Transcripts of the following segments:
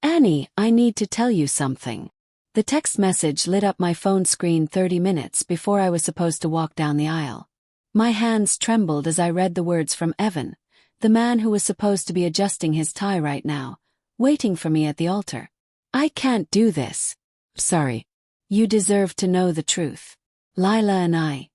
Annie, I need to tell you something. The text message lit up my phone screen 30 minutes before I was supposed to walk down the aisle. My hands trembled as I read the words from Evan, the man who was supposed to be adjusting his tie right now, waiting for me at the altar. I can't do this. Sorry. You deserve to know the truth. Lila and I.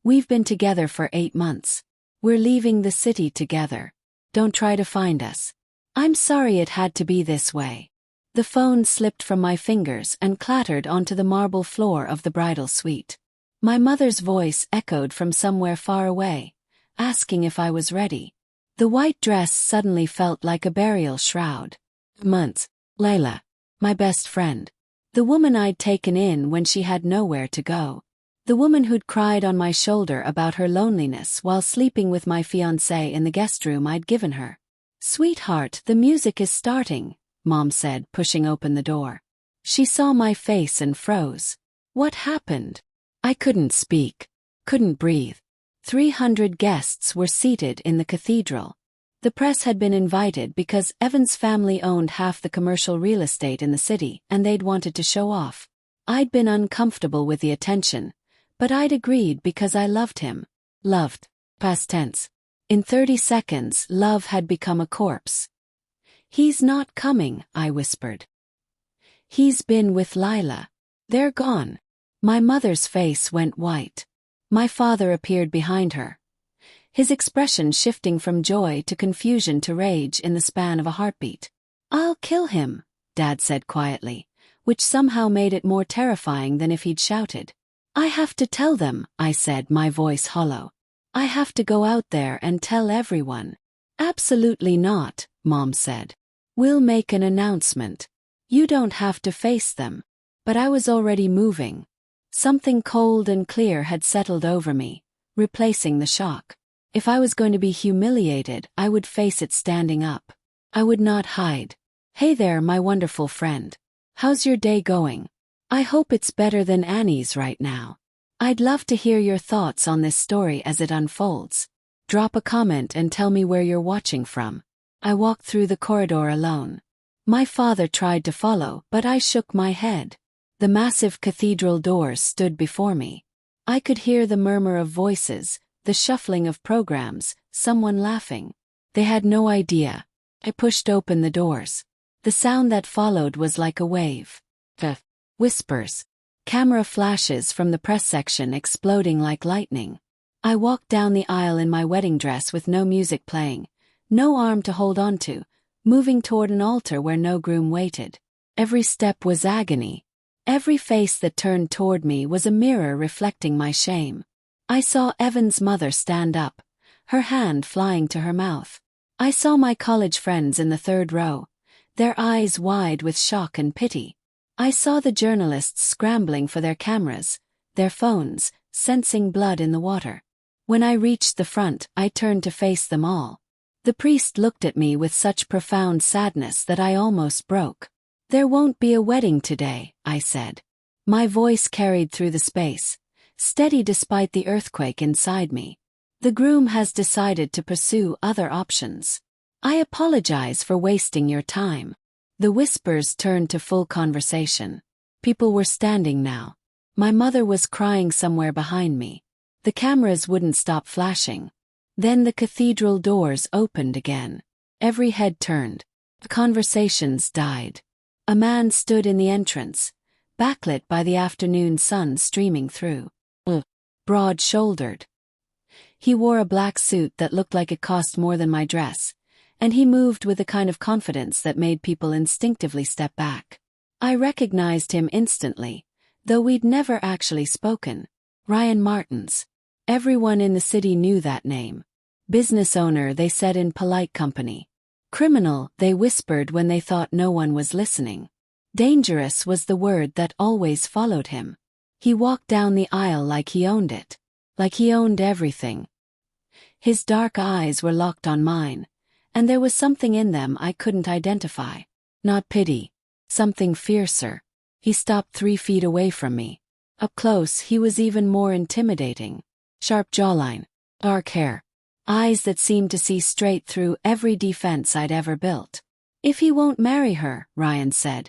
We've been together for 8 months. We're leaving the city together. Don't try to find us. I'm sorry it had to be this way. The phone slipped from my fingers and clattered onto the marble floor of the bridal suite. My mother's voice echoed from somewhere far away, asking if I was ready. The white dress suddenly felt like a burial shroud. Months. Layla. My best friend. The woman I'd taken in when she had nowhere to go. The woman who'd cried on my shoulder about her loneliness while sleeping with my fiancé in the guest room I'd given her. Sweetheart, the music is starting, Mom said, pushing open the door. She saw my face and froze. What happened? I couldn't speak. Couldn't breathe. 300 guests were seated in the cathedral. The press had been invited because Evan's family owned half the commercial real estate in the city and they'd wanted to show off. I'd been uncomfortable with the attention, but I'd agreed because I loved him. Loved. Past tense. In 30 seconds, love had become a corpse. He's not coming, I whispered. He's been with Lila. They're gone. My mother's face went white. My father appeared behind her, his expression shifting from joy to confusion to rage in the span of a heartbeat. I'll kill him, Dad said quietly, which somehow made it more terrifying than if he'd shouted. I have to tell them, I said, my voice hollow. I have to go out there and tell everyone. Absolutely not, Mom said. We'll make an announcement. You don't have to face them. But I was already moving. Something cold and clear had settled over me, replacing the shock. If I was going to be humiliated, I would face it standing up. I would not hide. Hey there, my wonderful friend. How's your day going? I hope it's better than Annie's right now. I'd love to hear your thoughts on this story as it unfolds. Drop a comment and tell me where you're watching from. I walked through the corridor alone. My father tried to follow, but I shook my head. The massive cathedral doors stood before me. I could hear the murmur of voices, the shuffling of programs, someone laughing. They had no idea. I pushed open the doors. The sound that followed was like a wave. Whispers. Camera flashes from the press section exploding like lightning. I walked down the aisle in my wedding dress with no music playing, no arm to hold on to, moving toward an altar where no groom waited. Every step was agony. Every face that turned toward me was a mirror reflecting my shame. I saw Evan's mother stand up, her hand flying to her mouth. I saw my college friends in the third row, their eyes wide with shock and pity. I saw the journalists scrambling for their cameras, their phones, sensing blood in the water. When I reached the front, I turned to face them all. The priest looked at me with such profound sadness that I almost broke. There won't be a wedding today, I said. My voice carried through the space, steady despite the earthquake inside me. The groom has decided to pursue other options. I apologize for wasting your time. The whispers turned to full conversation. People were standing now. My mother was crying somewhere behind me. The cameras wouldn't stop flashing. Then the cathedral doors opened again. Every head turned. The conversations died. A man stood in the entrance, backlit by the afternoon sun streaming through. Broad-shouldered. He wore a black suit that looked like it cost more than my dress, and he moved with a kind of confidence that made people instinctively step back. I recognized him instantly, though we'd never actually spoken. Ryan Martins. Everyone in the city knew that name. Business owner, they said in polite company. Criminal, they whispered when they thought no one was listening. Dangerous was the word that always followed him. He walked down the aisle like he owned it. Like he owned everything. His dark eyes were locked on mine, and there was something in them I couldn't identify. Not pity. Something fiercer. He stopped 3 feet away from me. Up close, he was even more intimidating. Sharp jawline. Dark hair. Eyes that seemed to see straight through every defense I'd ever built. If he won't marry her, Ryan said,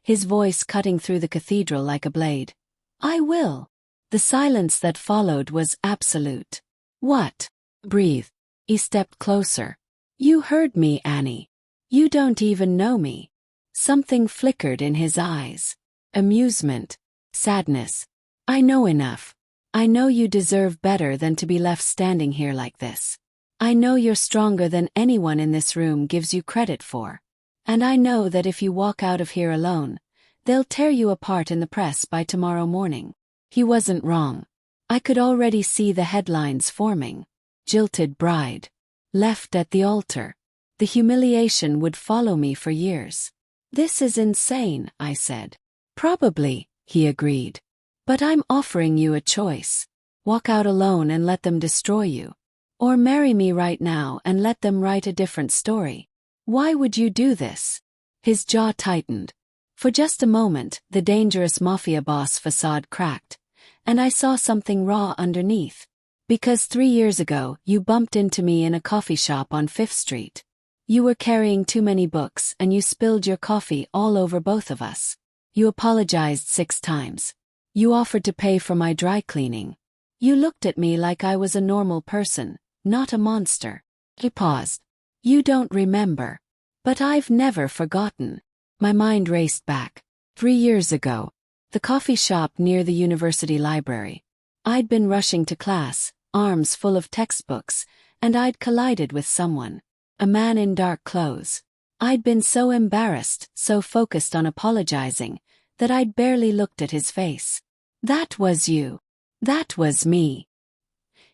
his voice cutting through the cathedral like a blade. I will. The silence that followed was absolute. What? Breathe. He stepped closer. You heard me, Annie. You don't even know me. Something flickered in his eyes. Amusement. Sadness. I know enough. I know you deserve better than to be left standing here like this. I know you're stronger than anyone in this room gives you credit for. And I know that if you walk out of here alone, they'll tear you apart in the press by tomorrow morning. He wasn't wrong. I could already see the headlines forming. Jilted bride. Left at the altar. The humiliation would follow me for years. This is insane, I said. Probably, he agreed. But I'm offering you a choice. Walk out alone and let them destroy you. Or marry me right now and let them write a different story. Why would you do this? His jaw tightened. For just a moment, the dangerous Mafia boss facade cracked, and I saw something raw underneath. Because 3 years ago, you bumped into me in a coffee shop on 5th Street. You were carrying too many books and you spilled your coffee all over both of us. You apologized 6 times. You offered to pay for my dry cleaning. You looked at me like I was a normal person, not a monster. He paused. You don't remember. But I've never forgotten. My mind raced back. 3 years ago. The coffee shop near the university library. I'd been rushing to class, arms full of textbooks, and I'd collided with someone. A man in dark clothes. I'd been so embarrassed, so focused on apologizing, that I'd barely looked at his face. That was you. That was me.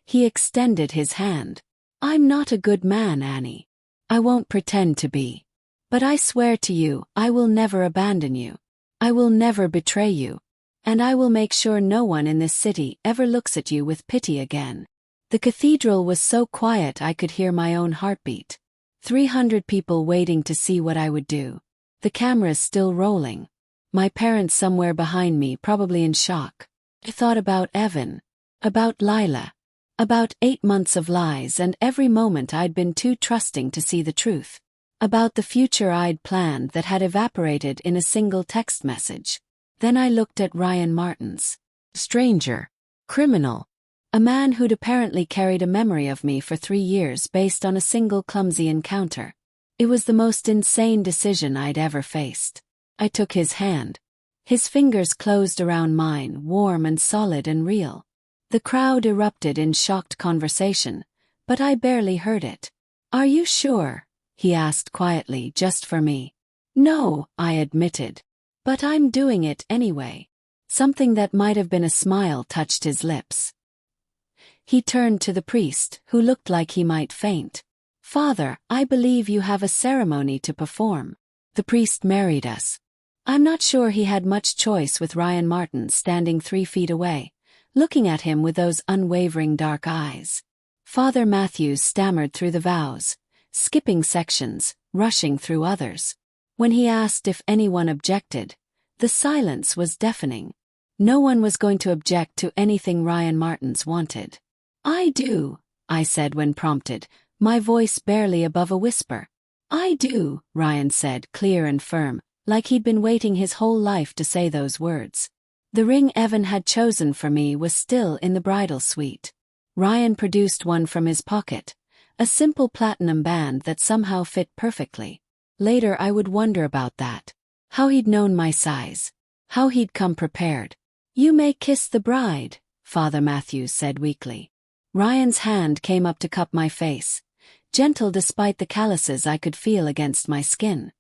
He extended his hand. I'm not a good man, Annie. I won't pretend to be. But I swear to you, I will never abandon you. I will never betray you. And I will make sure no one in this city ever looks at you with pity again. The cathedral was so quiet I could hear my own heartbeat. 300 people waiting to see what I would do. The cameras still rolling. My parents somewhere behind me, probably in shock. I thought about Evan. About Lila. About 8 months of lies and every moment I'd been too trusting to see the truth. About the future I'd planned that had evaporated in a single text message. Then I looked at Ryan Martins. Stranger. Criminal. A man who'd apparently carried a memory of me for 3 years based on a single clumsy encounter. It was the most insane decision I'd ever faced. I took his hand. His fingers closed around mine, warm and solid and real. The crowd erupted in shocked conversation, but I barely heard it. Are you sure? He asked quietly, just for me. No, I admitted. But I'm doing it anyway. Something that might have been a smile touched his lips. He turned to the priest, who looked like he might faint. Father, I believe you have a ceremony to perform. The priest married us. I'm not sure he had much choice with Ryan Martins standing 3 feet away, looking at him with those unwavering dark eyes. Father Matthews stammered through the vows, skipping sections, rushing through others. When he asked if anyone objected, the silence was deafening. No one was going to object to anything Ryan Martins wanted. I do, I said when prompted, my voice barely above a whisper. I do, Ryan said, clear and firm, like he'd been waiting his whole life to say those words. The ring Evan had chosen for me was still in the bridal suite. Ryan produced one from his pocket, a simple platinum band that somehow fit perfectly. Later I would wonder about that. How he'd known my size. How he'd come prepared. You may kiss the bride, Father Matthews said weakly. Ryan's hand came up to cup my face, gentle despite the calluses I could feel against my skin.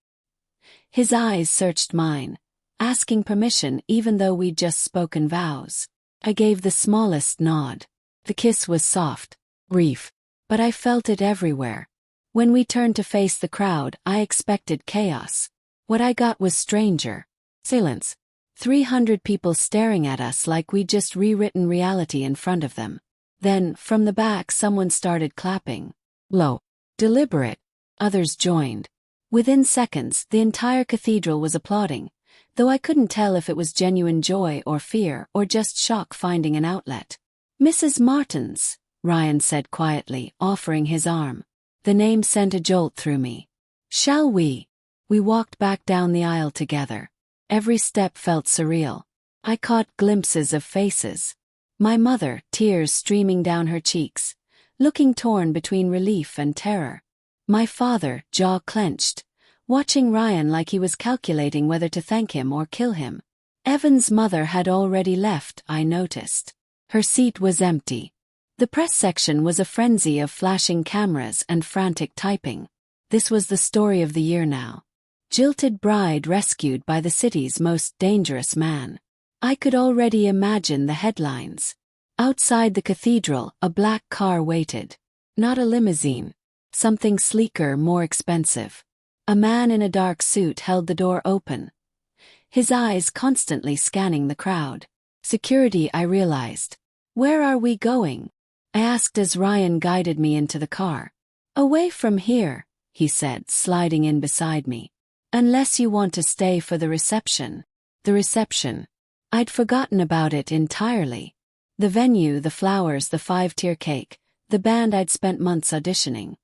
His eyes searched mine, asking permission even though we'd just spoken vows. I gave the smallest nod. The kiss was soft, brief, but I felt it everywhere. When we turned to face the crowd, I expected chaos. What I got was stranger. Silence. 300 people staring at us like we'd just rewritten reality in front of them. Then, from the back, someone started clapping. Low. Deliberate. Others joined. Within seconds, the entire cathedral was applauding, though I couldn't tell if it was genuine joy or fear or just shock finding an outlet. Mrs. Martins, Ryan said quietly, offering his arm. The name sent a jolt through me. Shall we? We walked back down the aisle together. Every step felt surreal. I caught glimpses of faces. My mother, tears streaming down her cheeks, looking torn between relief and terror. My father, jaw clenched, watching Ryan like he was calculating whether to thank him or kill him. Evan's mother had already left, I noticed. Her seat was empty. The press section was a frenzy of flashing cameras and frantic typing. This was the story of the year now. Jilted bride rescued by the city's most dangerous man. I could already imagine the headlines. Outside the cathedral, a black car waited. Not a limousine. Something sleeker, more expensive. A man in a dark suit held the door open, his eyes constantly scanning the crowd. Security, I realized. Where are we going? I asked as Ryan guided me into the car. Away from here, he said, sliding in beside me. Unless you want to stay for the reception. The reception. I'd forgotten about it entirely. The venue, the flowers, the 5-tier cake, the band I'd spent months auditioning.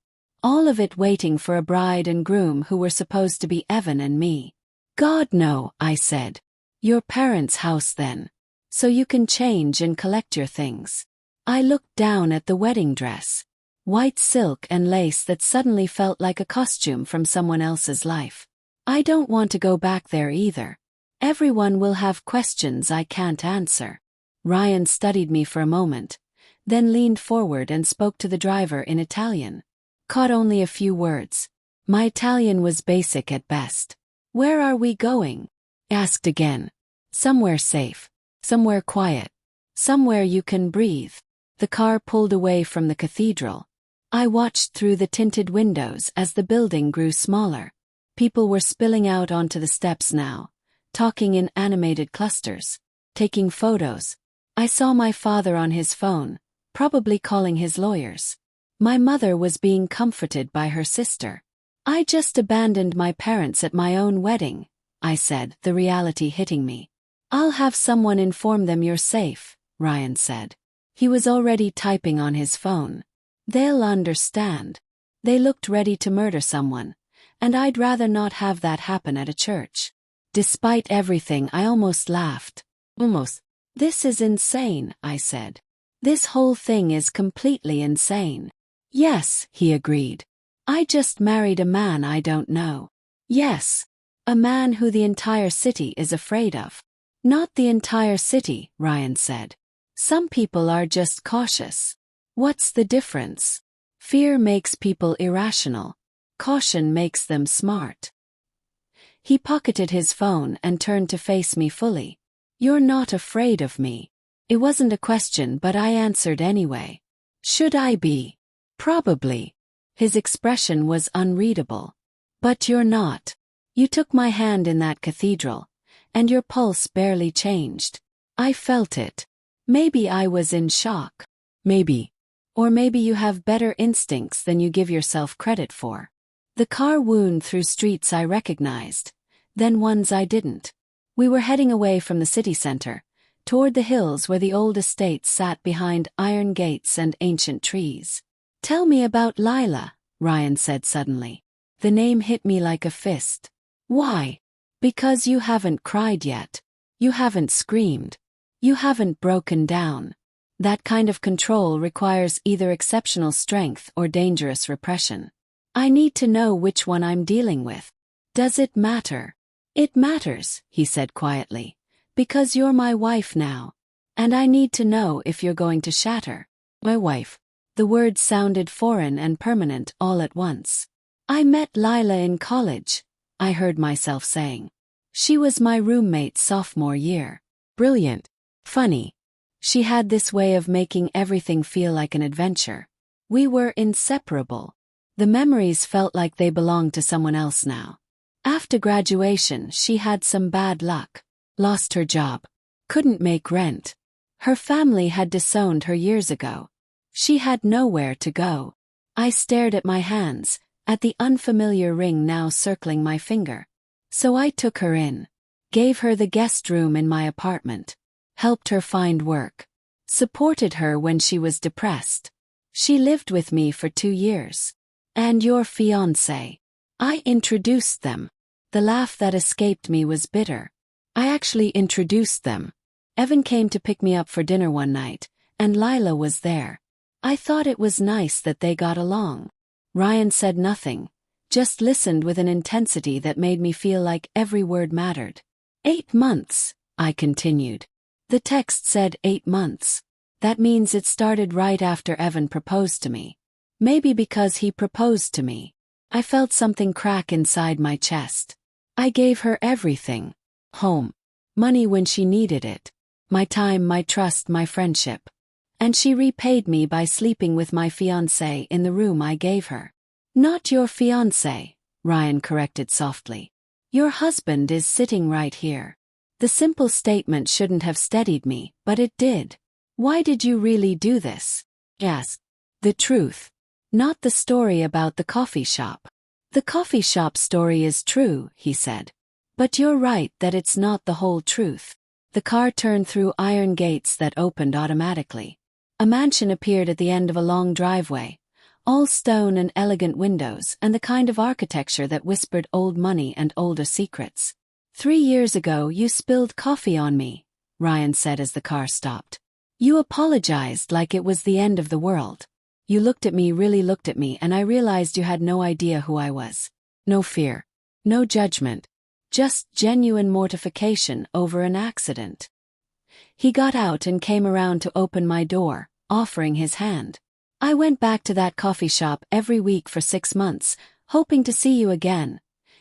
All of it waiting for a bride and groom who were supposed to be Evan and me. God, no, I said. Your parents' house then. So you can change and collect your things. I looked down at the wedding dress. White silk and lace that suddenly felt like a costume from someone else's life. I don't want to go back there either. Everyone will have questions I can't answer. Ryan studied me for a moment, then leaned forward and spoke to the driver in Italian. Caught only a few words. My Italian was basic at best. Where are we going? Asked again. Somewhere safe. Somewhere quiet. Somewhere you can breathe. The car pulled away from the cathedral. I watched through the tinted windows as the building grew smaller. People were spilling out onto the steps now, talking in animated clusters, taking photos. I saw my father on his phone, probably calling his lawyers. My mother was being comforted by her sister. I just abandoned my parents at my own wedding, I said, the reality hitting me. I'll have someone inform them you're safe, Ryan said. He was already typing on his phone. They'll understand. They looked ready to murder someone, and I'd rather not have that happen at a church. Despite everything, I almost laughed. Almost. This is insane, I said. This whole thing is completely insane. Yes, he agreed. I just married a man I don't know. Yes. A man who the entire city is afraid of. Not the entire city, Ryan said. Some people are just cautious. What's the difference? Fear makes people irrational. Caution makes them smart. He pocketed his phone and turned to face me fully. You're not afraid of me. It wasn't a question, but I answered anyway. Should I be? Probably. His expression was unreadable. But you're not. You took my hand in that cathedral, and your pulse barely changed. I felt it. Maybe I was in shock. Maybe. Or maybe you have better instincts than you give yourself credit for. The car wound through streets I recognized, then ones I didn't. We were heading away from the city center, toward the hills where the old estates sat behind iron gates and ancient trees. Tell me about Lila, Ryan said suddenly. The name hit me like a fist. Why? Because you haven't cried yet. You haven't screamed. You haven't broken down. That kind of control requires either exceptional strength or dangerous repression. I need to know which one I'm dealing with. Does it matter? It matters, he said quietly, because you're my wife now. And I need to know if you're going to shatter. My wife. The words sounded foreign and permanent all at once. I met Lila in college, I heard myself saying. She was my roommate sophomore year. Brilliant. Funny. She had this way of making everything feel like an adventure. We were inseparable. The memories felt like they belonged to someone else now. After graduation, she had some bad luck. Lost her job. Couldn't make rent. Her family had disowned her years ago. She had nowhere to go. I stared at my hands, at the unfamiliar ring now circling my finger. So I took her in. Gave her the guest room in my apartment. Helped her find work. Supported her when she was depressed. She lived with me for 2 years. And your fiancé. I introduced them. The laugh that escaped me was bitter. I actually introduced them. Evan came to pick me up for dinner one night, and Lila was there. I thought it was nice that they got along. Ryan said nothing, just listened with an intensity that made me feel like every word mattered. 8 months, I continued. The text said 8 months. That means it started right after Evan proposed to me. Maybe because he proposed to me. I felt something crack inside my chest. I gave her everything. Home. Money when she needed it. My time, my trust, my friendship. And she repaid me by sleeping with my fiancé in the room I gave her. Not your fiancé, Ryan corrected softly. Your husband is sitting right here. The simple statement shouldn't have steadied me, but it did. Why did you really do this? Yes. The truth. Not the story about the coffee shop. The coffee shop story is true, he said. But you're right that it's not the whole truth. The car turned through iron gates that opened automatically. A mansion appeared at the end of a long driveway. All stone and elegant windows and the kind of architecture that whispered old money and older secrets. 3 years ago you spilled coffee on me, Ryan said as the car stopped. You apologized like it was the end of the world. You looked at me, really looked at me, and I realized you had no idea who I was. No fear. No judgment. Just genuine mortification over an accident. He got out and came around to open my door, offering his hand. I went back to that coffee shop every week for 6 months, hoping to see you again,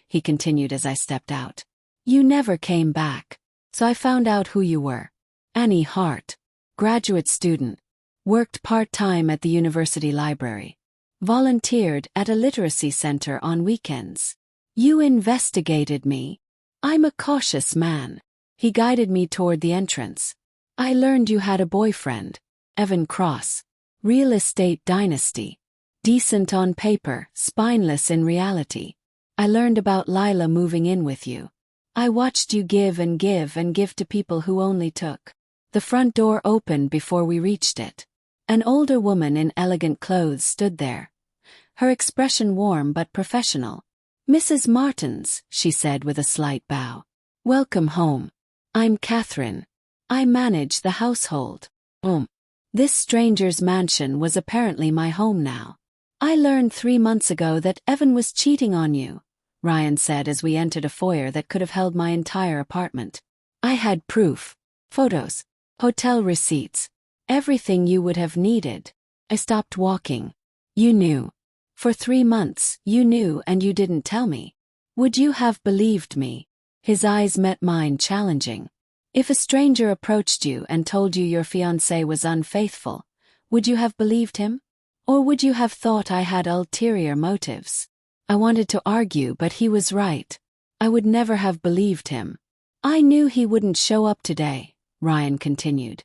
he continued as I stepped out. You never came back. So I found out who you were. Annie Hart. Graduate student. Worked part-time at the university library. Volunteered at a literacy center on weekends. You investigated me. I'm a cautious man. He guided me toward the entrance. I learned you had a boyfriend. Evan Cross. Real estate dynasty. Decent on paper, spineless in reality. I learned about Lila moving in with you. I watched you give and give and give to people who only took. The front door opened before we reached it. An older woman in elegant clothes stood there. Her expression warm but professional. Mrs. Martins, she said with a slight bow. Welcome home. I'm Catherine. I manage the household. This stranger's mansion was apparently my home now. I learned 3 months ago that Evan was cheating on you, Ryan said as we entered a foyer that could have held my entire apartment. I had proof. Photos. Hotel receipts. Everything you would have needed. I stopped walking. You knew. For 3 months, you knew and you didn't tell me. Would you have believed me? His eyes met mine, challenging. If a stranger approached you and told you your fiancé was unfaithful, would you have believed him? Or would you have thought I had ulterior motives? I wanted to argue, but he was right. I would never have believed him. I knew he wouldn't show up today, Ryan continued.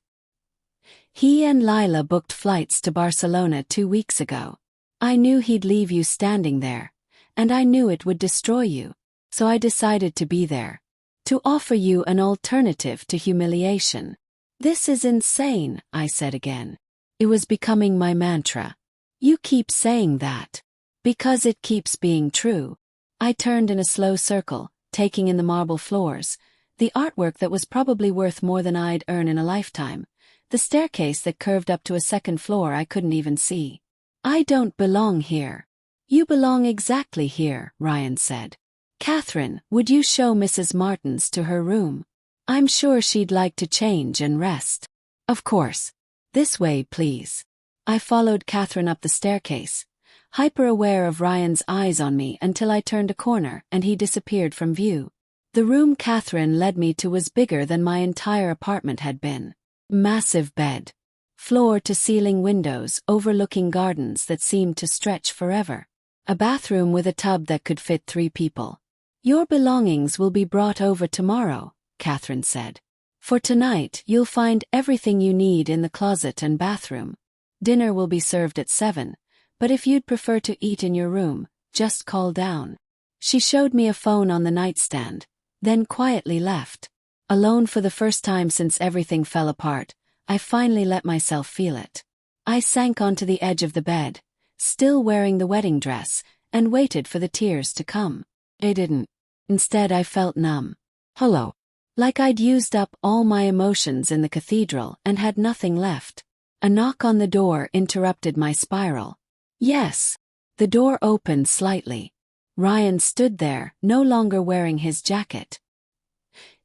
He and Lila booked flights to Barcelona 2 weeks ago. I knew he'd leave you standing there, and I knew it would destroy you, so I decided to be there. To offer you an alternative to humiliation. This is insane, I said again. It was becoming my mantra. You keep saying that. Because it keeps being true. I turned in a slow circle, taking in the marble floors, the artwork that was probably worth more than I'd earn in a lifetime, the staircase that curved up to a second floor I couldn't even see. I don't belong here. You belong exactly here, Ryan said. Catherine, would you show Mrs. Martins to her room? I'm sure she'd like to change and rest. Of course. This way, please. I followed Catherine up the staircase, hyper-aware of Ryan's eyes on me until I turned a corner and he disappeared from view. The room Catherine led me to was bigger than my entire apartment had been. Massive bed. Floor-to-ceiling windows overlooking gardens that seemed to stretch forever. A bathroom with a tub that could fit 3 people. Your belongings will be brought over tomorrow, Catherine said. For tonight, you'll find everything you need in the closet and bathroom. Dinner will be served at 7, but if you'd prefer to eat in your room, just call down. She showed me a phone on the nightstand, then quietly left. Alone for the first time since everything fell apart, I finally let myself feel it. I sank onto the edge of the bed, still wearing the wedding dress, and waited for the tears to come. They didn't. Instead, I felt numb. Hollow. Like I'd used up all my emotions in the cathedral and had nothing left. A knock on the door interrupted my spiral. Yes. The door opened slightly. Ryan stood there, no longer wearing his jacket.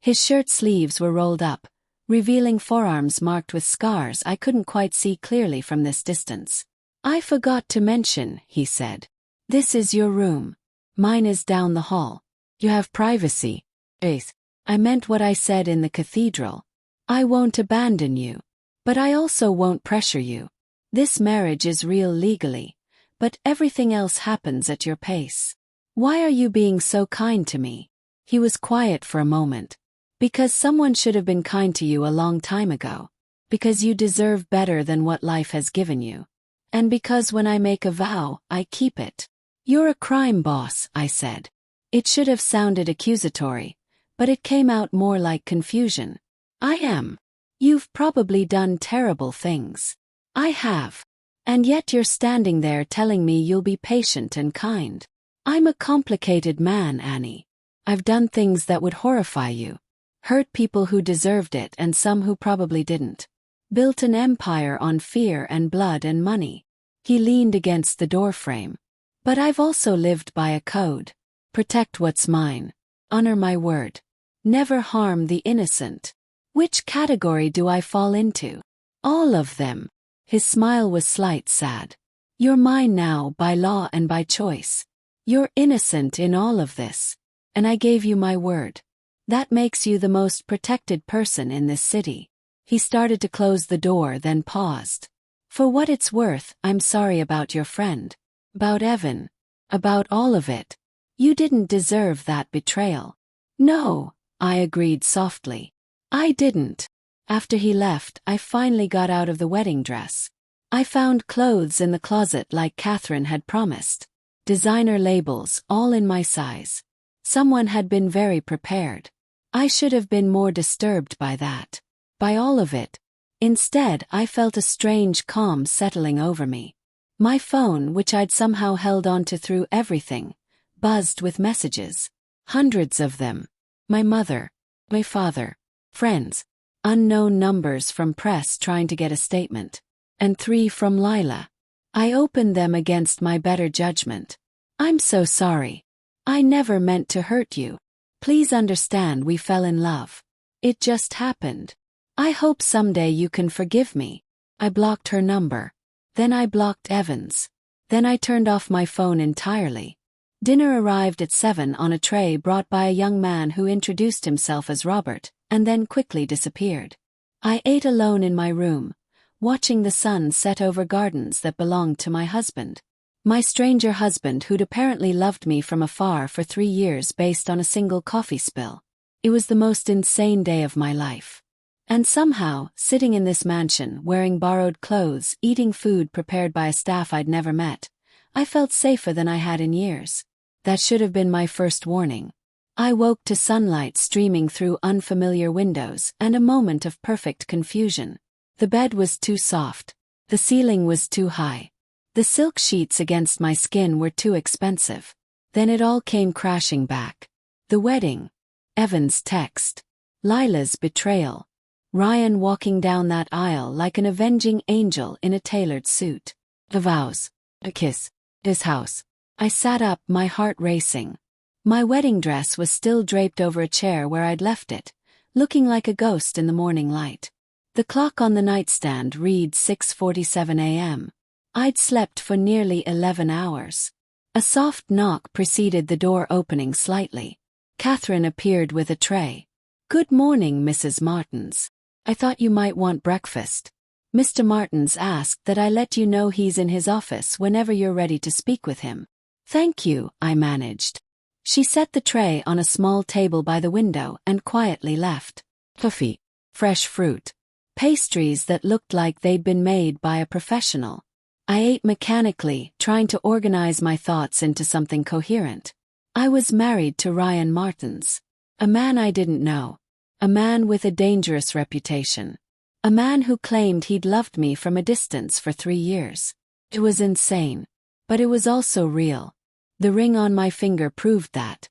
His shirt sleeves were rolled up, revealing forearms marked with scars I couldn't quite see clearly from this distance. "I forgot to mention," he said. "This is your room. Mine is down the hall. You have privacy." I meant what I said in the cathedral. I won't abandon you. But I also won't pressure you. This marriage is real legally, but everything else happens at your pace. Why are you being so kind to me?" He was quiet for a moment. "Because someone should have been kind to you a long time ago. Because you deserve better than what life has given you. And because when I make a vow, I keep it." "You're a crime boss," I said. It should have sounded accusatory, but it came out more like confusion. "I am. You've probably done terrible things." "I have. And yet you're standing there telling me you'll be patient and kind." "I'm a complicated man, Annie. I've done things that would horrify you. Hurt people who deserved it and some who probably didn't. Built an empire on fear and blood and money." He leaned against the doorframe. "But I've also lived by a code. Protect what's mine. Honor my word. Never harm the innocent." "Which category do I fall into?" "All of them." His smile was slight sad. "You're mine now by law and by choice. You're innocent in all of this. And I gave you my word. That makes you the most protected person in this city." He started to close the door, then paused. "For what it's worth, I'm sorry about your friend. About Evan. About all of it. You didn't deserve that betrayal." "No," I agreed softly. "I didn't." After he left, I finally got out of the wedding dress. I found clothes in the closet like Catherine had promised. Designer labels, all in my size. Someone had been very prepared. I should have been more disturbed by that. By all of it. Instead, I felt a strange calm settling over me. My phone, which I'd somehow held onto through everything, buzzed with messages. Hundreds of them. My mother. My father. Friends. Unknown numbers from press trying to get a statement. And 3 from Lila. I opened them against my better judgment. "I'm so sorry. I never meant to hurt you. Please understand we fell in love. It just happened. I hope someday you can forgive me." I blocked her number. Then I blocked Evan's. Then I turned off my phone entirely. Dinner arrived at 7 on a tray brought by a young man who introduced himself as Robert, and then quickly disappeared. I ate alone in my room, watching the sun set over gardens that belonged to my husband. My stranger husband who'd apparently loved me from afar for 3 years based on a single coffee spill. It was the most insane day of my life. And somehow, sitting in this mansion, wearing borrowed clothes, eating food prepared by a staff I'd never met, I felt safer than I had in years. That should have been my first warning. I woke to sunlight streaming through unfamiliar windows and a moment of perfect confusion. The bed was too soft. The ceiling was too high. The silk sheets against my skin were too expensive. Then it all came crashing back. The wedding. Evan's text. Lila's betrayal. Ryan walking down that aisle like an avenging angel in a tailored suit. The vows. A kiss. His house. I sat up, my heart racing. My wedding dress was still draped over a chair where I'd left it, looking like a ghost in the morning light. The clock on the nightstand read 6:47 a.m. I'd slept for nearly 11 hours. A soft knock preceded the door opening slightly. Catherine appeared with a tray. "Good morning, Mrs. Martins. I thought you might want breakfast. Mr. Martins asked that I let you know he's in his office whenever you're ready to speak with him." "Thank you," I managed. She set the tray on a small table by the window and quietly left. Coffee. Fresh fruit. Pastries that looked like they'd been made by a professional. I ate mechanically, trying to organize my thoughts into something coherent. I was married to Ryan Martins. A man I didn't know. A man with a dangerous reputation. A man who claimed he'd loved me from a distance for 3 years. It was insane. But it was also real. The ring on my finger proved that.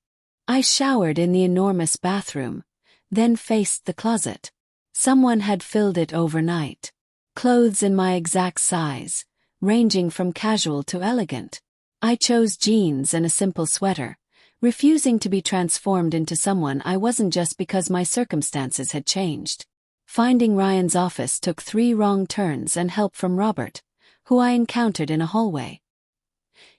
I showered in the enormous bathroom, then faced the closet. Someone had filled it overnight. Clothes in my exact size, ranging from casual to elegant. I chose jeans and a simple sweater, refusing to be transformed into someone I wasn't just because my circumstances had changed. Finding Ryan's office took 3 wrong turns and help from Robert, who I encountered in a hallway.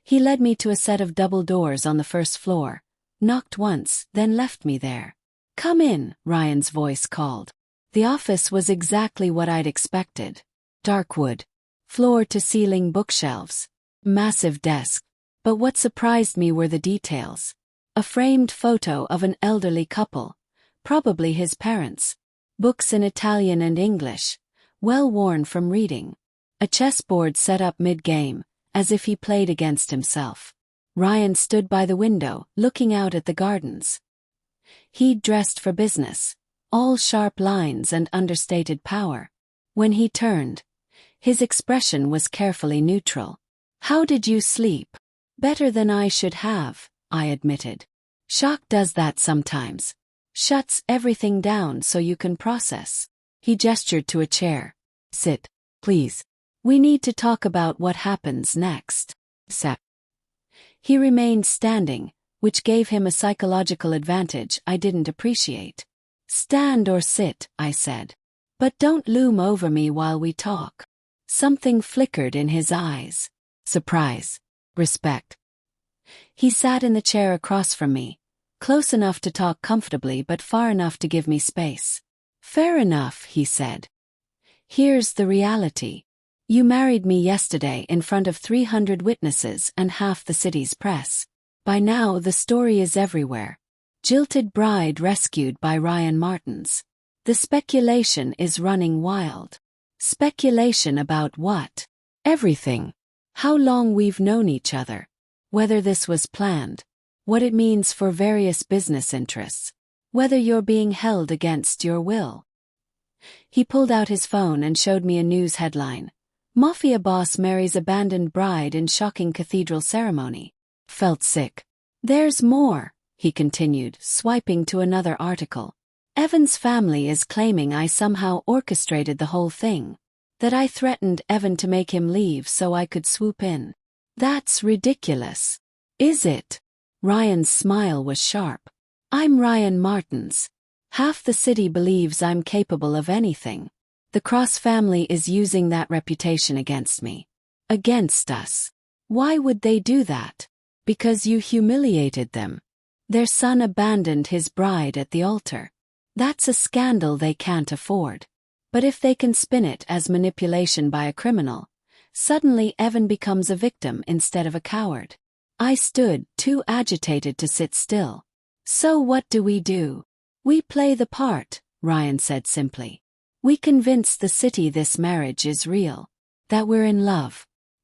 He led me to a set of double doors on the first floor, knocked once, then left me there. "Come in," Ryan's voice called. The office was exactly what I'd expected. Dark wood, floor-to-ceiling bookshelves, massive desk. But what surprised me were the details. A framed photo of an elderly couple, probably his parents. Books in Italian and English, well worn from reading. A chessboard set up mid-game, as if he played against himself. Ryan stood by the window, looking out at the gardens. He'd dressed for business, all sharp lines and understated power. When he turned, his expression was carefully neutral. "How did you sleep?" "Better than I should have," I admitted. "Shock does that sometimes. Shuts everything down so you can process." He gestured to a chair. "Sit, please. We need to talk about what happens next." Sat. He remained standing, which gave him a psychological advantage I didn't appreciate. "Stand or sit," I said. "But don't loom over me while we talk." Something flickered in his eyes. Surprise. Respect. He sat in the chair across from me, close enough to talk comfortably but far enough to give me space. "Fair enough," he said. "Here's the reality. You married me yesterday in front of 300 witnesses and half the city's press. By now the story is everywhere. Jilted bride rescued by Ryan Martins. The speculation is running wild." Speculation about what? Everything. How long we've known each other. Whether this was planned. What it means for various business interests. Whether you're being held against your will. He pulled out his phone and showed me a news headline. "Mafia boss marries abandoned bride in shocking cathedral ceremony." Felt sick. "There's more," he continued, swiping to another article. "Evan's family is claiming I somehow orchestrated the whole thing. That I threatened Evan to make him leave so I could swoop in. That's ridiculous. Is it?" Ryan's smile was sharp. "I'm Ryan Martins. Half the city believes I'm capable of anything. The Cross family is using that reputation against me. Against us. Why would they do that? Because you humiliated them. Their son abandoned his bride at the altar. That's a scandal they can't afford. But if they can spin it as manipulation by a criminal, suddenly Evan becomes a victim instead of a coward." I stood, too agitated to sit still. "So what do? We play the part," Ryan said simply. "We convince the city this marriage is real. That we're in love.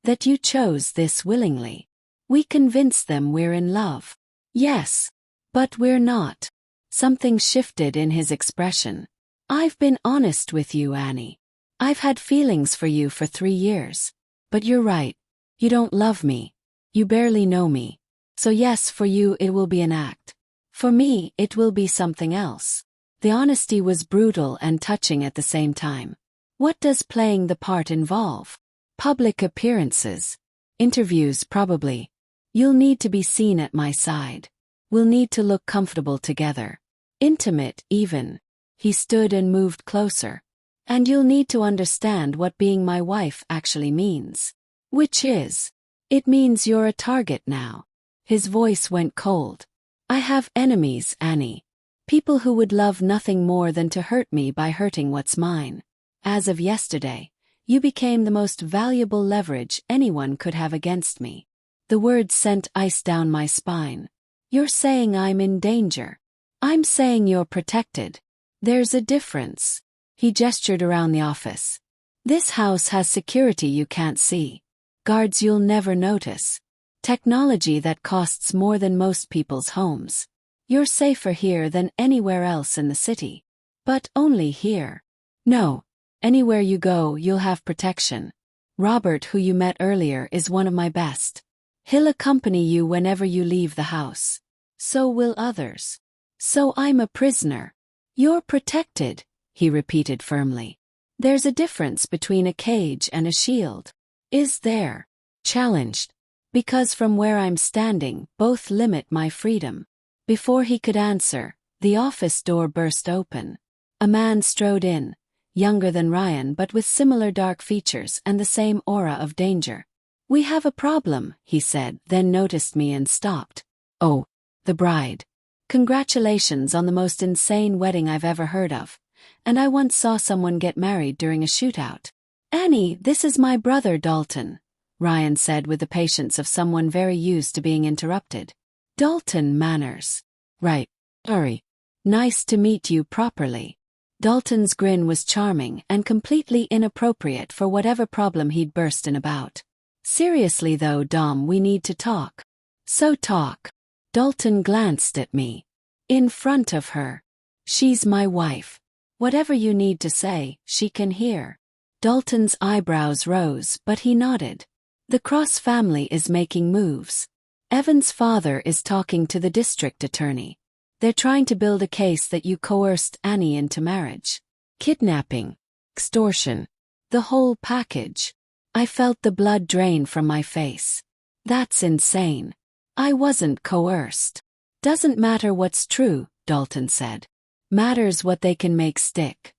That you chose this willingly. We convince them we're in love." "Yes. But we're not." Something shifted in his expression. "I've been honest with you, Annie. I've had feelings for you for 3 years. But you're right. You don't love me. You barely know me. So yes, for you it will be an act. For me, it will be something else." The honesty was brutal and touching at the same time. "What does playing the part involve?" "Public appearances. Interviews probably. You'll need to be seen at my side. We'll need to look comfortable together. Intimate, even." He stood and moved closer. "And you'll need to understand what being my wife actually means." "Which is?" "It means you're a target now." His voice went cold. "I have enemies, Annie. People who would love nothing more than to hurt me by hurting what's mine. As of yesterday, you became the most valuable leverage anyone could have against me." The words sent ice down my spine. "You're saying I'm in danger. I'm saying you're protected. There's a difference." He gestured around the office. "This house has security you can't see. Guards you'll never notice. Technology that costs more than most people's homes. You're safer here than anywhere else in the city. But only here. No. Anywhere you go, you'll have protection. Robert, who you met earlier, is one of my best. He'll accompany you whenever you leave the house. So will others. So I'm a prisoner. You're protected, he repeated firmly. There's a difference between a cage and a shield. Is there? Challenged. Because from where I'm standing, both limit my freedom. Before he could answer, the office door burst open. A man strode in, younger than Ryan but with similar dark features and the same aura of danger. We have a problem, he said, then noticed me and stopped. Oh, the bride. Congratulations on the most insane wedding I've ever heard of. And I once saw someone get married during a shootout. Annie, this is my brother Dalton, Ryan said with the patience of someone very used to being interrupted. Dalton Manners. Right. Sorry. Nice to meet you properly. Dalton's grin was charming and completely inappropriate for whatever problem he'd burst in about. Seriously though, Dom, we need to talk. So talk. Dalton glanced at me. In front of her. She's my wife. Whatever you need to say, she can hear. Dalton's eyebrows rose, but he nodded. The Cross family is making moves. Evan's father is talking to the district attorney. They're trying to build a case that you coerced Annie into marriage. Kidnapping. Extortion. The whole package. I felt the blood drain from my face. That's insane. I wasn't coerced. Doesn't matter what's true, Dalton said. Matters what they can make stick.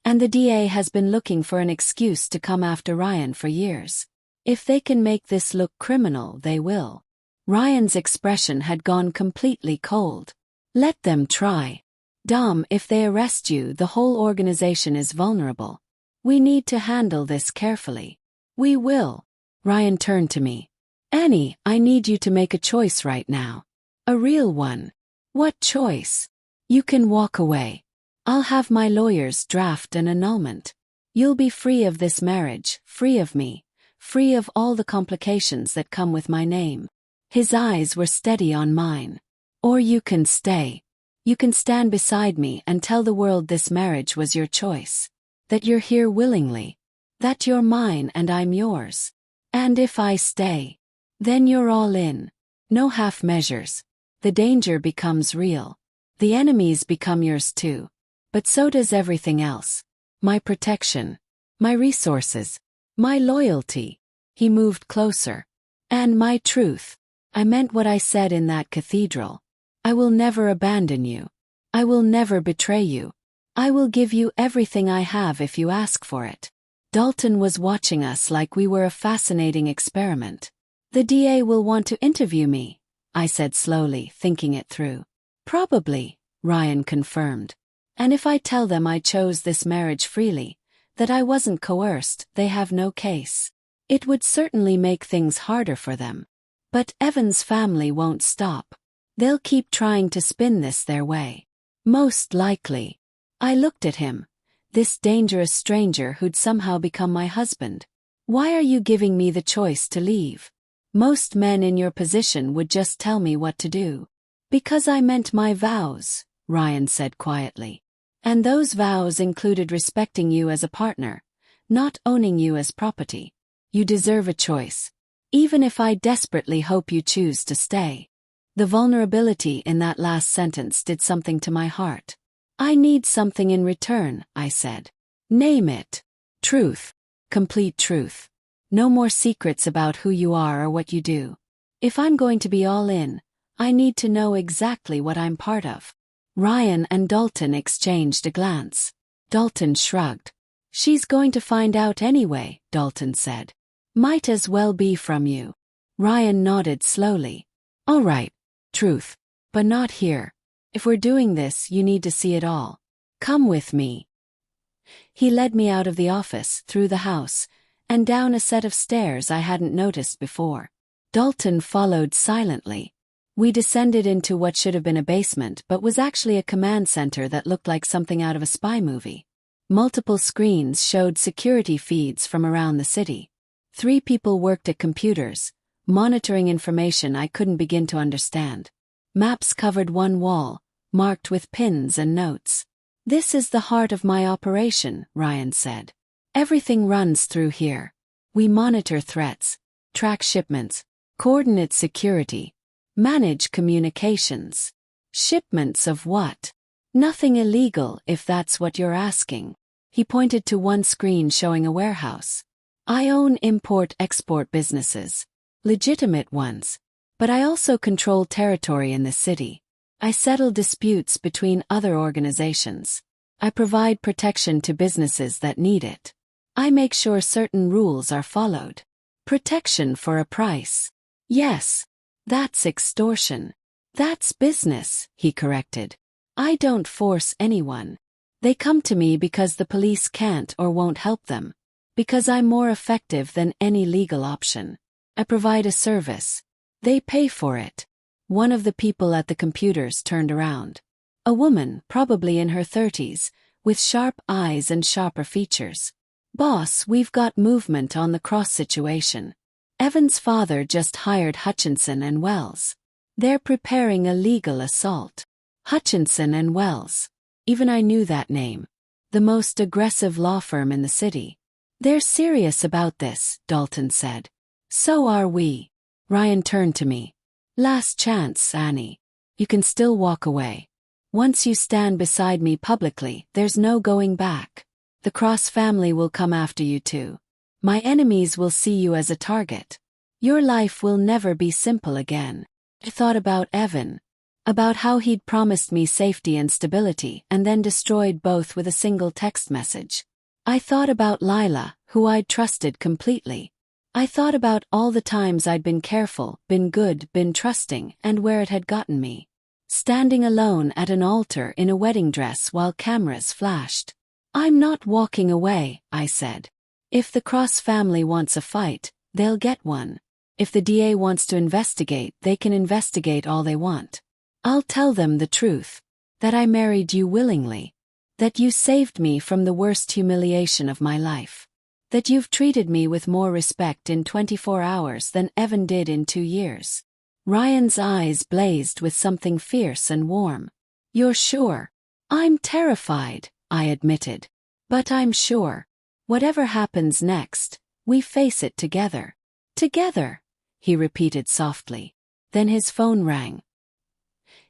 And the DA has been looking for an excuse to come after Ryan for years. If they can make this look criminal, they will. Ryan's expression had gone completely cold. Let them try. Dom, if they arrest you, the whole organization is vulnerable. We need to handle this carefully. We will. Ryan turned to me. Annie, I need you to make a choice right now. A real one. What choice? You can walk away. I'll have my lawyers draft an annulment. You'll be free of this marriage, free of me, free of all the complications that come with my name. His eyes were steady on mine. Or you can stay. You can stand beside me and tell the world this marriage was your choice. That you're here willingly. That you're mine and I'm yours. And if I stay, then you're all in. No half measures. The danger becomes real. The enemies become yours too. But so does everything else. My protection. My resources. My loyalty. He moved closer. And my truth. I meant what I said in that cathedral. I will never abandon you. I will never betray you. I will give you everything I have if you ask for it. Dalton was watching us like we were a fascinating experiment. The DA will want to interview me, I said slowly, thinking it through. Probably, Ryan confirmed. And if I tell them I chose this marriage freely, that I wasn't coerced, they have no case. It would certainly make things harder for them. But Evan's family won't stop. They'll keep trying to spin this their way. Most likely. I looked at him. This dangerous stranger who'd somehow become my husband. Why are you giving me the choice to leave? Most men in your position would just tell me what to do. Because I meant my vows, Ryan said quietly. And those vows included respecting you as a partner, not owning you as property. You deserve a choice. Even if I desperately hope you choose to stay. The vulnerability in that last sentence did something to my heart. I need something in return, I said. Name it. Truth. Complete truth. No more secrets about who you are or what you do. If I'm going to be all in, I need to know exactly what I'm part of. Ryan and Dalton exchanged a glance. Dalton shrugged. She's going to find out anyway, Dalton said. Might as well be from you. Ryan nodded slowly. All right. Truth. But not here. If we're doing this, you need to see it all. Come with me. He led me out of the office, through the house, and down a set of stairs I hadn't noticed before. Dalton followed silently. We descended into what should have been a basement but was actually a command center that looked like something out of a spy movie. Multiple screens showed security feeds from around the city. 3 people worked at computers, monitoring information I couldn't begin to understand. Maps covered one wall, marked with pins and notes. This is the heart of my operation, Ryan said. Everything runs through here. We monitor threats, track shipments, coordinate security, Manage communications. Shipments of what? Nothing illegal, if that's what you're asking. He pointed to one screen showing a warehouse. I own import-export businesses. Legitimate ones. But I also control territory in the city. I settle disputes between other organizations. I provide protection to businesses that need it. I make sure certain rules are followed. Protection for a price. Yes. That's extortion. That's business, he corrected. I don't force anyone. They come to me because the police can't or won't help them. Because I'm more effective than any legal option. I provide a service. They pay for it. One of the people at the computers turned around. A woman, probably in her 30s, with sharp eyes and sharper features. Boss, we've got movement on the cross situation. Evan's father just hired Hutchinson and Wells. They're preparing a legal assault. Hutchinson and Wells. Even I knew that name. The most aggressive law firm in the city. They're serious about this, Dalton said. So are we. Ryan turned to me. Last chance, Annie. You can still walk away. Once you stand beside me publicly, there's no going back. The Cross family will come after you too. My enemies will see you as a target. Your life will never be simple again. I thought about Evan. About how he'd promised me safety and stability and then destroyed both with a single text message. I thought about Lila, who I'd trusted completely. I thought about all the times I'd been careful, been good, been trusting, and where it had gotten me. Standing alone at an altar in a wedding dress while cameras flashed. I'm not walking away, I said. If the Cross family wants a fight, they'll get one. If the DA wants to investigate, they can investigate all they want. I'll tell them the truth. That I married you willingly. That you saved me from the worst humiliation of my life. That you've treated me with more respect in 24 hours than Evan did in 2 years. Ryan's eyes blazed with something fierce and warm. You're sure? I'm terrified, I admitted. But I'm sure. Whatever happens next, we face it together. Together, he repeated softly. Then his phone rang.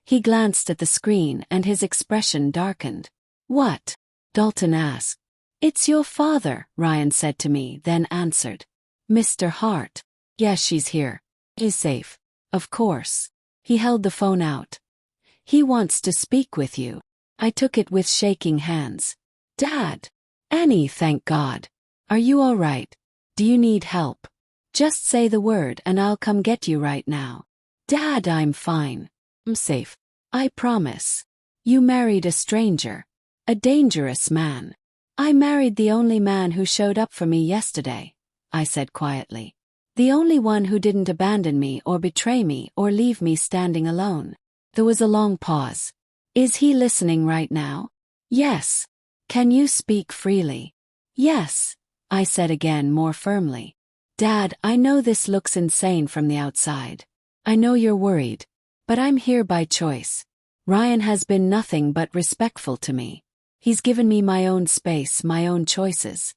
He glanced at the screen and his expression darkened. What? Dalton asked. It's your father, Ryan said to me, then answered. Mr. Hart. Yes, she's here. He's safe. Of course. He held the phone out. He wants to speak with you. I took it with shaking hands. Dad. Annie, thank God. Are you all right? Do you need help? Just say the word and I'll come get you right now. Dad, I'm fine. I'm safe. I promise. You married a stranger. A dangerous man. I married the only man who showed up for me yesterday, I said quietly. The only one who didn't abandon me or betray me or leave me standing alone. There was a long pause. Is he listening right now? Yes. Can you speak freely? Yes, I said again more firmly. Dad, I know this looks insane from the outside. I know you're worried. But I'm here by choice. Ryan has been nothing but respectful to me. He's given me my own space, my own choices.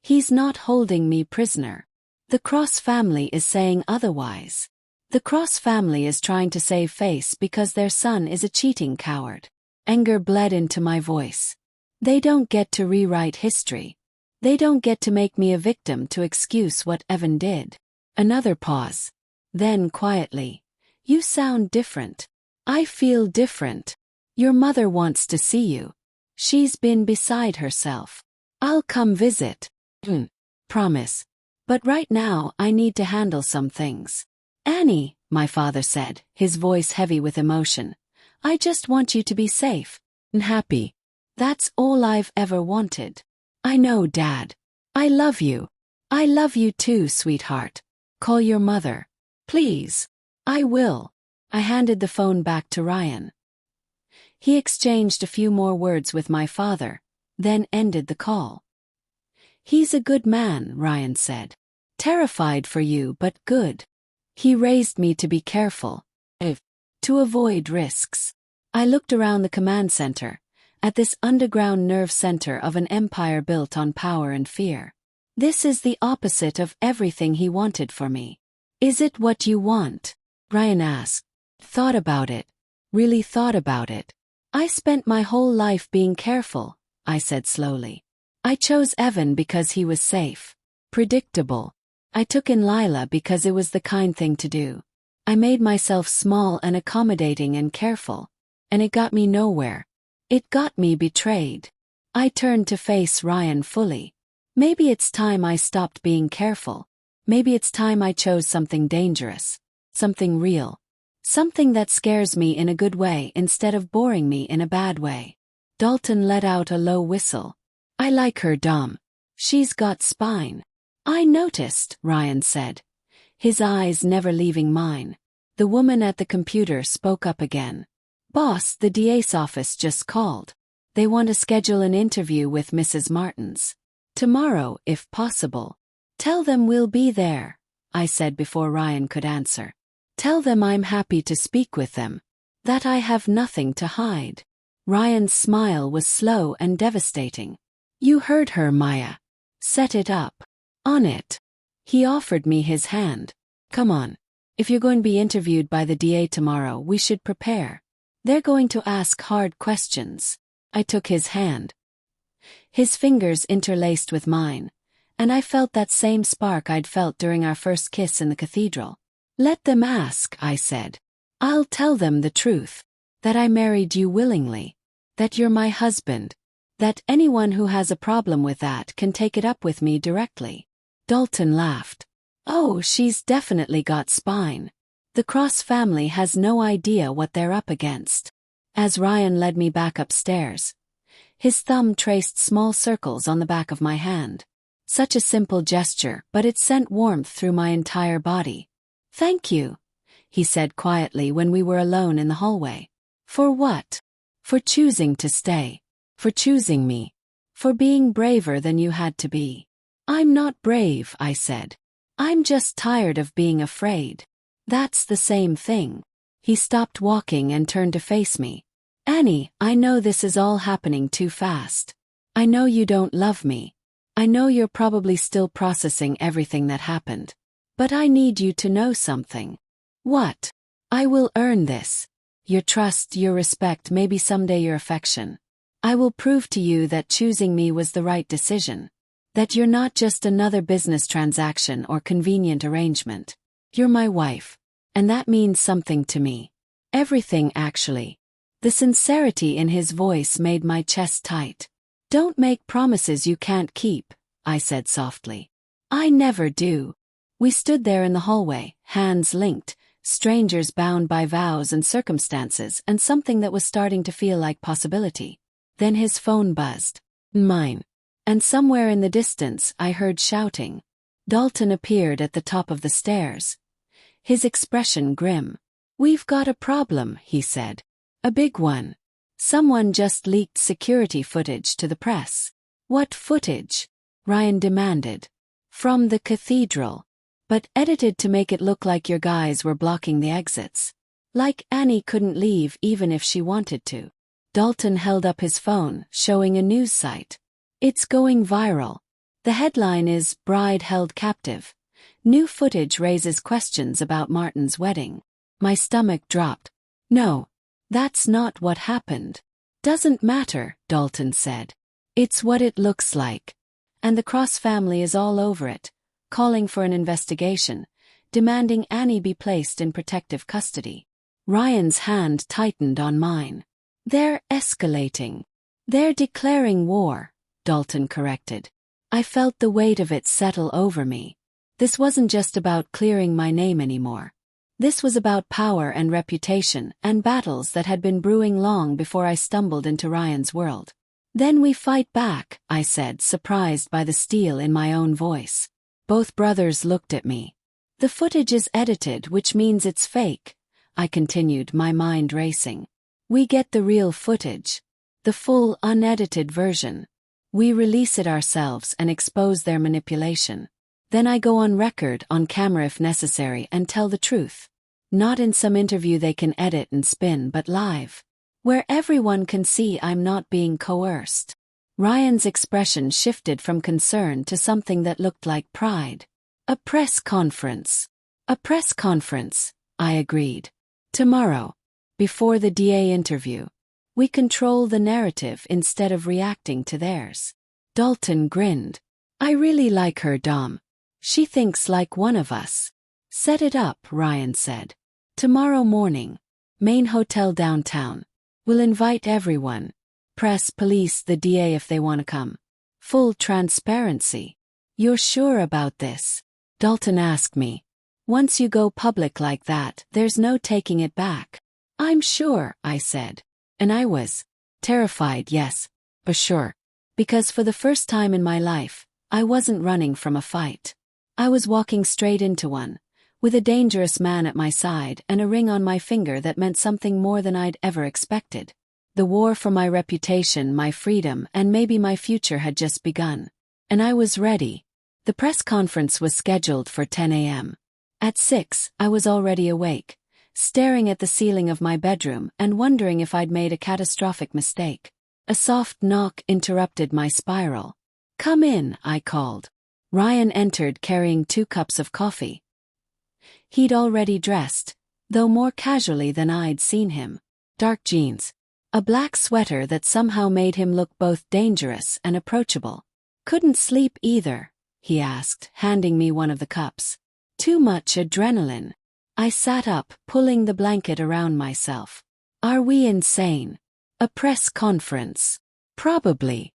He's not holding me prisoner. The Cross family is saying otherwise. The Cross family is trying to save face because their son is a cheating coward. Anger bled into my voice. They don't get to rewrite history. They don't get to make me a victim to excuse what Evan did. Another pause. Then quietly. You sound different. I feel different. Your mother wants to see you. She's been beside herself. I'll come visit. Promise. But right now I need to handle some things. Annie, my father said, his voice heavy with emotion. I just want you to be safe and happy. That's all I've ever wanted. I know, Dad. I love you. I love you too, sweetheart. Call your mother. Please. I will. I handed the phone back to Ryan. He exchanged a few more words with my father, then ended the call. He's a good man, Ryan said. Terrified for you, but good. He raised me to be careful. To avoid risks. I looked around the command center, at this underground nerve center of an empire built on power and fear. This is the opposite of everything he wanted for me. Is it what you want? Ryan asked. Thought about it. Really thought about it. I spent my whole life being careful, I said slowly. I chose Evan because he was safe. Predictable. I took in Lila because it was the kind thing to do. I made myself small and accommodating and careful. And it got me nowhere. It got me betrayed. I turned to face Ryan fully. Maybe it's time I stopped being careful. Maybe it's time I chose something dangerous. Something real. Something that scares me in a good way instead of boring me in a bad way. Dalton let out a low whistle. I like her, Dom. She's got spine. I noticed, Ryan said, his eyes never leaving mine. The woman at the computer spoke up again. Boss, the DA's office just called. They want to schedule an interview with Mrs. Martins. Tomorrow, if possible. Tell them we'll be there, I said before Ryan could answer. Tell them I'm happy to speak with them. That I have nothing to hide. Ryan's smile was slow and devastating. You heard her, Maya. Set it up. On it. He offered me his hand. Come on. If you're going to be interviewed by the DA tomorrow, we should prepare. They're going to ask hard questions. I took his hand. His fingers interlaced with mine, and I felt that same spark I'd felt during our first kiss in the cathedral. Let them ask, I said. I'll tell them the truth. That I married you willingly. That you're my husband. That anyone who has a problem with that can take it up with me directly. Dalton laughed. Oh, she's definitely got spine. The Cross family has no idea what they're up against. As Ryan led me back upstairs, his thumb traced small circles on the back of my hand. Such a simple gesture, but it sent warmth through my entire body. Thank you, he said quietly when we were alone in the hallway. For what? For choosing to stay. For choosing me. For being braver than you had to be. I'm not brave, I said. I'm just tired of being afraid. That's the same thing. He stopped walking and turned to face me. Annie, I know this is all happening too fast. I know you don't love me. I know you're probably still processing everything that happened. But I need you to know something. What? I will earn this. Your trust, your respect, maybe someday your affection. I will prove to you that choosing me was the right decision. That you're not just another business transaction or convenient arrangement. You're my wife. And that means something to me. Everything, actually. The sincerity in his voice made my chest tight. Don't make promises you can't keep, I said softly. I never do. We stood there in the hallway, hands linked, strangers bound by vows and circumstances and something that was starting to feel like possibility. Then his phone buzzed. Mine. And somewhere in the distance I heard shouting. Dalton appeared at the top of the stairs. His expression grim. We've got a problem, he said. A big one. Someone just leaked security footage to the press. What footage? Ryan demanded. From the cathedral. But edited to make it look like your guys were blocking the exits. Like Annie couldn't leave even if she wanted to. Dalton held up his phone, showing a news site. It's going viral. The headline is Bride Held Captive. New footage raises questions about Martin's wedding. My stomach dropped. No. That's not what happened. Doesn't matter, Dalton said. It's what it looks like. And the Cross family is all over it, calling for an investigation, demanding Annie be placed in protective custody. Ryan's hand tightened on mine. They're escalating. They're declaring war, Dalton corrected. I felt the weight of it settle over me. This wasn't just about clearing my name anymore. This was about power and reputation and battles that had been brewing long before I stumbled into Ryan's world. Then we fight back, I said, surprised by the steel in my own voice. Both brothers looked at me. The footage is edited, which means it's fake, I continued, my mind racing. We get the real footage. The full, unedited version. We release it ourselves and expose their manipulation. Then I go on record, on camera if necessary, and tell the truth. Not in some interview they can edit and spin, but live. Where everyone can see I'm not being coerced. Ryan's expression shifted from concern to something that looked like pride. A press conference. A press conference, I agreed. Tomorrow. Before the DA interview. We control the narrative instead of reacting to theirs. Dalton grinned. I really like her, Dom. She thinks like one of us. Set it up, Ryan said. Tomorrow morning. Main hotel downtown. We'll invite everyone. Press, police, the DA if they want to come. Full transparency. You're sure about this? Dalton asked me. Once you go public like that, there's no taking it back. I'm sure, I said. And I was terrified, yes, but sure. Because for the first time in my life, I wasn't running from a fight. I was walking straight into one, with a dangerous man at my side and a ring on my finger that meant something more than I'd ever expected. The war for my reputation, my freedom, and maybe my future had just begun. And I was ready. The press conference was scheduled for 10 a.m. At 6, I was already awake, staring at the ceiling of my bedroom and wondering if I'd made a catastrophic mistake. A soft knock interrupted my spiral. Come in, I called. Ryan entered carrying 2 cups of coffee. He'd already dressed, though more casually than I'd seen him. Dark jeans. A black sweater that somehow made him look both dangerous and approachable. Couldn't sleep either, he asked, handing me one of the cups. Too much adrenaline. I sat up, pulling the blanket around myself. Are we insane? A press conference. Probably.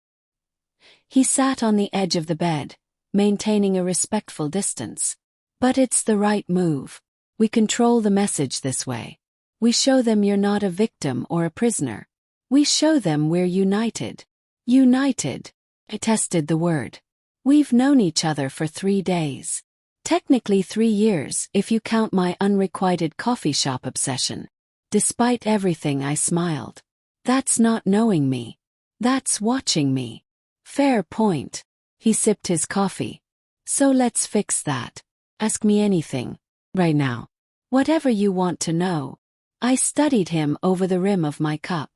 He sat on the edge of the bed, maintaining a respectful distance. But it's the right move. We control the message this way. We show them you're not a victim or a prisoner. We show them we're united. United. I tested the word. We've known each other for 3 days. Technically 3 years if you count my unrequited coffee shop obsession. Despite everything, I smiled. That's not knowing me. That's watching me. Fair point. He sipped his coffee. So let's fix that. Ask me anything. Right now. Whatever you want to know. I studied him over the rim of my cup.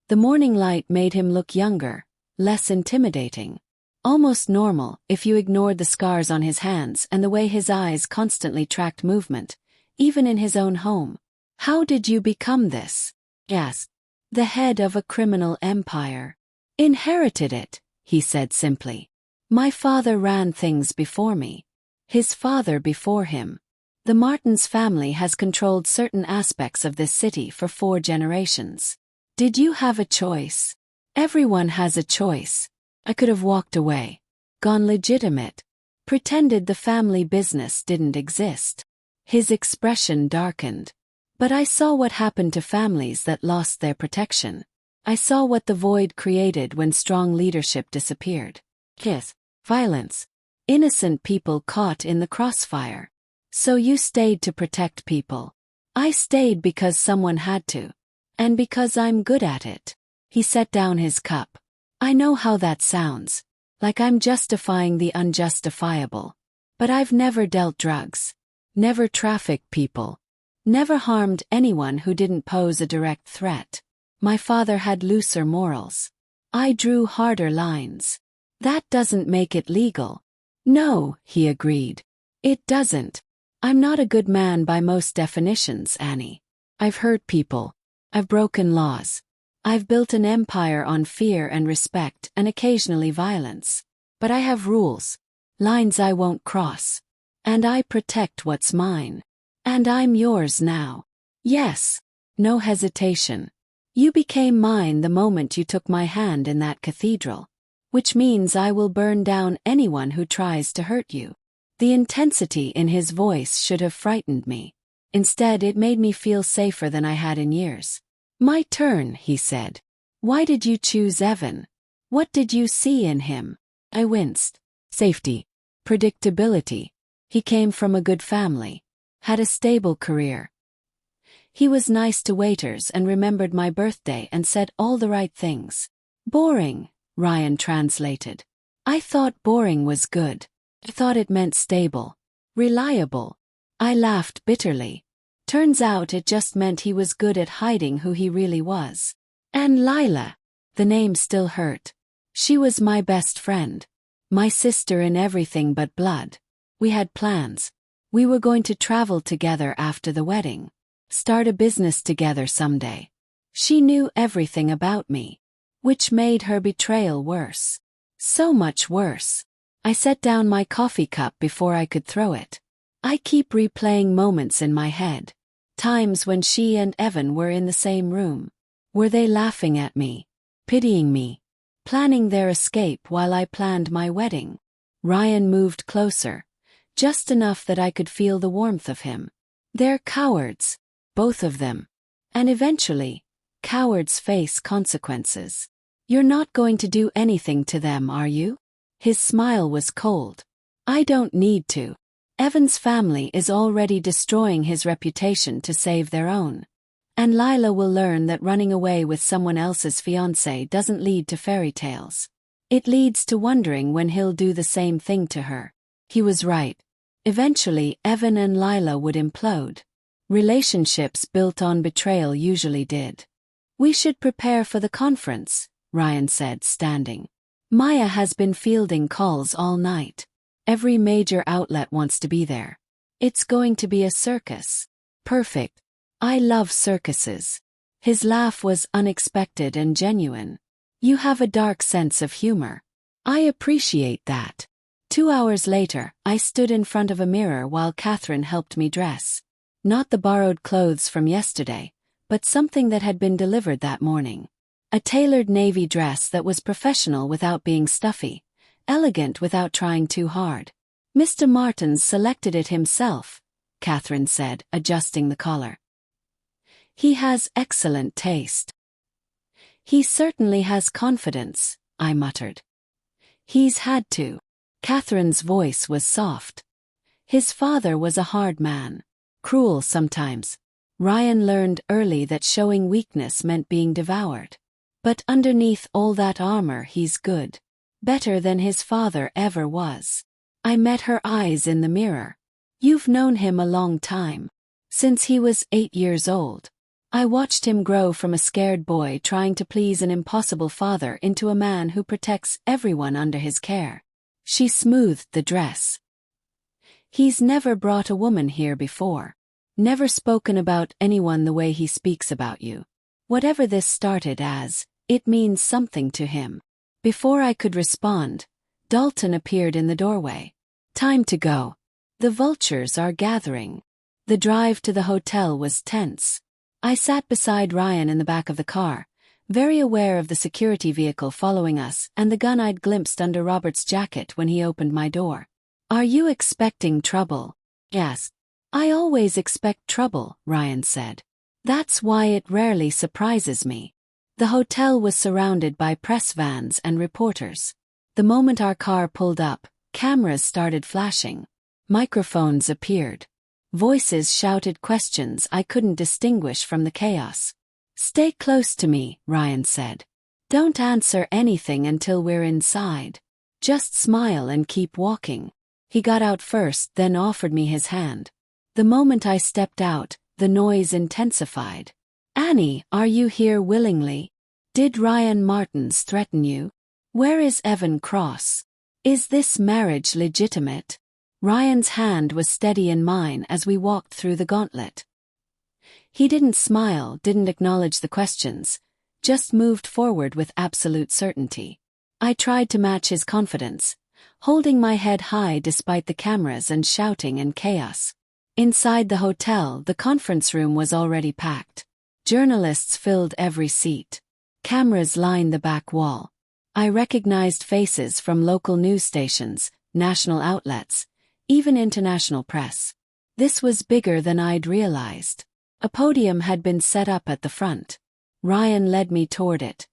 The morning light made him look younger, less intimidating. Almost normal if you ignored the scars on his hands and the way his eyes constantly tracked movement, even in his own home. How did you become this? Yes. The head of a criminal empire. Inherited it, he said simply. My father ran things before me. His father before him. The Martins family has controlled certain aspects of this city for 4 generations. Did you have a choice? Everyone has a choice. I could have walked away. Gone legitimate. Pretended the family business didn't exist. His expression darkened. But I saw what happened to families that lost their protection. I saw what the void created when strong leadership disappeared. Yes. Violence. Innocent people caught in the crossfire. So you stayed to protect people. I stayed because someone had to. And because I'm good at it. He set down his cup. I know how that sounds. Like I'm justifying the unjustifiable. But I've never dealt drugs. Never trafficked people. Never harmed anyone who didn't pose a direct threat. My father had looser morals. I drew harder lines. That doesn't make it legal. No, he agreed. It doesn't. I'm not a good man by most definitions, Annie. I've hurt people. I've broken laws. I've built an empire on fear and respect and occasionally violence. But I have rules. Lines I won't cross. And I protect what's mine. And I'm yours now. Yes. No hesitation. You became mine the moment you took my hand in that cathedral. Which means I will burn down anyone who tries to hurt you. The intensity in his voice should have frightened me. Instead, it made me feel safer than I had in years. My turn, he said. Why did you choose Evan? What did you see in him? I winced. Safety. Predictability. He came from a good family. Had a stable career. He was nice to waiters and remembered my birthday and said all the right things. Boring, Ryan translated. I thought boring was good. I thought it meant stable. Reliable. I laughed bitterly. Turns out it just meant he was good at hiding who he really was. And Lila. The name still hurt. She was my best friend. My sister in everything but blood. We had plans. We were going to travel together after the wedding. Start a business together someday. She knew everything about me, which made her betrayal worse. So much worse. I set down my coffee cup before I could throw it. I keep replaying moments in my head. Times when she and Evan were in the same room. Were they laughing at me, pitying me, planning their escape while I planned my wedding? Ryan moved closer, just enough that I could feel the warmth of him. They're cowards, both of them. And eventually, cowards face consequences. You're not going to do anything to them, are you? His smile was cold. I don't need to. Evan's family is already destroying his reputation to save their own. And Lila will learn that running away with someone else's fiancé doesn't lead to fairy tales. It leads to wondering when he'll do the same thing to her. He was right. Eventually, Evan and Lila would implode. Relationships built on betrayal usually did. We should prepare for the conference, Ryan said, standing. Maya has been fielding calls all night. Every major outlet wants to be there. It's going to be a circus. Perfect. I love circuses. His laugh was unexpected and genuine. You have a dark sense of humor. I appreciate that. 2 hours later, I stood in front of a mirror while Catherine helped me dress. Not the borrowed clothes from yesterday, but something that had been delivered that morning. A tailored navy dress that was professional without being stuffy, elegant without trying too hard. Mr. Martins selected it himself, Catherine said, adjusting the collar. He has excellent taste. He certainly has confidence, I muttered. He's had to. Catherine's voice was soft. His father was a hard man. Cruel sometimes. Ryan learned early that showing weakness meant being devoured. But underneath all that armor he's good. Better than his father ever was. I met her eyes in the mirror. You've known him a long time. Since he was 8 years old. I watched him grow from a scared boy trying to please an impossible father into a man who protects everyone under his care. She smoothed the dress. He's never brought a woman here before. Never spoken about anyone the way he speaks about you. Whatever this started as, it means something to him. Before I could respond, Dalton appeared in the doorway. Time to go. The vultures are gathering. The drive to the hotel was tense. I sat beside Ryan in the back of the car, very aware of the security vehicle following us and the gun I'd glimpsed under Robert's jacket when he opened my door. Are you expecting trouble? Yes. I always expect trouble, Ryan said. That's why it rarely surprises me. The hotel was surrounded by press vans and reporters. The moment our car pulled up, cameras started flashing. Microphones appeared. Voices shouted questions I couldn't distinguish from the chaos. Stay close to me, Ryan said. Don't answer anything until we're inside. Just smile and keep walking. He got out first, then offered me his hand. The moment I stepped out, the noise intensified. Annie, are you here willingly? Did Ryan Martins threaten you? Where is Evan Cross? Is this marriage legitimate? Ryan's hand was steady in mine as we walked through the gauntlet. He didn't smile, didn't acknowledge the questions, just moved forward with absolute certainty. I tried to match his confidence, holding my head high despite the cameras and shouting and chaos. Inside the hotel, the conference room was already packed. Journalists filled every seat. Cameras lined the back wall. I recognized faces from local news stations, national outlets, even international press. This was bigger than I'd realized. A podium had been set up at the front. Ryan led me toward it,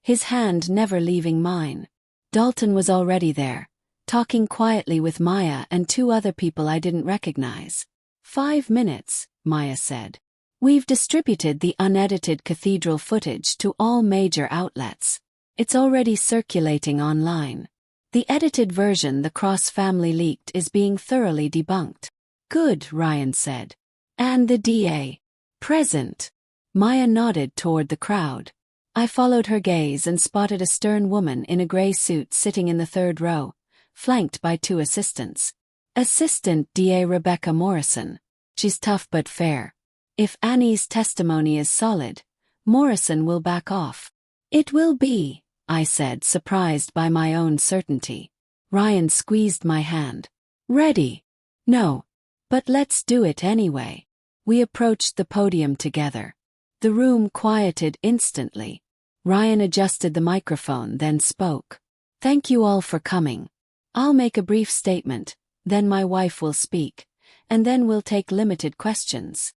his hand never leaving mine. Dalton was already there, talking quietly with Maya and 2 other people I didn't recognize. 5 minutes, Maya said. We've distributed the unedited cathedral footage to all major outlets. It's already circulating online. The edited version the Cross family leaked is being thoroughly debunked. Good, Ryan said. And the DA? Present. Maya nodded toward the crowd. I followed her gaze and spotted a stern woman in a gray suit sitting in the 3rd row, flanked by 2 assistants. Assistant DA Rebecca Morrison. She's tough but fair. If Annie's testimony is solid, Morrison will back off. It will be, I said, surprised by my own certainty. Ryan squeezed my hand. Ready? No. But let's do it anyway. We approached the podium together. The room quieted instantly. Ryan adjusted the microphone, then spoke. Thank you all for coming. I'll make a brief statement, then my wife will speak, and then we'll take limited questions.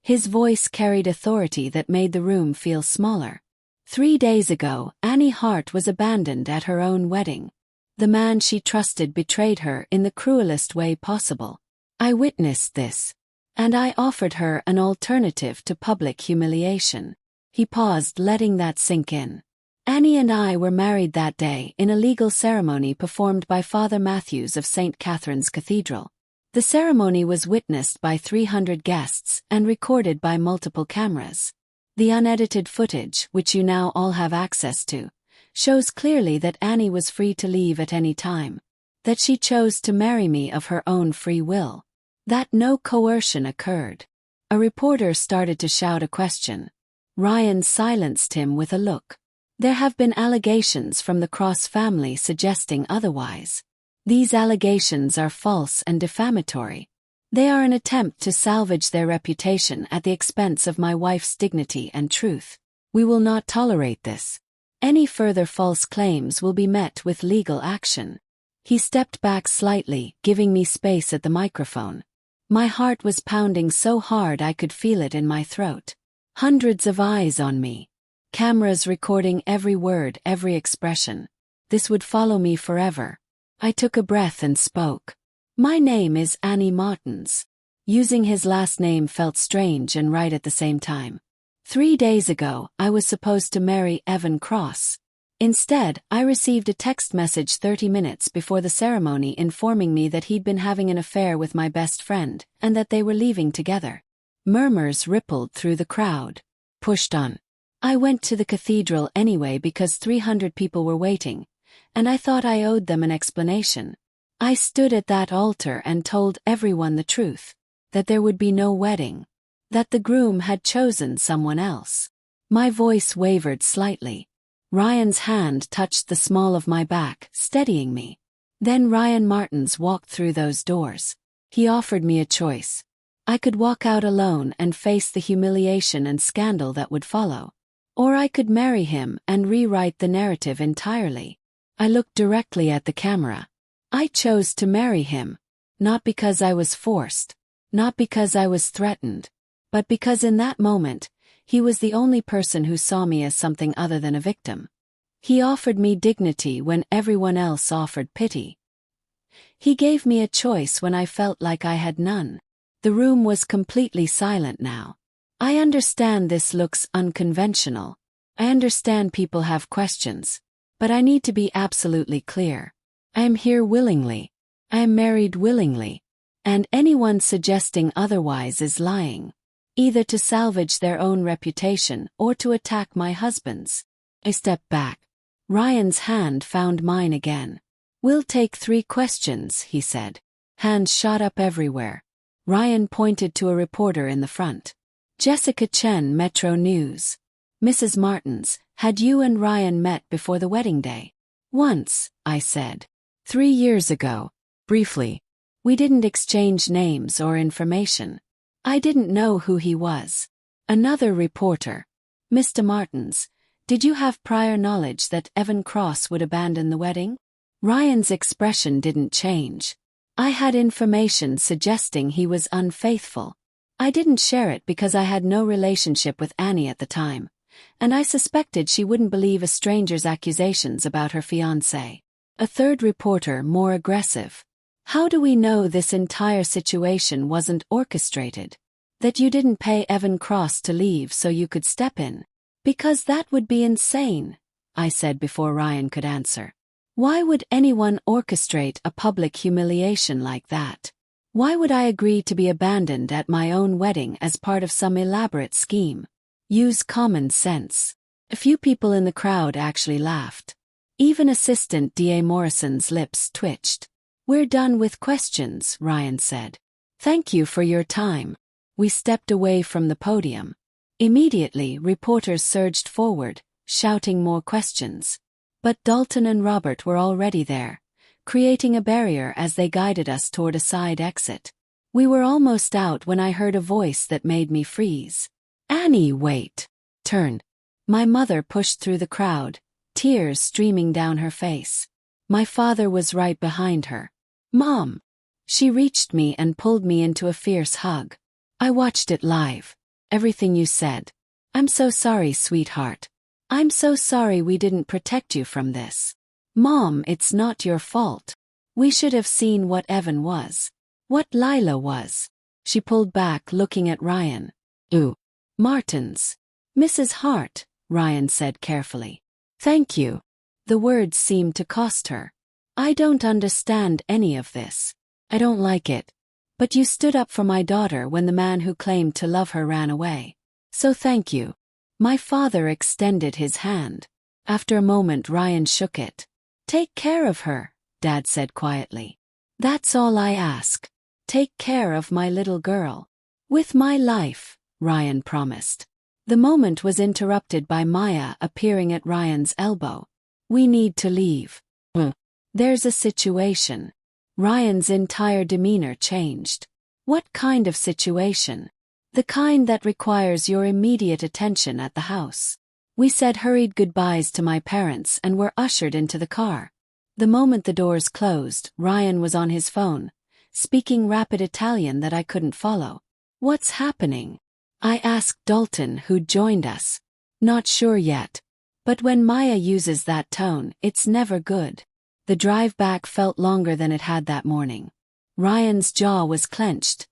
His voice carried authority that made the room feel smaller. 3 days ago, Annie Hart was abandoned at her own wedding. The man she trusted betrayed her in the cruelest way possible. I witnessed this. And I offered her an alternative to public humiliation. He paused, letting that sink in. Annie and I were married that day in a legal ceremony performed by Father Matthews of St. Catherine's Cathedral. The ceremony was witnessed by 300 guests and recorded by multiple cameras. The unedited footage, which you now all have access to, shows clearly that Annie was free to leave at any time. That she chose to marry me of her own free will. That no coercion occurred. A reporter started to shout a question. Ryan silenced him with a look. There have been allegations from the Cross family suggesting otherwise. These allegations are false and defamatory. They are an attempt to salvage their reputation at the expense of my wife's dignity and truth. We will not tolerate this. Any further false claims will be met with legal action. He stepped back slightly, giving me space at the microphone. My heart was pounding so hard I could feel it in my throat. Hundreds of eyes on me. Cameras recording every word, every expression. This would follow me forever. I took a breath and spoke. My name is Annie Martins. Using his last name felt strange and right at the same time. 3 days ago, I was supposed to marry Evan Cross. Instead, I received a text message 30 minutes before the ceremony informing me that he'd been having an affair with my best friend, and that they were leaving together. Murmurs rippled through the crowd. Pushed on. I went to the cathedral anyway because 300 people were waiting, and I thought I owed them an explanation. I stood at that altar and told everyone the truth. That there would be no wedding. That the groom had chosen someone else. My voice wavered slightly. Ryan's hand touched the small of my back, steadying me. Then Ryan Martins walked through those doors. He offered me a choice. I could walk out alone and face the humiliation and scandal that would follow. Or I could marry him and rewrite the narrative entirely. I looked directly at the camera. I chose to marry him. Not because I was forced. Not because I was threatened. But because in that moment, he was the only person who saw me as something other than a victim. He offered me dignity when everyone else offered pity. He gave me a choice when I felt like I had none. The room was completely silent now. I understand this looks unconventional. I understand people have questions. But I need to be absolutely clear. I am here willingly. I am married willingly. And anyone suggesting otherwise is lying. Either to salvage their own reputation or to attack my husband's. I stepped back. Ryan's hand found mine again. We'll take 3 questions, he said. Hands shot up everywhere. Ryan pointed to a reporter in the front. Jessica Chen, Metro News. Mrs. Martins, had you and Ryan met before the wedding day? Once, I said. 3 years ago. Briefly. We didn't exchange names or information. I didn't know who he was. Another reporter. Mr. Martins, did you have prior knowledge that Evan Cross would abandon the wedding? Ryan's expression didn't change. I had information suggesting he was unfaithful. I didn't share it because I had no relationship with Annie at the time, and I suspected she wouldn't believe a stranger's accusations about her fiancé. A third reporter, more aggressive. How do we know this entire situation wasn't orchestrated? That you didn't pay Evan Cross to leave so you could step in? Because that would be insane, I said before Ryan could answer. Why would anyone orchestrate a public humiliation like that? Why would I agree to be abandoned at my own wedding as part of some elaborate scheme? Use common sense. A few people in the crowd actually laughed. Even Assistant DA Morrison's lips twitched. We're done with questions, Ryan said. Thank you for your time. We stepped away from the podium. Immediately, reporters surged forward, shouting more questions. But Dalton and Robert were already there, creating a barrier as they guided us toward a side exit. We were almost out when I heard a voice that made me freeze. "Annie, wait!" Turn. My mother pushed through the crowd, tears streaming down her face. My father was right behind her. "Mom!" She reached me and pulled me into a fierce hug. "I watched it live. Everything you said. I'm so sorry, sweetheart. I'm so sorry we didn't protect you from this. Mom, it's not your fault. We should have seen what Evan was. What Lila was." She pulled back, looking at Ryan. "Ooh. Martins. Mrs. Hart," Ryan said carefully. "Thank you." The words seemed to cost her. "I don't understand any of this. I don't like it. But you stood up for my daughter when the man who claimed to love her ran away. So thank you." My father extended his hand. After a moment, Ryan shook it. "Take care of her," Dad said quietly. "That's all I ask. Take care of my little girl. With my life," Ryan promised. The moment was interrupted by Maya appearing at Ryan's elbow. "We need to leave. There's a situation." Ryan's entire demeanor changed. "What kind of situation?" "The kind that requires your immediate attention at the house." We said hurried goodbyes to my parents and were ushered into the car. The moment the doors closed, Ryan was on his phone, speaking rapid Italian that I couldn't follow. "What's happening?" I asked Dalton, who'd joined us. "Not sure yet. But when Maya uses that tone, it's never good." The drive back felt longer than it had that morning. Ryan's jaw was clenched,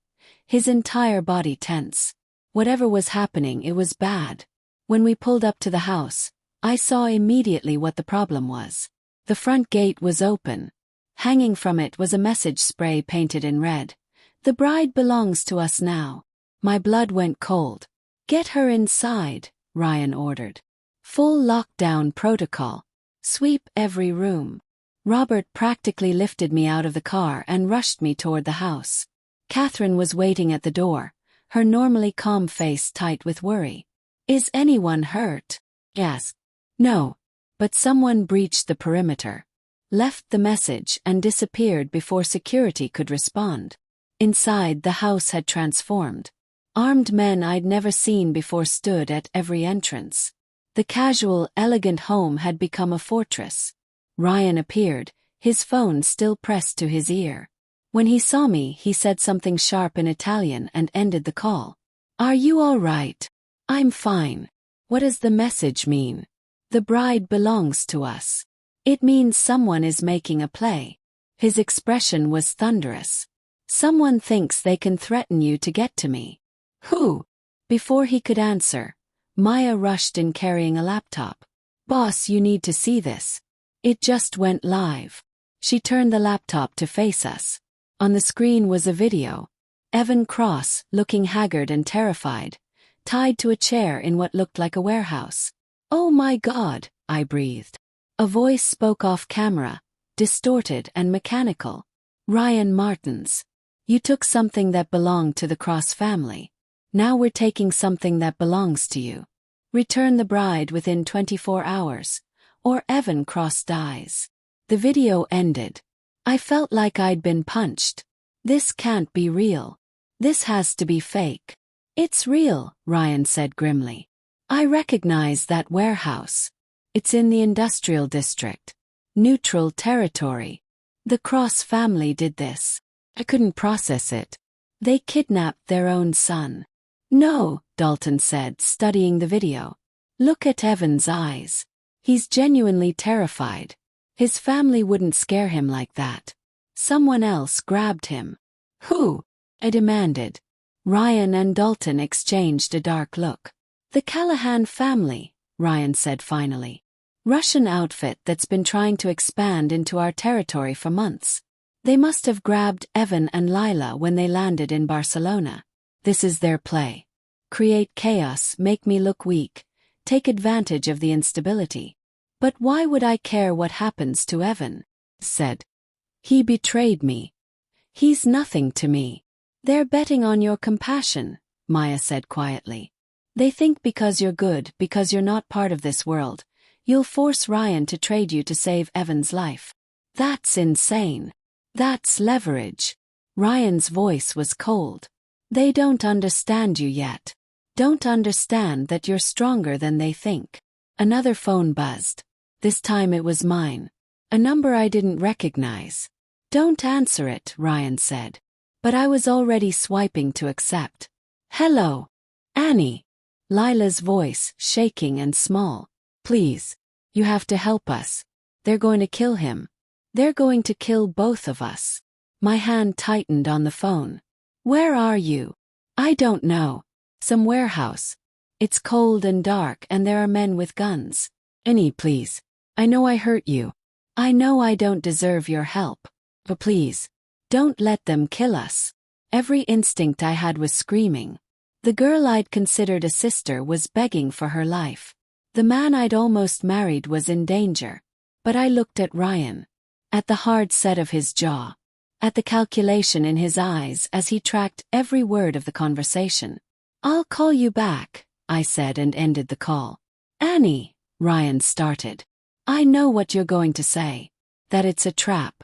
his entire body tense. Whatever was happening, it was bad. When we pulled up to the house, I saw immediately what the problem was. The front gate was open. Hanging from it was a message spray painted in red. "The bride belongs to us now." My blood went cold. "Get her inside," Ryan ordered. "Full lockdown protocol. Sweep every room." Robert practically lifted me out of the car and rushed me toward the house. Catherine was waiting at the door, her normally calm face tight with worry. "Is anyone hurt?" "Yes." "No. But someone breached the perimeter, left the message and disappeared before security could respond." Inside, the house had transformed. Armed men I'd never seen before stood at every entrance. The casual, elegant home had become a fortress. Ryan appeared, his phone still pressed to his ear. When he saw me, he said something sharp in Italian and ended the call. "Are you all right?" "I'm fine." "What does the message mean?" "The bride belongs to us." "It means someone is making a play." His expression was thunderous. "Someone thinks they can threaten you to get to me." "Who?" Before he could answer, Maya rushed in carrying a laptop. "Boss, you need to see this. It just went live." She turned the laptop to face us. On the screen was a video. Evan Cross, looking haggard and terrified, tied to a chair in what looked like a warehouse. "Oh my God," I breathed. A voice spoke off camera, distorted and mechanical. "Ryan Martins. You took something that belonged to the Cross family. Now we're taking something that belongs to you. Return the bride within 24 hours, or Evan Cross dies." The video ended. I felt like I'd been punched. This can't be real. This has to be fake. "It's real," Ryan said grimly. "I recognize that warehouse. It's in the industrial district. Neutral territory. The Cross family did this." I couldn't process it. "They kidnapped their own son." "No," Dalton said, studying the video. "Look at Evan's eyes. He's genuinely terrified. His family wouldn't scare him like that. Someone else grabbed him." "Who?" I demanded. Ryan and Dalton exchanged a dark look. "The Callahan family," Ryan said finally. "Russian outfit that's been trying to expand into our territory for months. They must have grabbed Evan and Lila when they landed in Barcelona. This is their play. Create chaos, make me look weak, take advantage of the instability. But why would I care what happens to Evan?" said. "He betrayed me. He's nothing to me. They're betting on your compassion," Maya said quietly. They think because you're good, because you're not part of this world, you'll force Ryan to trade you to save Evan's life. That's insane. That's leverage. Ryan's voice was cold. They don't understand you yet. Don't understand that you're stronger than they think. Another phone buzzed. This time it was mine. A number I didn't recognize. Don't answer it, Ryan said. But I was already swiping to accept. Hello. Annie. Lila's voice, shaking and small. Please. You have to help us. They're going to kill him. They're going to kill both of us. My hand tightened on the phone. Where are you? I don't know. Some warehouse. It's cold and dark and there are men with guns. Annie, please. I know I hurt you. I know I don't deserve your help. But please. Don't let them kill us. Every instinct I had was screaming. The girl I'd considered a sister was begging for her life. The man I'd almost married was in danger. But I looked at Ryan. At the hard set of his jaw. At the calculation in his eyes as he tracked every word of the conversation. I'll call you back, I said and ended the call. Annie, Ryan started. I know what you're going to say. That it's a trap.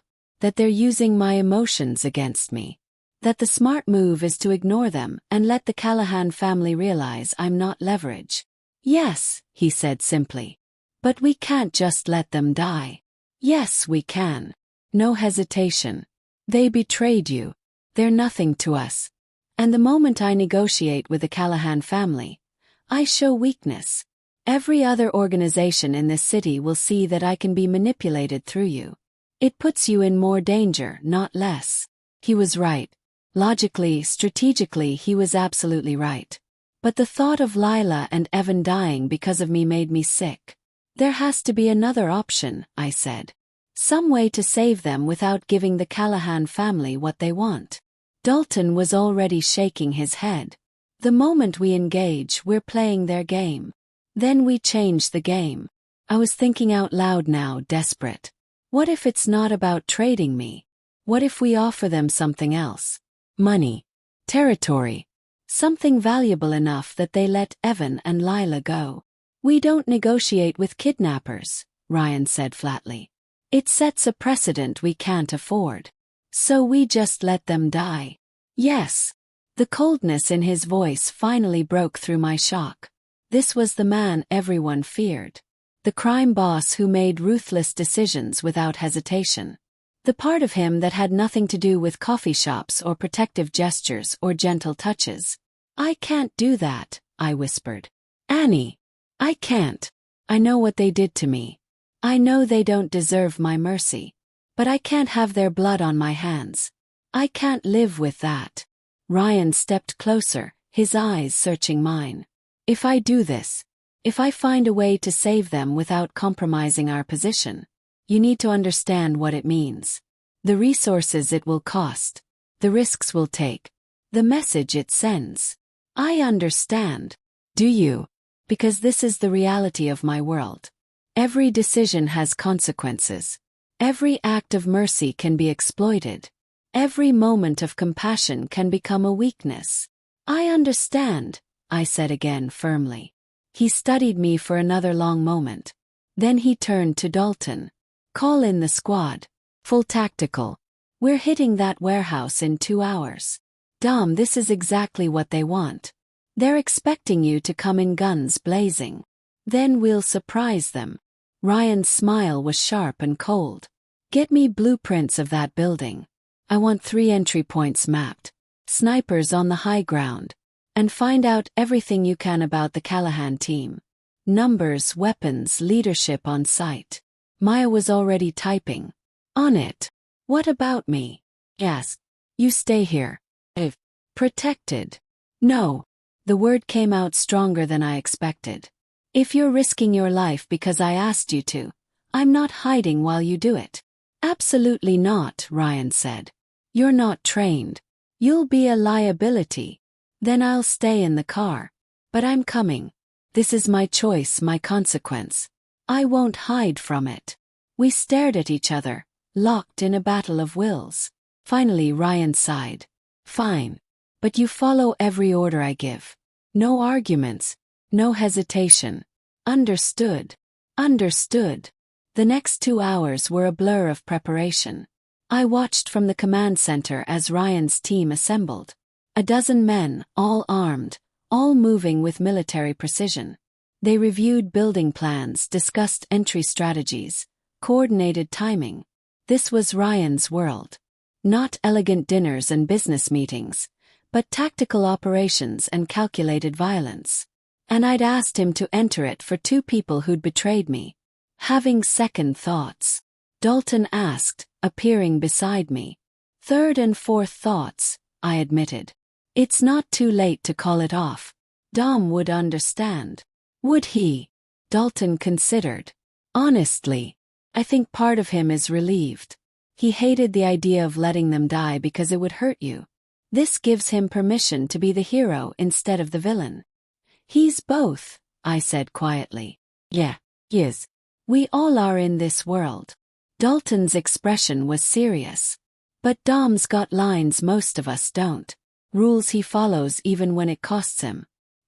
That they're using my emotions against me. That the smart move is to ignore them and let the Callahan family realize I'm not leverage. Yes, he said simply. But we can't just let them die. Yes, we can. No hesitation. They betrayed you. They're nothing to us. And the moment I negotiate with the Callahan family, I show weakness. Every other organization in this city will see that I can be manipulated through you. It puts you in more danger, not less. He was right. Logically, strategically, he was absolutely right. But the thought of Lila and Evan dying because of me made me sick. There has to be another option, I said. Some way to save them without giving the Callahan family what they want. Dalton was already shaking his head. The moment we engage, we're playing their game. Then we change the game. I was thinking out loud now, desperate. What if it's not about trading me? What if we offer them something else? Money. Territory. Something valuable enough that they let Evan and Lila go. We don't negotiate with kidnappers, Ryan said flatly. It sets a precedent we can't afford. So we just let them die. Yes. The coldness in his voice finally broke through my shock. This was the man everyone feared. The crime boss who made ruthless decisions without hesitation. The part of him that had nothing to do with coffee shops or protective gestures or gentle touches. I can't do that, I whispered. Annie. I can't. I know what they did to me. I know they don't deserve my mercy. But I can't have their blood on my hands. I can't live with that. Ryan stepped closer, his eyes searching mine. If I do this, if I find a way to save them without compromising our position, you need to understand what it means. The resources it will cost, the risks we'll take, the message it sends. I understand. Do you? Because this is the reality of my world. Every decision has consequences. Every act of mercy can be exploited. Every moment of compassion can become a weakness. I understand, I said again firmly. He studied me for another long moment. Then he turned to Dalton. Call in the squad. Full tactical. We're hitting that warehouse in 2 hours. Dom, this is exactly what they want. They're expecting you to come in guns blazing. Then we'll surprise them. Ryan's smile was sharp and cold. Get me blueprints of that building. I want 3 entry points mapped. Snipers on the high ground. And find out everything you can about the Callahan team. Numbers, weapons, leadership on site. Maya was already typing. On it. What about me? Yes. You stay here. If protected. No. The word came out stronger than I expected. If you're risking your life because I asked you to, I'm not hiding while you do it. Absolutely not, Ryan said. You're not trained. You'll be a liability. Then I'll stay in the car. But I'm coming. This is my choice, my consequence. I won't hide from it. We stared at each other, locked in a battle of wills. Finally Ryan sighed. Fine. But you follow every order I give. No arguments, no hesitation. Understood. Understood. The next 2 hours were a blur of preparation. I watched from the command center as Ryan's team assembled. A dozen men, all armed, all moving with military precision. They reviewed building plans, discussed entry strategies, coordinated timing. This was Ryan's world. Not elegant dinners and business meetings, but tactical operations and calculated violence. And I'd asked him to enter it for 2 people who'd betrayed me. Having second thoughts, Dalton asked, appearing beside me. Third and fourth thoughts, I admitted. It's not too late to call it off. Dom would understand. Would he? Dalton considered. Honestly, I think part of him is relieved. He hated the idea of letting them die because it would hurt you. This gives him permission to be the hero instead of the villain. He's both, I said quietly. Yeah, yes. We all are in this world. Dalton's expression was serious. But Dom's got lines most of us don't. Rules he follows even when it costs him.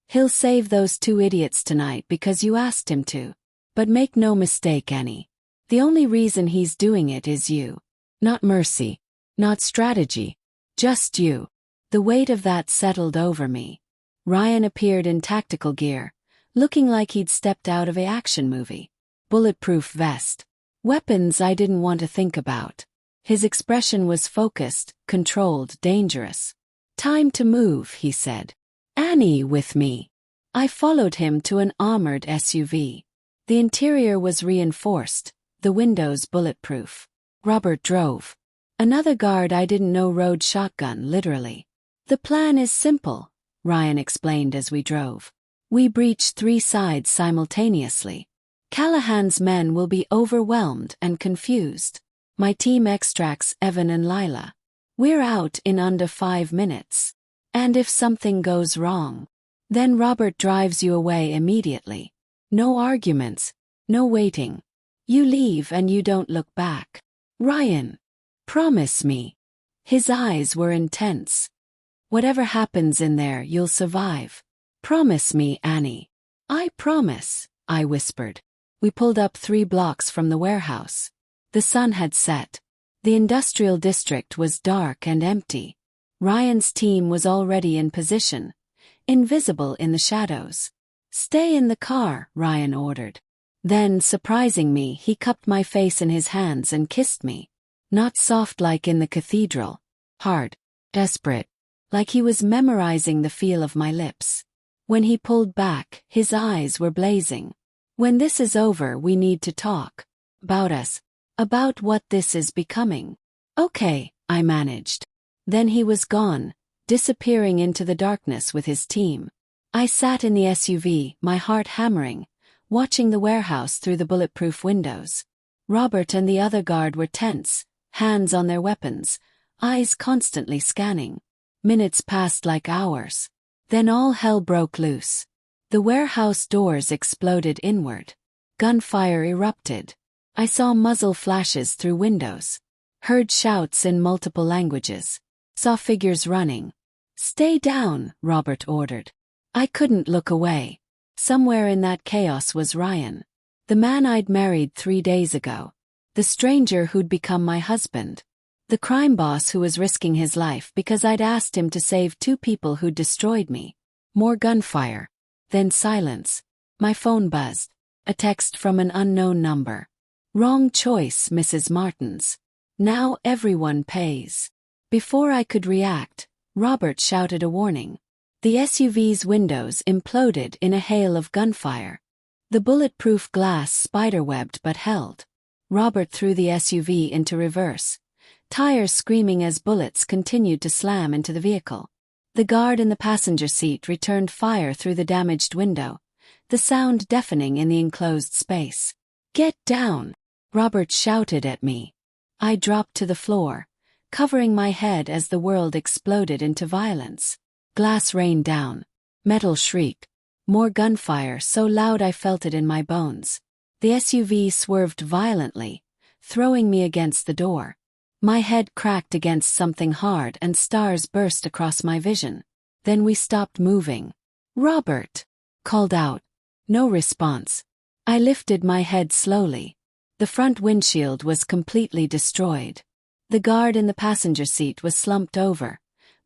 He'll save those 2 idiots tonight because you asked him to. But make no mistake, Annie. The only reason he's doing it is you. Not mercy. Not strategy. Just you. The weight of that settled over me. Ryan appeared in tactical gear, looking like he'd stepped out of an action movie. Bulletproof vest. Weapons I didn't want to think about. His expression was focused, controlled, dangerous. Time to move, he said. Annie with me. I followed him to an armored SUV. The interior was reinforced, the windows bulletproof. Robert drove. Another guard I didn't know rode shotgun, literally. The plan is simple, Ryan explained as we drove. We breach 3 sides simultaneously. Callahan's men will be overwhelmed and confused. My team extracts Evan and Lila. We're out in under 5 minutes. And if something goes wrong, then Robert drives you away immediately. No arguments, no waiting. You leave and you don't look back. Ryan, promise me. His eyes were intense. Whatever happens in there, you'll survive. Promise me, Annie. I promise, I whispered. We pulled up 3 blocks from the warehouse. The sun had set. The industrial district was dark and empty. Ryan's team was already in position, invisible in the shadows. Stay in the car, Ryan ordered. Then, surprising me, he cupped my face in his hands and kissed me. Not soft like in the cathedral. Hard. Desperate. Like he was memorizing the feel of my lips. When he pulled back, his eyes were blazing. When this is over, we need to talk. About us. About what this is becoming. Okay, I managed. Then he was gone, disappearing into the darkness with his team. I sat in the SUV, my heart hammering, watching the warehouse through the bulletproof windows. Robert and the other guard were tense, hands on their weapons, eyes constantly scanning. Minutes passed like hours. Then all hell broke loose. The warehouse doors exploded inward. Gunfire erupted. I saw muzzle flashes through windows. Heard shouts in multiple languages. Saw figures running. Stay down, Robert ordered. I couldn't look away. Somewhere in that chaos was Ryan. The man I'd married 3 days ago. The stranger who'd become my husband. The crime boss who was risking his life because I'd asked him to save 2 people who'd destroyed me. More gunfire. Then silence. My phone buzzed. A text from an unknown number. Wrong choice, Mrs. Martins. Now everyone pays. Before I could react, Robert shouted a warning. The SUV's windows imploded in a hail of gunfire. The bulletproof glass spiderwebbed but held. Robert threw the SUV into reverse, tires screaming as bullets continued to slam into the vehicle. The guard in the passenger seat returned fire through the damaged window, the sound deafening in the enclosed space. Get down! Robert shouted at me. I dropped to the floor, covering my head as the world exploded into violence. Glass rained down. Metal shrieked. More gunfire so loud I felt it in my bones. The SUV swerved violently, throwing me against the door. My head cracked against something hard and stars burst across my vision. Then we stopped moving. "Robert!" called out. No response. I lifted my head slowly. The front windshield was completely destroyed. The guard in the passenger seat was slumped over,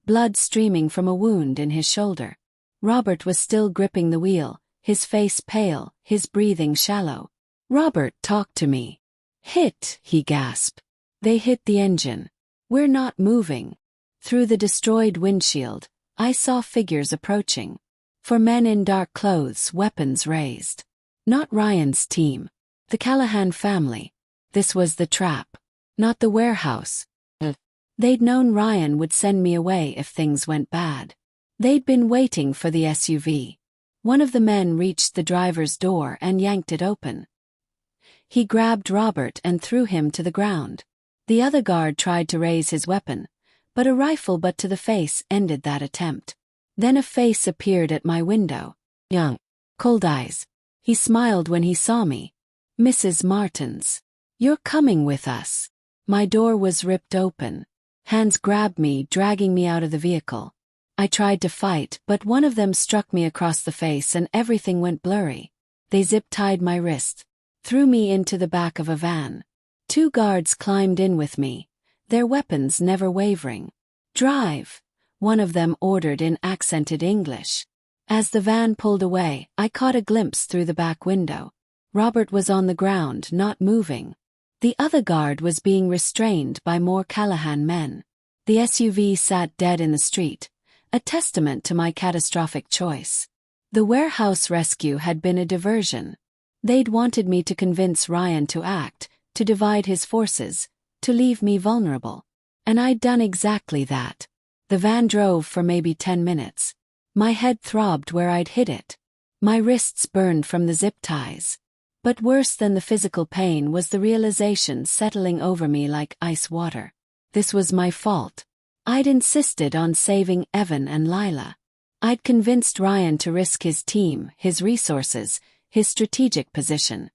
blood streaming from a wound in his shoulder. Robert was still gripping the wheel, his face pale, his breathing shallow. "Robert, talk to me." "Hit," he gasped. "They hit the engine. We're not moving." Through the destroyed windshield, I saw figures approaching. 4 men in dark clothes, weapons raised. Not Ryan's team. The Callahan family. This was the trap. Not the warehouse. They'd known Ryan would send me away if things went bad. They'd been waiting for the SUV. One of the men reached the driver's door and yanked it open. He grabbed Robert and threw him to the ground. The other guard tried to raise his weapon, but a rifle butt to the face ended that attempt. Then a face appeared at my window. Young. Cold eyes. He smiled when he saw me. "Mrs. Martins. You're coming with us." My door was ripped open. Hands grabbed me, dragging me out of the vehicle. I tried to fight, but one of them struck me across the face and everything went blurry. They zip-tied my wrist, threw me into the back of a van. 2 guards climbed in with me, their weapons never wavering. "Drive," one of them ordered in accented English. As the van pulled away, I caught a glimpse through the back window. Robert was on the ground, not moving. The other guard was being restrained by more Callahan men. The SUV sat dead in the street, a testament to my catastrophic choice. The warehouse rescue had been a diversion. They'd wanted me to convince Ryan to act, to divide his forces, to leave me vulnerable. And I'd done exactly that. The van drove for maybe 10 minutes. My head throbbed where I'd hit it. My wrists burned from the zip ties. But worse than the physical pain was the realization settling over me like ice water. This was my fault. I'd insisted on saving Evan and Lila. I'd convinced Ryan to risk his team, his resources, his strategic position.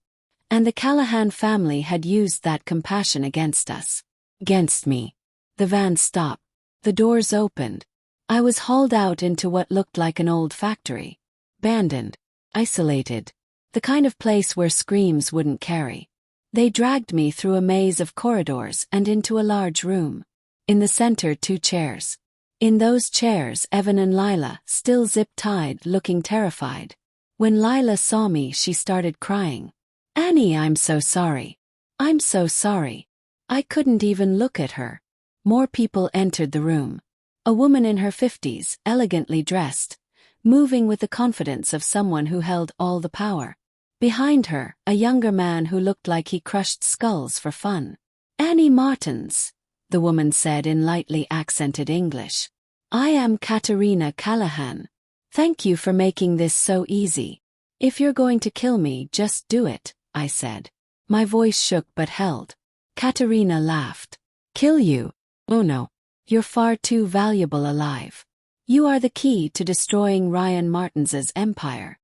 And the Callahan family had used that compassion against us. Against me. The van stopped. The doors opened. I was hauled out into what looked like an old factory. Abandoned. Isolated. The kind of place where screams wouldn't carry. They dragged me through a maze of corridors and into a large room. In the center, 2 chairs. In those chairs, Evan and Lila, still zip-tied, looking terrified. When Lila saw me, she started crying. "Annie, I'm so sorry. I'm so sorry." I couldn't even look at her. More people entered the room. A woman in her 50s, elegantly dressed, moving with the confidence of someone who held all the power. Behind her, a younger man who looked like he crushed skulls for fun. "Annie Martins," the woman said in lightly accented English. "I am Katerina Callahan. Thank you for making this so easy. If you're going to kill me, just do it," I said. My voice shook but held. Katerina laughed. "Kill you? Oh no. You're far too valuable alive. You are the key to destroying Ryan Martins's empire.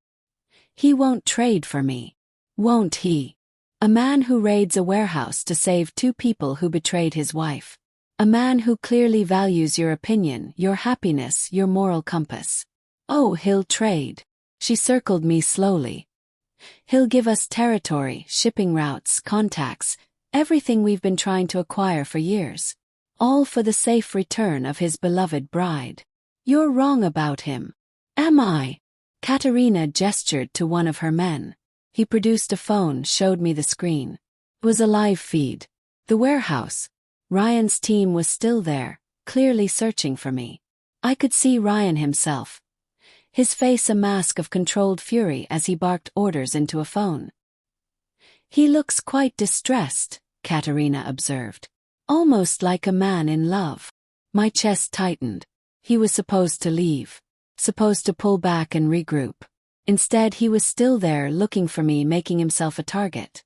He won't trade for me. Won't he? A man who raids a warehouse to save 2 people who betrayed his wife. A man who clearly values your opinion, your happiness, your moral compass. Oh, he'll trade." She circled me slowly. "He'll give us territory, shipping routes, contacts, everything we've been trying to acquire for years. All for the safe return of his beloved bride. You're wrong about him." "Am I?" Katerina gestured to one of her men. He produced a phone, showed me the screen. It was a live feed. The warehouse. Ryan's team was still there, clearly searching for me. I could see Ryan himself. His face a mask of controlled fury as he barked orders into a phone. "He looks quite distressed," Katerina observed. "Almost like a man in love." My chest tightened. He was supposed to leave. Supposed to pull back and regroup. Instead, he was still there looking for me, making himself a target.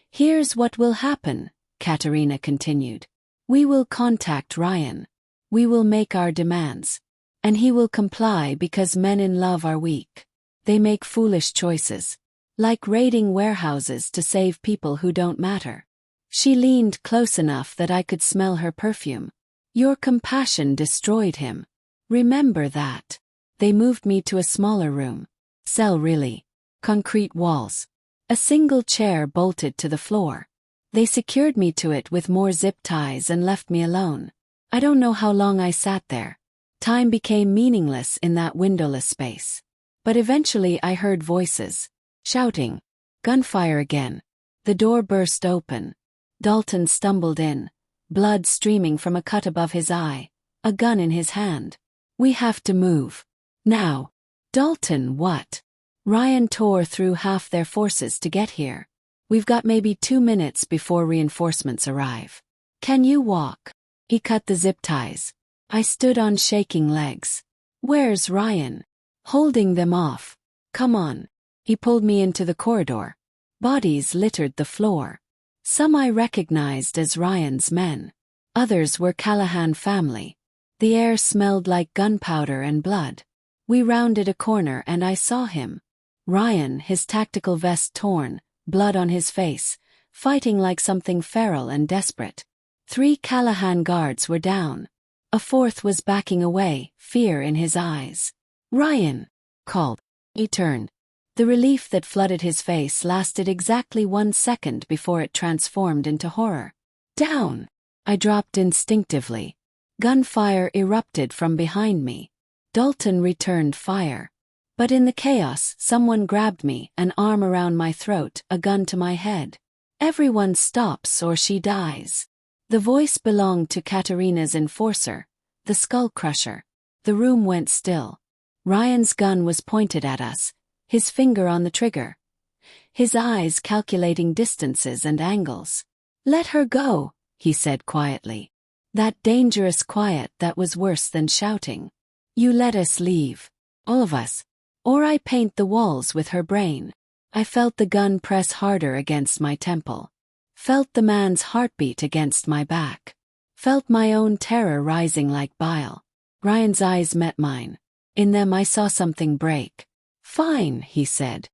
"Here's what will happen," Katerina continued. "We will contact Ryan. We will make our demands. And he will comply because men in love are weak. They make foolish choices. Like raiding warehouses to save people who don't matter. She leaned close enough that I could smell her perfume. Your compassion destroyed him. Remember that. They moved me to a smaller room. Cell really. Concrete walls. A single chair bolted to the floor. They secured me to it with more zip ties and left me alone. I don't know how long I sat there. Time became meaningless in that windowless space. But eventually I heard voices. Shouting. Gunfire again. The door burst open. Dalton stumbled in. Blood streaming from a cut above his eye. A gun in his hand. We have to move. Now. Dalton, what? Ryan tore through half their forces to get here. We've got maybe 2 minutes before reinforcements arrive. Can you walk? He cut the zip ties. I stood on shaking legs. Where's Ryan? Holding them off. Come on. He pulled me into the corridor. Bodies littered the floor. Some I recognized as Ryan's men. Others were Callahan family. The air smelled like gunpowder and blood. We rounded a corner and I saw him. Ryan, his tactical vest torn, blood on his face, fighting like something feral and desperate. 3 Callahan guards were down. A 4th was backing away, fear in his eyes. Ryan! Called. He turned. The relief that flooded his face lasted exactly 1 second before it transformed into horror. Down! I dropped instinctively. Gunfire erupted from behind me. Dalton returned fire. But in the chaos, someone grabbed me, an arm around my throat, a gun to my head. Everyone stops or she dies. The voice belonged to Katerina's enforcer, the Skull Crusher. The room went still. Ryan's gun was pointed at us, his finger on the trigger. His eyes calculating distances and angles. Let her go, he said quietly. That dangerous quiet that was worse than shouting. You let us leave. All of us. Or I paint the walls with her brain. I felt the gun press harder against my temple. Felt the man's heartbeat against my back. Felt my own terror rising like bile. Ryan's eyes met mine. In them I saw something break. Fine, he said.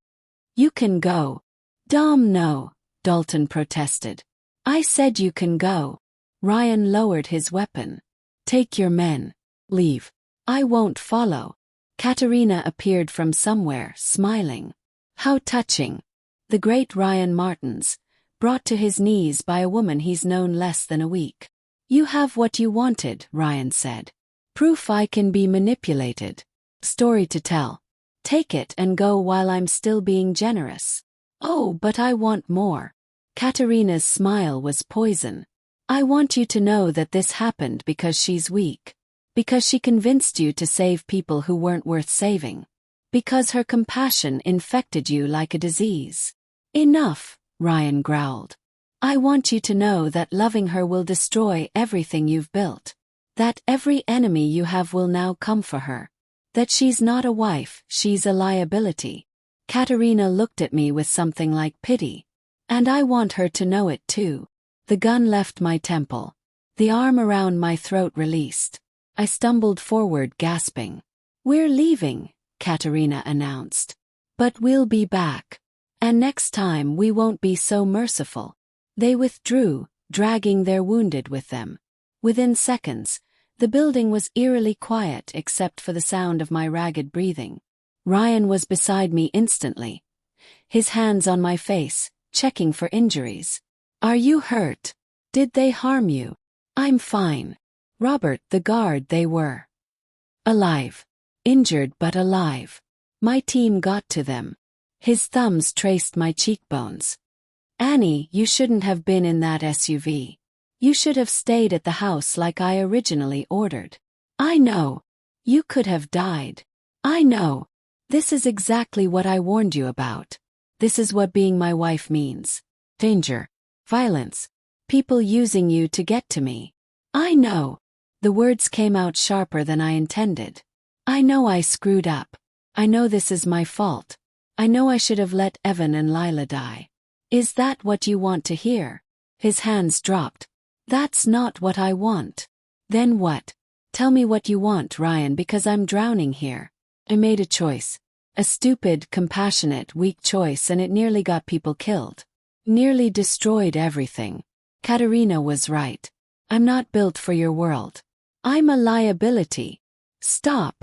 You can go. Dom, no, Dalton protested. I said you can go. Ryan lowered his weapon. Take your men. Leave. I won't follow. Katerina appeared from somewhere, smiling. How touching. The great Ryan Martins, brought to his knees by a woman he's known less than a week. You have what you wanted, Ryan said. Proof I can be manipulated. Story to tell. Take it and go while I'm still being generous. Oh, but I want more. Katerina's smile was poison. I want you to know that this happened because she's weak. Because she convinced you to save people who weren't worth saving. Because her compassion infected you like a disease. Enough, Ryan growled. I want you to know that loving her will destroy everything you've built. That every enemy you have will now come for her. That she's not a wife, she's a liability. Katerina looked at me with something like pity. And I want her to know it too. The gun left my temple. The arm around my throat released. I stumbled forward, gasping. We're leaving, Katerina announced. But we'll be back. And next time we won't be so merciful. They withdrew, dragging their wounded with them. Within seconds, the building was eerily quiet except for the sound of my ragged breathing. Ryan was beside me instantly. His hands on my face, checking for injuries. Are you hurt? Did they harm you? I'm fine. Robert, the guard, they were. Alive. Injured but alive. My team got to them. His thumbs traced my cheekbones. Annie, you shouldn't have been in that SUV. You should have stayed at the house like I originally ordered. I know. You could have died. I know. This is exactly what I warned you about. This is what being my wife means. Danger. Violence. People using you to get to me. I know. The words came out sharper than I intended. I know I screwed up. I know this is my fault. I know I should have let Evan and Lila die. Is that what you want to hear? His hands dropped. That's not what I want. Then what? Tell me what you want, Ryan, because I'm drowning here. I made a choice. A stupid, compassionate, weak choice, and it nearly got people killed. Nearly destroyed everything. Katerina was right. I'm not built for your world. I'm a liability. Stop.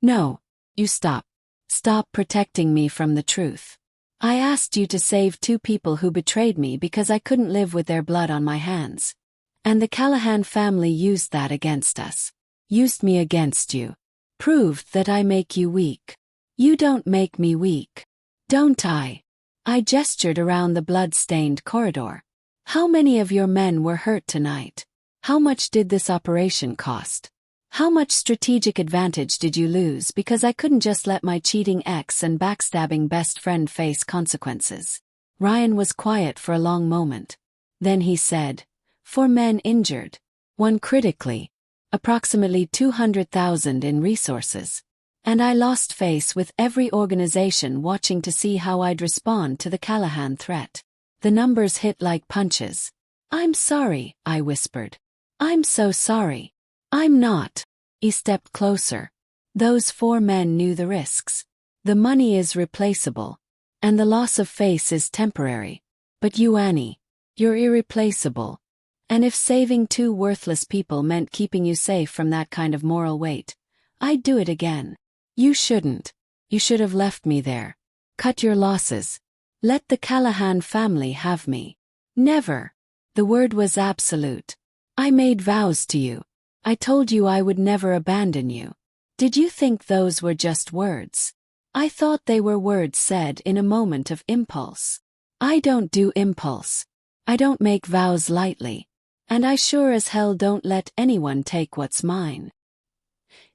No. You stop. Stop protecting me from the truth. I asked you to save 2 people who betrayed me because I couldn't live with their blood on my hands. And the Callahan family used that against us. Used me against you. Proved that I make you weak. You don't make me weak. Don't I? I gestured around the blood-stained corridor. How many of your men were hurt tonight? How much did this operation cost? How much strategic advantage did you lose because I couldn't just let my cheating ex and backstabbing best friend face consequences? Ryan was quiet for a long moment. Then he said, 4 men injured. 1 critically. Approximately 200,000 in resources. And I lost face with every organization watching to see how I'd respond to the Callahan threat. The numbers hit like punches. I'm sorry, I whispered. I'm so sorry. I'm not. He stepped closer. Those 4 men knew the risks. The money is replaceable. And the loss of face is temporary. But you, Annie, you're irreplaceable. And if saving 2 worthless people meant keeping you safe from that kind of moral weight, I'd do it again. You shouldn't. You should have left me there. Cut your losses. Let the Callahan family have me. Never. The word was absolute. I made vows to you. I told you I would never abandon you. Did you think those were just words? I thought they were words said in a moment of impulse. I don't do impulse. I don't make vows lightly. And I sure as hell don't let anyone take what's mine.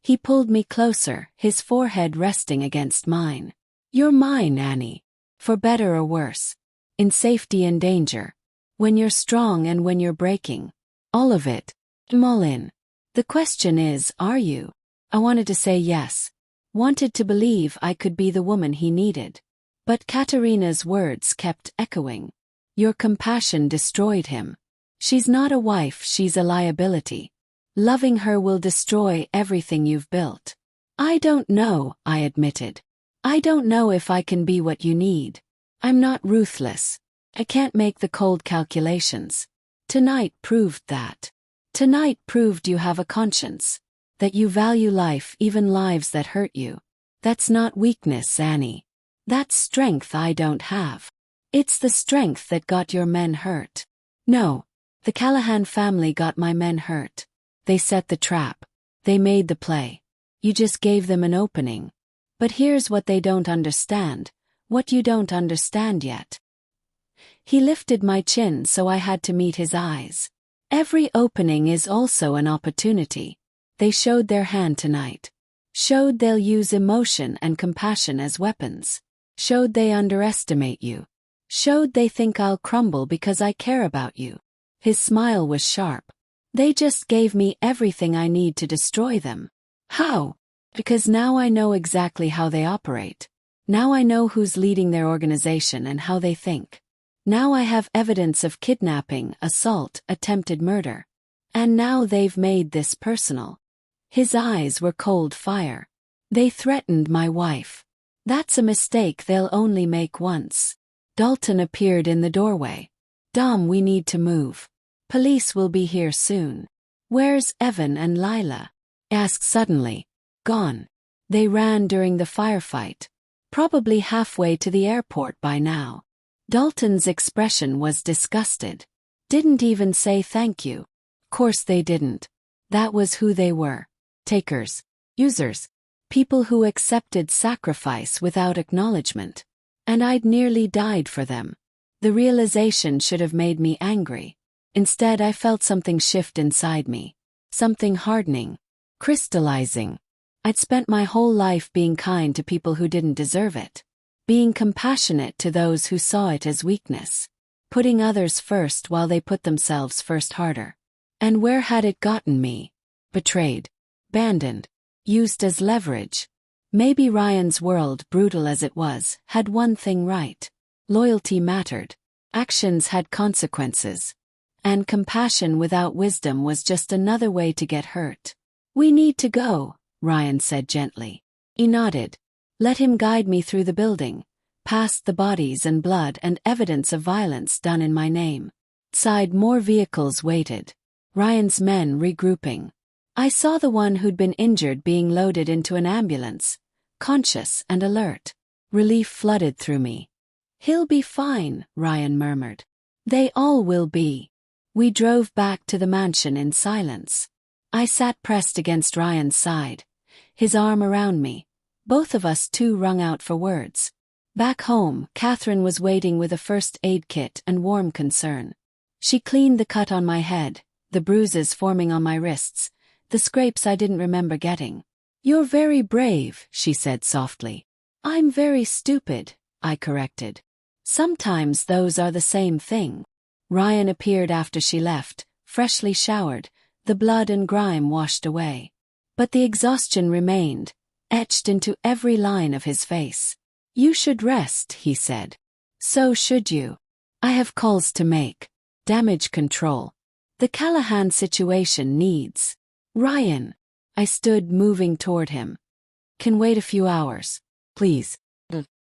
He pulled me closer, his forehead resting against mine. You're mine, Annie. For better or worse. In safety and danger. When you're strong and when you're breaking. All of it. I'm all in. The question is, are you? I wanted to say yes. Wanted to believe I could be the woman he needed. But Katerina's words kept echoing. Your compassion destroyed him. She's not a wife, she's a liability. Loving her will destroy everything you've built. I don't know, I admitted. I don't know if I can be what you need. I'm not ruthless. I can't make the cold calculations. Tonight proved that. Tonight proved you have a conscience. That you value life, even lives that hurt you. That's not weakness, Annie. That's strength I don't have. It's the strength that got your men hurt. No, the Callahan family got my men hurt. They set the trap. They made the play. You just gave them an opening. But here's what they don't understand. What you don't understand yet. He lifted my chin so I had to meet his eyes. Every opening is also an opportunity. They showed their hand tonight. Showed they'll use emotion and compassion as weapons. Showed they underestimate you. Showed they think I'll crumble because I care about you. His smile was sharp. They just gave me everything I need to destroy them. How? Because now I know exactly how they operate. Now I know who's leading their organization and how they think. Now I have evidence of kidnapping, assault, attempted murder. And now they've made this personal. His eyes were cold fire. They threatened my wife. That's a mistake they'll only make once. Dalton appeared in the doorway. Dom, we need to move. Police will be here soon. Where's Evan and Lila? Asked suddenly. Gone. They ran during the firefight. Probably halfway to the airport by now. Dalton's expression was disgusted. Didn't even say thank you. Course they didn't. That was who they were. Takers. Users. People who accepted sacrifice without acknowledgement. And I'd nearly died for them. The realization should have made me angry. Instead, I felt something shift inside me. Something hardening. Crystallizing. I'd spent my whole life being kind to people who didn't deserve it. Being compassionate to those who saw it as weakness. Putting others first while they put themselves first harder. And where had it gotten me? Betrayed. Abandoned. Used as leverage. Maybe Ryan's world, brutal as it was, had one thing right. Loyalty mattered. Actions had consequences. And compassion without wisdom was just another way to get hurt. We need to go, Ryan said gently. He nodded. Let him guide me through the building, past the bodies and blood and evidence of violence done in my name. Outside, more vehicles waited. Ryan's men regrouping. I saw the one who'd been injured being loaded into an ambulance, conscious and alert. Relief flooded through me. "He'll be fine," Ryan murmured. "They all will be." We drove back to the mansion in silence. I sat pressed against Ryan's side, his arm around me, both of us too wrung out for words. Back home, Catherine was waiting with a first aid kit and warm concern. She cleaned the cut on my head, the bruises forming on my wrists, the scrapes I didn't remember getting. "You're very brave," she said softly. "I'm very stupid," I corrected. "Sometimes those are the same thing." Ryan appeared after she left, freshly showered, the blood and grime washed away. But the exhaustion remained, etched into every line of his face. "You should rest," he said. "So should you. I have calls to make. Damage control. The Callahan situation needs." "Ryan." I stood, moving toward him. "Can wait a few hours. Please.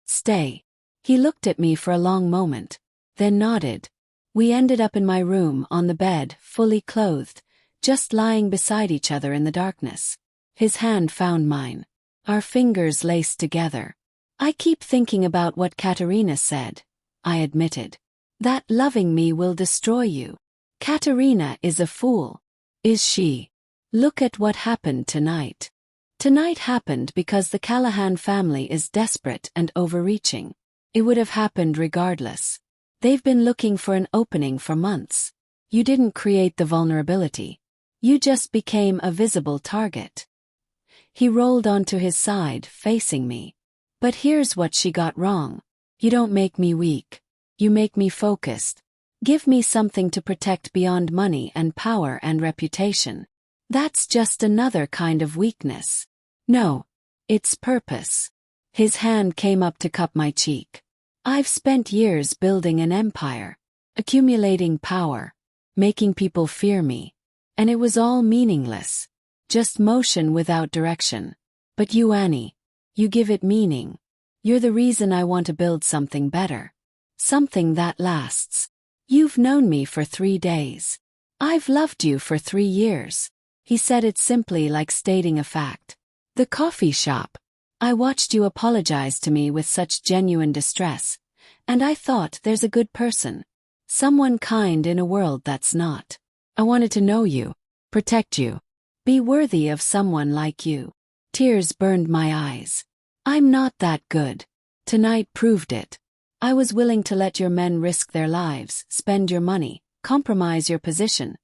Stay." He looked at me for a long moment, then nodded. We ended up in my room, on the bed, fully clothed, just lying beside each other in the darkness. His hand found mine. Our fingers laced together. "I keep thinking about what Katerina said," I admitted. "That loving me will destroy you. Katerina is a fool." "Is she? Look at what happened tonight." "Tonight happened because the Callahan family is desperate and overreaching. It would have happened regardless. They've been looking for an opening for months. You didn't create the vulnerability. You just became a visible target." He rolled onto his side, facing me. "But here's what she got wrong. You don't make me weak. You make me focused. Give me something to protect beyond money and power and reputation. That's just another kind of weakness. No. It's purpose." His hand came up to cup my cheek. "I've spent years building an empire, accumulating power, making people fear me. And it was all meaningless. Just motion without direction. But you, Annie, you give it meaning. You're the reason I want to build something better. Something that lasts. You've known me for 3 days. I've loved you for 3 years." He said it simply, like stating a fact. "The coffee shop. I watched you apologize to me with such genuine distress, and I thought, there's a good person. Someone kind in a world that's not. I wanted to know you, protect you, be worthy of someone like you." Tears burned my eyes. "I'm not that good. Tonight proved it. I was willing to let your men risk their lives, spend your money, compromise your position,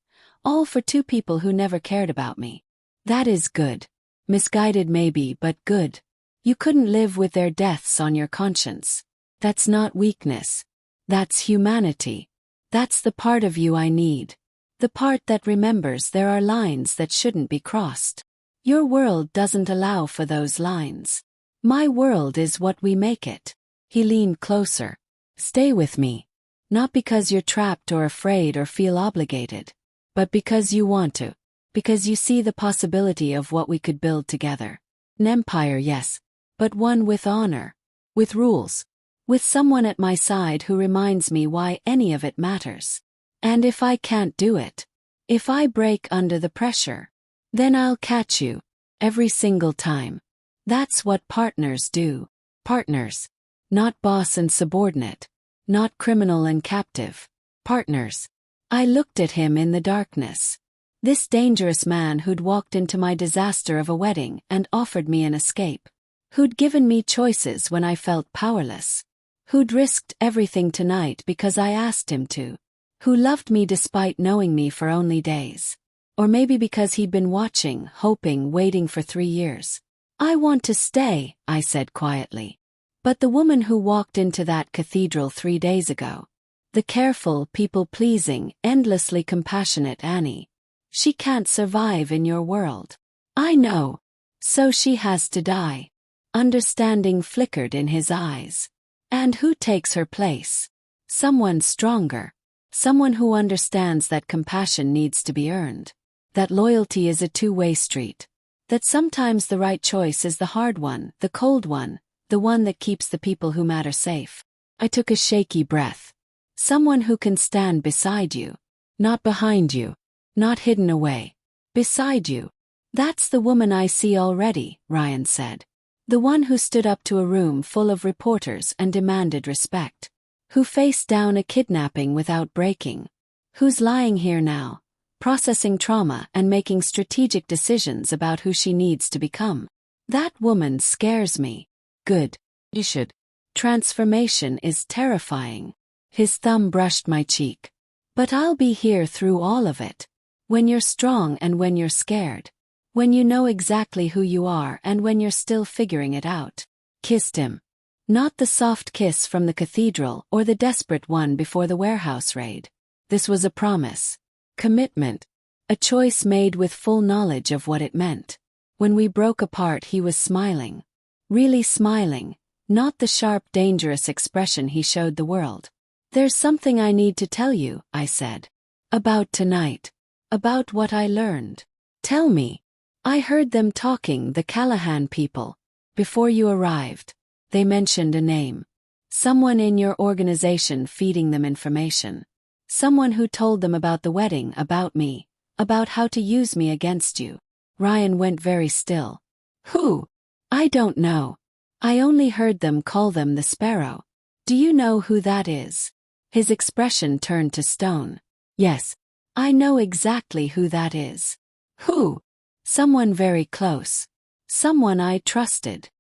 all for 2 people who never cared about me. That is good. Misguided maybe, but good. You couldn't live with their deaths on your conscience. That's not weakness. That's humanity. That's the part of you I need. The part that remembers there are lines that shouldn't be crossed. Your world doesn't allow for those lines. My world is what we make it." He leaned closer. "Stay with me. Not because you're trapped or afraid or feel obligated, but because you want to. Because you see the possibility of what we could build together. An empire, yes, but one with honor, with rules, with someone at my side who reminds me why any of it matters. And if I can't do it, if I break under the pressure, then I'll catch you, every single time. That's what partners do. Partners. Not boss and subordinate. Not criminal and captive. Partners." I looked at him in the darkness. This dangerous man who'd walked into my disaster of a wedding and offered me an escape. Who'd given me choices when I felt powerless. Who'd risked everything tonight because I asked him to. Who loved me despite knowing me for only days. Or maybe because he'd been watching, hoping, waiting for 3 years. "I want to stay," I said quietly. But the woman who walked into that cathedral 3 days ago, the careful, people-pleasing, endlessly compassionate Annie, she can't survive in your world. "I know. So she has to die." Understanding flickered in his eyes. "And who takes her place? Someone stronger. Someone who understands that compassion needs to be earned. That loyalty is a 2-way street. That sometimes the right choice is the hard one, the cold one, the one that keeps the people who matter safe." I took a shaky breath. Someone who can stand beside you. Not behind you. Not hidden away. Beside you. That's the woman I see already, Ryan said. The one who stood up to a room full of reporters and demanded respect. Who faced down a kidnapping without breaking. Who's lying here now, processing trauma and making strategic decisions about who she needs to become. That woman scares me. Good. You should. Transformation is terrifying. His thumb brushed my cheek. But I'll be here through all of it. When you're strong and when you're scared. When you know exactly who you are and when you're still figuring it out. Kissed him. Not the soft kiss from the cathedral or the desperate one before the warehouse raid. This was a promise. Commitment. A choice made with full knowledge of what it meant. When we broke apart, he was smiling. Really smiling, not the sharp, dangerous expression he showed the world. There's something I need to tell you, I said. About tonight. About what I learned. Tell me. I heard them talking, the Callahan people. Before you arrived. They mentioned a name. Someone in your organization feeding them information. Someone who told them about the wedding, about me, about how to use me against you. Ryan went very still. Who? I don't know. I only heard them call them the Sparrow. Do you know who that is? His expression turned to stone. Yes. I know exactly who that is. Who? Someone very close. Someone I trusted.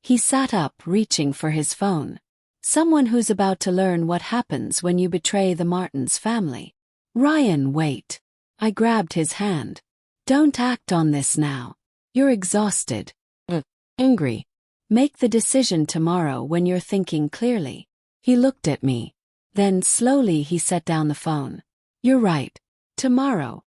He sat up, reaching for his phone. Someone who's about to learn what happens when you betray the Martins family. Ryan, wait. I grabbed his hand. Don't act on this now. You're exhausted. Angry. Make the decision tomorrow when you're thinking clearly. He looked at me. Then slowly he set down the phone. You're right. Tomorrow.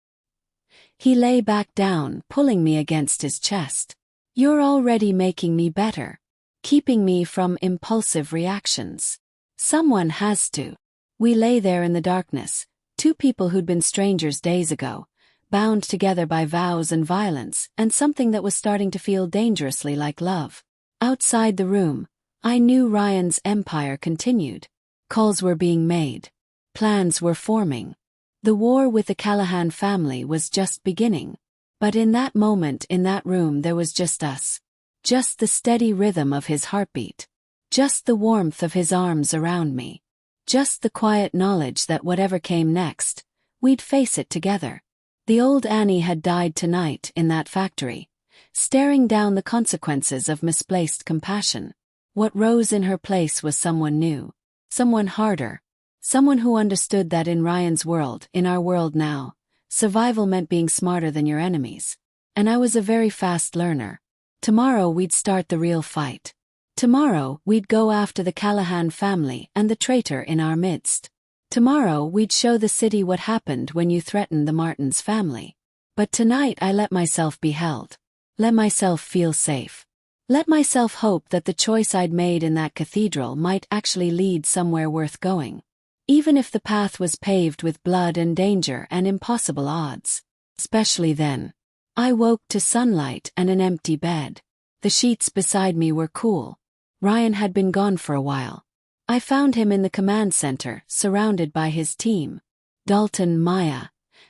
He lay back down, pulling me against his chest. You're already making me better. Keeping me from impulsive reactions. Someone has to. We lay there in the darkness, two people who'd been strangers days ago, bound together by vows and violence and something that was starting to feel dangerously like love. Outside the room, I knew Ryan's empire continued. Calls were being made. Plans were forming. The war with the Callahan family was just beginning. But in that moment in that room there was just us. Just the steady rhythm of his heartbeat. Just the warmth of his arms around me. Just the quiet knowledge that whatever came next, we'd face it together. The old Annie had died tonight in that factory, staring down the consequences of misplaced compassion. What rose in her place was someone new. Someone harder. Someone who understood that in Ryan's world, in our world now, survival meant being smarter than your enemies. And I was a very fast learner. Tomorrow we'd start the real fight. Tomorrow we'd go after the Callahan family and the traitor in our midst. Tomorrow we'd show the city what happened when you threatened the Martins family. But tonight I let myself be held. Let myself feel safe. Let myself hope that the choice I'd made in that cathedral might actually lead somewhere worth going. Even if the path was paved with blood and danger and impossible odds. Especially then. I woke to sunlight and an empty bed. The sheets beside me were cool. Ryan had been gone for a while. I found him in the command center, surrounded by his team. Dalton, Maya,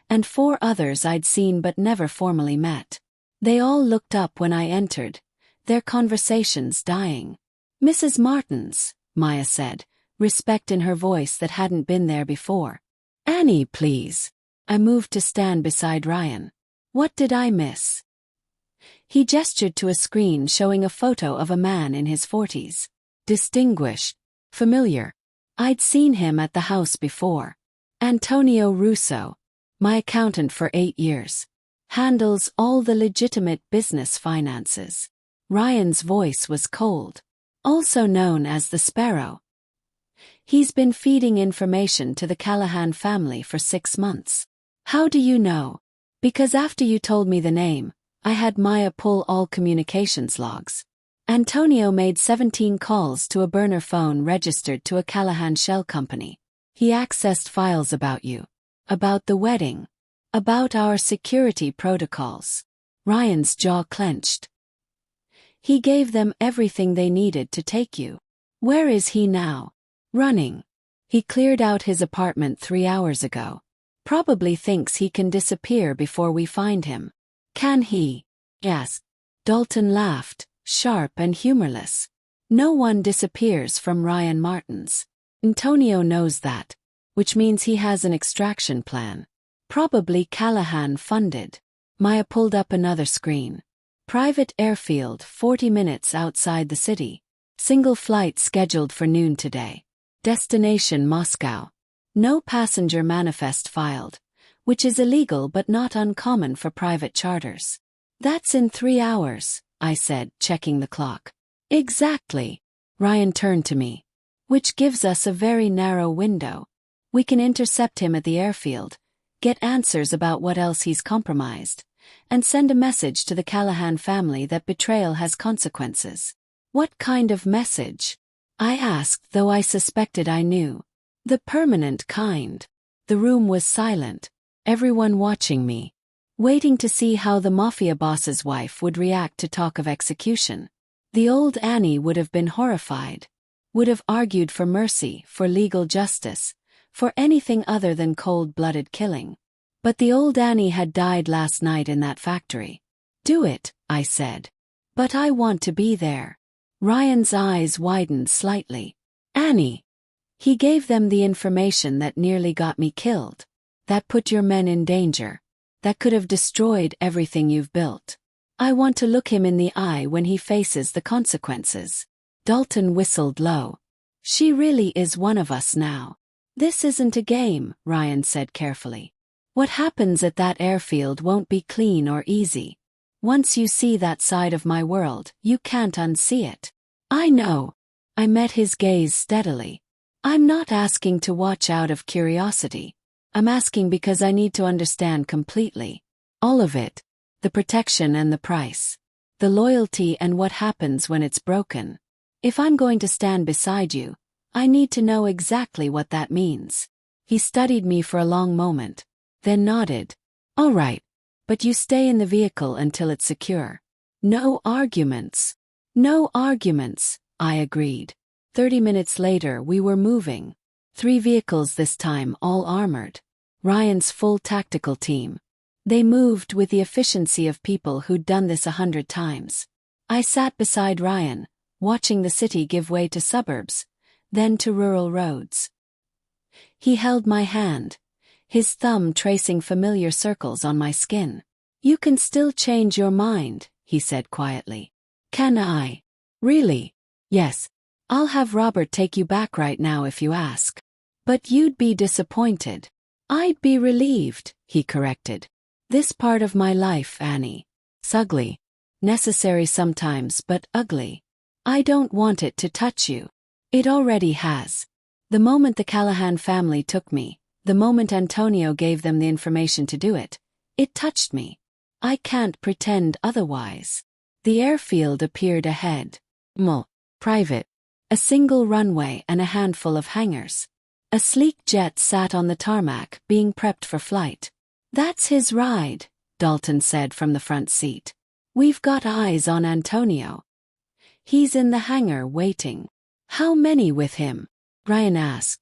and 4 others I'd seen but never formally met. They all looked up when I entered, their conversations dying. Mrs. Martins, Maya said, respect in her voice that hadn't been there before. Annie, please. I moved to stand beside Ryan. What did I miss? He gestured to a screen showing a photo of a man in his 40s. Distinguished. Familiar. I'd seen him at the house before. Antonio Russo. My accountant for 8 years. Handles all the legitimate business finances. Ryan's voice was cold. Also known as the Sparrow. He's been feeding information to the Callahan family for 6 months. How do you know? Because after you told me the name, I had Maya pull all communications logs. Antonio made 17 calls to a burner phone registered to a Callahan shell company. He accessed files about you. About the wedding. About our security protocols. Ryan's jaw clenched. He gave them everything they needed to take you. Where is he now? Running. He cleared out his apartment 3 hours ago. Probably thinks he can disappear before we find him. Can he? Asked. Dalton laughed, sharp and humorless. No one disappears from Ryan Martin's. Antonio knows that, which means he has an extraction plan. Probably Callahan funded. Maya pulled up another screen. Private airfield 40 minutes outside the city. Single flight scheduled for noon today. Destination Moscow. No passenger manifest filed, which is illegal but not uncommon for private charters. That's in 3 hours, I said, checking the clock. Exactly. Ryan turned to me. Which gives us a very narrow window. We can intercept him at the airfield, get answers about what else he's compromised, and send a message to the Callahan family that betrayal has consequences. What kind of message? I asked, though I suspected I knew. The permanent kind. The room was silent, everyone watching me, waiting to see how the Mafia boss's wife would react to talk of execution. The old Annie would have been horrified, would have argued for mercy, for legal justice, for anything other than cold-blooded killing. But the old Annie had died last night in that factory. Do it, I said. But I want to be there. Ryan's eyes widened slightly. Annie. He gave them the information that nearly got me killed. That put your men in danger. That could have destroyed everything you've built. I want to look him in the eye when he faces the consequences. Dalton whistled low. She really is one of us now. This isn't a game, Ryan said carefully. What happens at that airfield won't be clean or easy. Once you see that side of my world, you can't unsee it. I know. I met his gaze steadily. I'm not asking to watch out of curiosity. I'm asking because I need to understand completely. All of it. The protection and the price. The loyalty and what happens when it's broken. If I'm going to stand beside you, I need to know exactly what that means. He studied me for a long moment, then nodded. All right. But you stay in the vehicle until it's secure. No arguments. No arguments, I agreed. 30 minutes later we were moving. 3 vehicles this time, all armored. Ryan's full tactical team. They moved with the efficiency of people who'd done this 100 times. I sat beside Ryan, watching the city give way to suburbs, then to rural roads. He held my hand, his thumb tracing familiar circles on my skin. You can still change your mind, he said quietly. Can I? Really? Yes. I'll have Robert take you back right now if you ask. But you'd be disappointed. I'd be relieved, he corrected. This part of my life, Annie. It's ugly. Necessary sometimes, but ugly. I don't want it to touch you. It already has. The moment the Callahan family took me, the moment Antonio gave them the information to do it, it touched me. I can't pretend otherwise. The airfield appeared ahead. Private. A single runway and a handful of hangars. A sleek jet sat on the tarmac, being prepped for flight. That's his ride, Dalton said from the front seat. We've got eyes on Antonio. He's in the hangar waiting. How many with him? Ryan asked.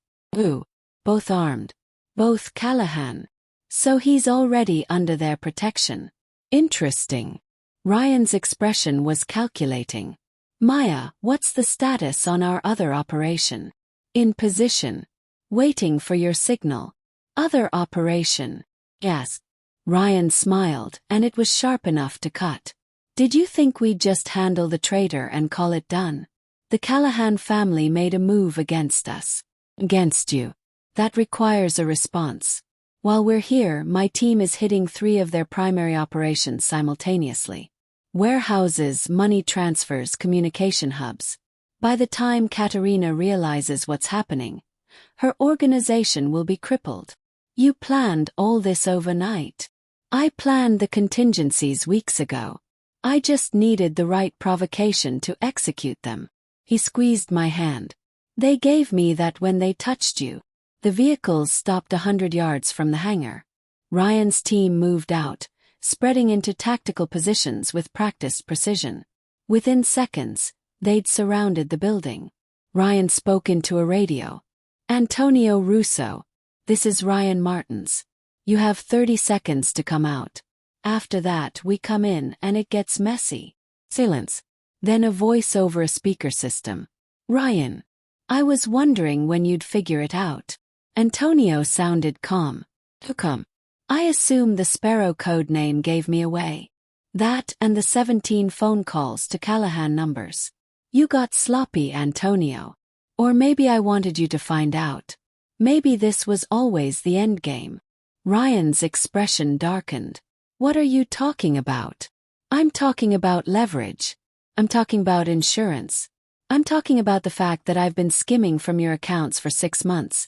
Both armed. Both Callahan. So he's already under their protection. Interesting. Ryan's expression was calculating. Maya, what's the status on our other operation? In position. Waiting for your signal. Other operation. Yes. Ryan smiled, and it was sharp enough to cut. Did you think we'd just handle the traitor and call it done? The Callahan family made a move against us. Against you. That requires a response. While we're here, my team is hitting 3 of their primary operations simultaneously. Warehouses, money transfers, communication hubs. By the time Katerina realizes what's happening, her organization will be crippled. You planned all this overnight. I planned the contingencies weeks ago. I just needed the right provocation to execute them. He squeezed my hand. They gave me that when they touched you. The vehicles stopped 100 yards from the hangar. Ryan's team moved out, spreading into tactical positions with practiced precision. Within seconds, they'd surrounded the building. Ryan spoke into a radio. Antonio Russo. This is Ryan Martins. You have 30 seconds to come out. After that we come in and it gets messy. Silence. Then a voice over a speaker system. Ryan. I was wondering when you'd figure it out. Antonio sounded calm. Come. I assume the Sparrow code name gave me away. That and the 17 phone calls to Callahan numbers. You got sloppy, Antonio. Or maybe I wanted you to find out. Maybe this was always the endgame. Ryan's expression darkened. What are you talking about? I'm talking about leverage. I'm talking about insurance. I'm talking about the fact that I've been skimming from your accounts for 6 months,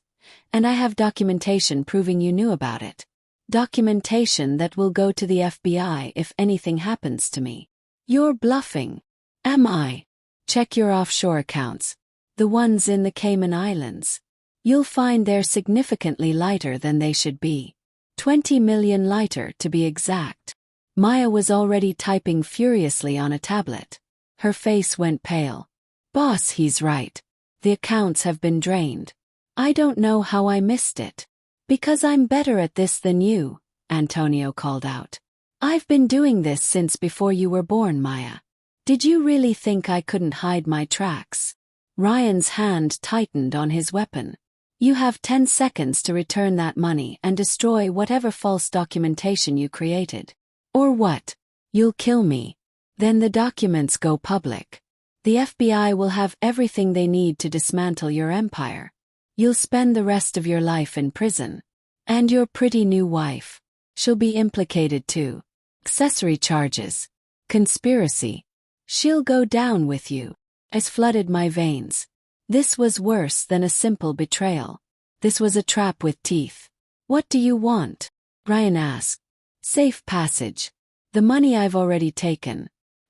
and I have documentation proving you knew about it. Documentation that will go to the FBI if anything happens to me. You're bluffing. Am I? Check your offshore accounts. The ones in the Cayman Islands. You'll find they're significantly lighter than they should be. 20 million lighter to be exact. Maya was already typing furiously on a tablet. Her face went pale. Boss, he's right. The accounts have been drained. I don't know how I missed it. Because I'm better at this than you, Antonio called out. I've been doing this since before you were born, Maya. Did you really think I couldn't hide my tracks? Ryan's hand tightened on his weapon. You have 10 seconds to return that money and destroy whatever false documentation you created. Or what? You'll kill me. Then the documents go public. The FBI will have everything they need to dismantle your empire. You'll spend the rest of your life in prison. And your pretty new wife. She'll be implicated too. Accessory charges. Conspiracy. She'll go down with you. Ice flooded my veins. This was worse than a simple betrayal. This was a trap with teeth. What do you want? Ryan asked. Safe passage. The money I've already taken.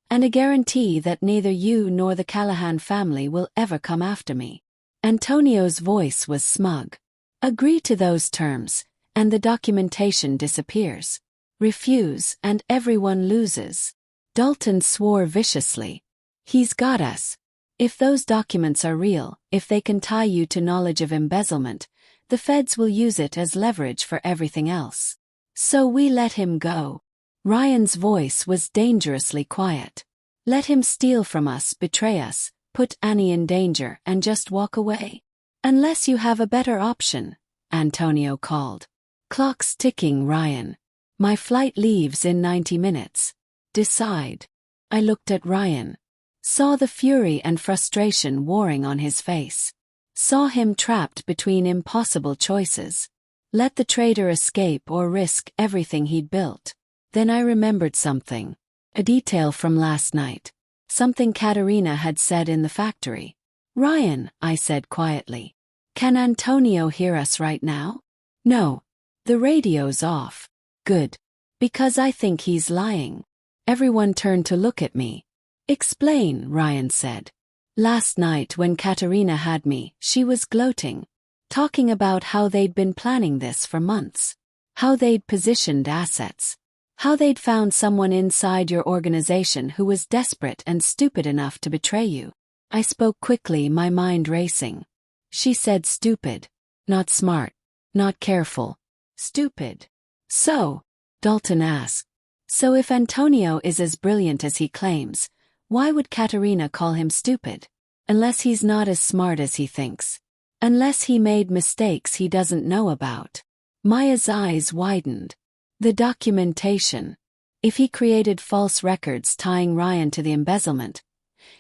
And a guarantee that neither you nor the Callahan family will ever come after me. Antonio's voice was smug. Agree to those terms, and the documentation disappears. Refuse, and everyone loses. Dalton swore viciously. He's got us. If those documents are real, if they can tie you to knowledge of embezzlement, the feds will use it as leverage for everything else. So we let him go. Ryan's voice was dangerously quiet. Let him steal from us, betray us, put Annie in danger, and just walk away. Unless you have a better option, Antonio called. Clock's ticking, Ryan. My flight leaves in 90 minutes. Decide. I looked at Ryan. Saw the fury and frustration warring on his face. Saw him trapped between impossible choices. Let the traitor escape or risk everything he'd built. Then I remembered something. A detail from last night. Something Katerina had said in the factory. Ryan, I said quietly. Can Antonio hear us right now? No. The radio's off. Good. Because I think he's lying. Everyone turned to look at me. Explain, Ryan said. Last night when Katerina had me, she was gloating. Talking about how they'd been planning this for months. How they'd positioned assets. How they'd found someone inside your organization who was desperate and stupid enough to betray you. I spoke quickly, my mind racing. She said stupid. Not smart. Not careful. Stupid. So, Dalton asked. So if Antonio is as brilliant as he claims, why would Katerina call him stupid? Unless he's not as smart as he thinks. Unless he made mistakes he doesn't know about. Maya's eyes widened. The documentation. If he created false records tying Ryan to the embezzlement,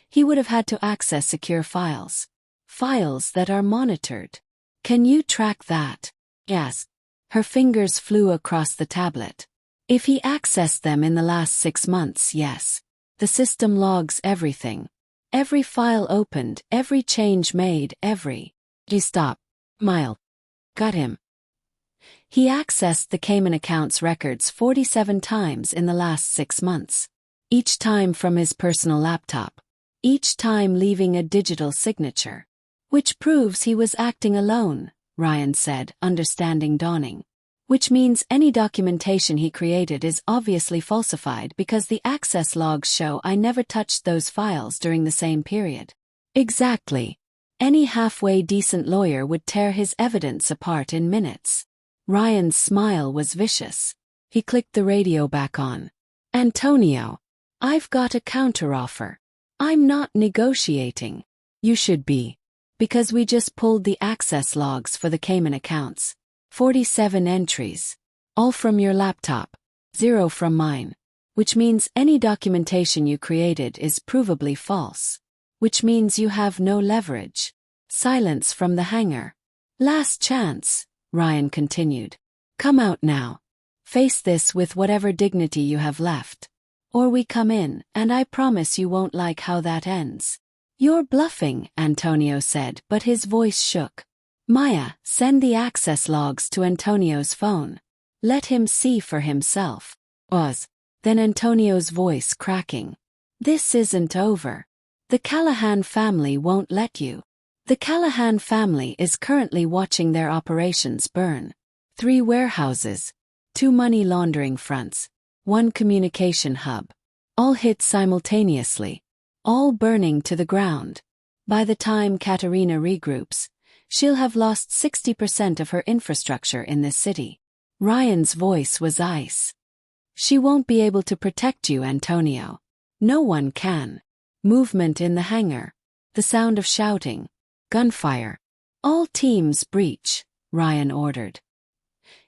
he would have had to access secure files. Files that are monitored. Can you track that? Yes. Her fingers flew across the tablet. If he accessed them in the last 6 months, yes. The system logs everything. Every file opened, every change made, every... Stop. Mile. Got him. He accessed the Cayman accounts records 47 times in the last 6 months. Each time from his personal laptop. Each time leaving a digital signature. Which proves he was acting alone, Ryan said, understanding dawning. Which means any documentation he created is obviously falsified because the access logs show I never touched those files during the same period. Exactly. Any halfway decent lawyer would tear his evidence apart in minutes. Ryan's smile was vicious. He clicked the radio back on. Antonio, I've got a counteroffer. I'm not negotiating. You should be. Because we just pulled the access logs for the Cayman accounts. 47 entries. All from your laptop. 0 from mine. Which means any documentation you created is provably false. Which means you have no leverage. Silence from the hangar. Last chance, Ryan continued. Come out now. Face this with whatever dignity you have left. Or we come in, and I promise you won't like how that ends. You're bluffing, Antonio said, but his voice shook. Maya, send the access logs to Antonio's phone. Let him see for himself. Then Antonio's voice cracking. This isn't over. The Callahan family won't let you. The Callahan family is currently watching their operations burn. 3 warehouses, 2 money laundering fronts, 1 communication hub. All hit simultaneously. All burning to the ground. By the time Katerina regroups, she'll have lost 60% of her infrastructure in this city. Ryan's voice was ice. She won't be able to protect you, Antonio. No one can. Movement in the hangar. The sound of shouting. Gunfire. All teams breach, Ryan ordered.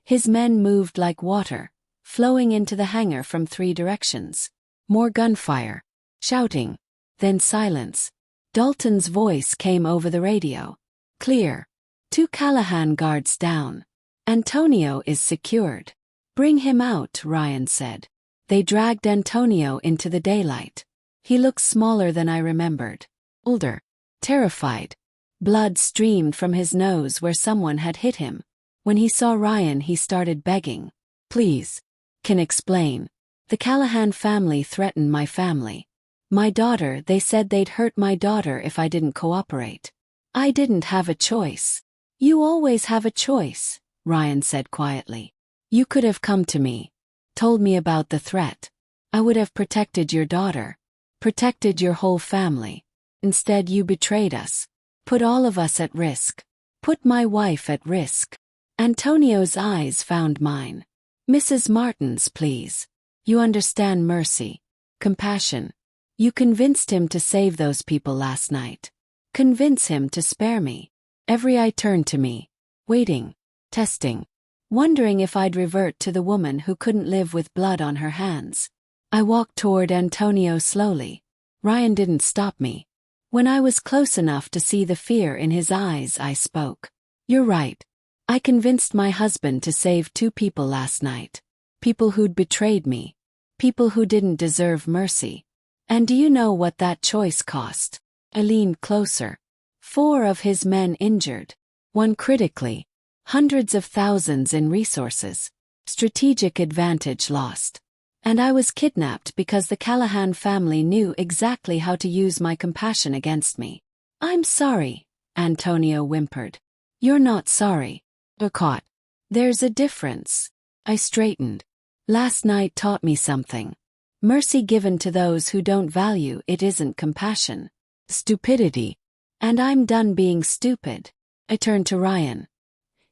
His men moved like water, flowing into the hangar from 3 directions. More gunfire. Shouting. Then silence. Dalton's voice came over the radio. Clear. 2 Callahan guards down. Antonio is secured. Bring him out, Ryan said. They dragged Antonio into the daylight. He looked smaller than I remembered. Older. Terrified. Blood streamed from his nose where someone had hit him. When he saw Ryan, he started begging. Please. Can explain. The Callahan family threatened my family. My daughter, they said they'd hurt my daughter if I didn't cooperate. I didn't have a choice. You always have a choice, Ryan said quietly. You could have come to me. Told me about the threat. I would have protected your daughter. Protected your whole family. Instead you betrayed us. Put all of us at risk. Put my wife at risk. Antonio's eyes found mine. Mrs. Martins, please. You understand mercy. Compassion. You convinced him to save those people last night. Convince him to spare me. Every eye turned to me. Waiting. Testing. Wondering if I'd revert to the woman who couldn't live with blood on her hands. I walked toward Antonio slowly. Ryan didn't stop me. When I was close enough to see the fear in his eyes, I spoke. You're right. I convinced my husband to save 2 people last night. People who'd betrayed me. People who didn't deserve mercy. And do you know what that choice cost? I leaned closer. 4 of his men injured. 1 critically. Hundreds of thousands in resources. Strategic advantage lost. And I was kidnapped because the Callahan family knew exactly how to use my compassion against me. I'm sorry, Antonio whimpered. You're not sorry. Or caught. There's a difference. I straightened. Last night taught me something. Mercy given to those who don't value it isn't compassion. Stupidity. And I'm done being stupid. I turned to Ryan.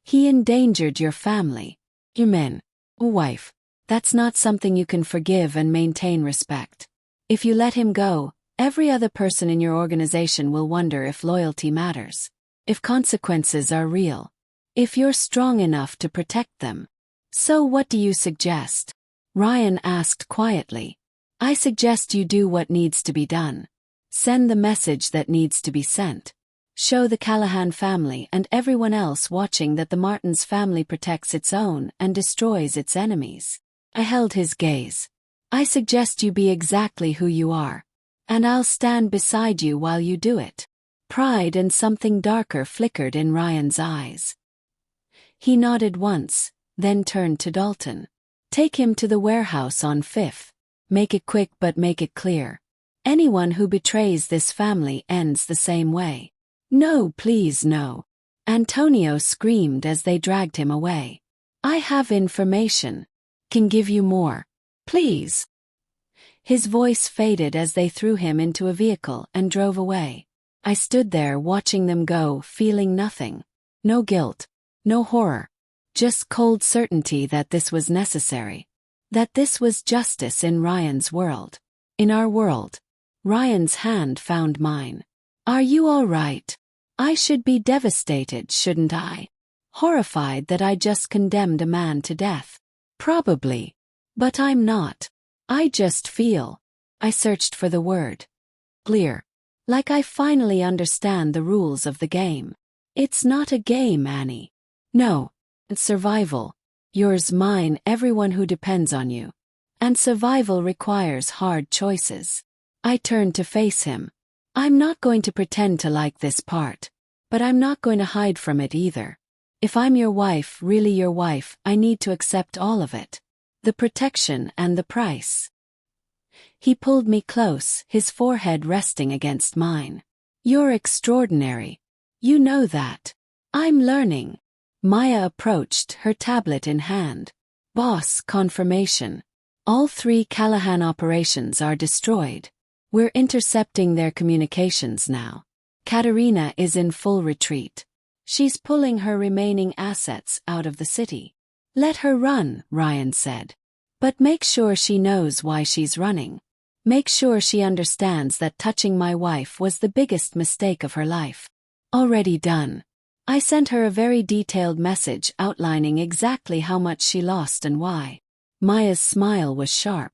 He endangered your family. Your men. Wife. That's not something you can forgive and maintain respect. If you let him go, every other person in your organization will wonder if loyalty matters. If consequences are real. If you're strong enough to protect them. So what do you suggest? Ryan asked quietly. I suggest you do what needs to be done. Send the message that needs to be sent. Show the Callahan family and everyone else watching that the Martins family protects its own and destroys its enemies. I held his gaze. I suggest you be exactly who you are. And I'll stand beside you while you do it. Pride and something darker flickered in Ryan's eyes. He nodded once, then turned to Dalton. Take him to the warehouse on 5th. Make it quick but make it clear. Anyone who betrays this family ends the same way. No, please no. Antonio screamed as they dragged him away. I have information. Can give you more. Please. His voice faded as they threw him into a vehicle and drove away. I stood there watching them go, feeling nothing. No guilt, no horror. Just cold certainty that this was necessary. That this was justice in Ryan's world. In our world. Ryan's hand found mine. Are you all right? I should be devastated, shouldn't I? Horrified that I just condemned a man to death. Probably. But I'm not. I just feel. I searched for the word. Clear. Like I finally understand the rules of the game. It's not a game, Annie. No. It's survival. Yours, mine, everyone who depends on you. And survival requires hard choices. I turned to face him. I'm not going to pretend to like this part. But I'm not going to hide from it either. If I'm your wife, really your wife, I need to accept all of it. The protection and the price. He pulled me close, his forehead resting against mine. You're extraordinary. You know that. I'm learning. Maya approached, her tablet in hand. Boss, confirmation. All 3 Callahan operations are destroyed. We're intercepting their communications now. Katerina is in full retreat. She's pulling her remaining assets out of the city. Let her run, Ryan said. But make sure she knows why she's running. Make sure she understands that touching my wife was the biggest mistake of her life. Already done. I sent her a very detailed message outlining exactly how much she lost and why. Maya's smile was sharp.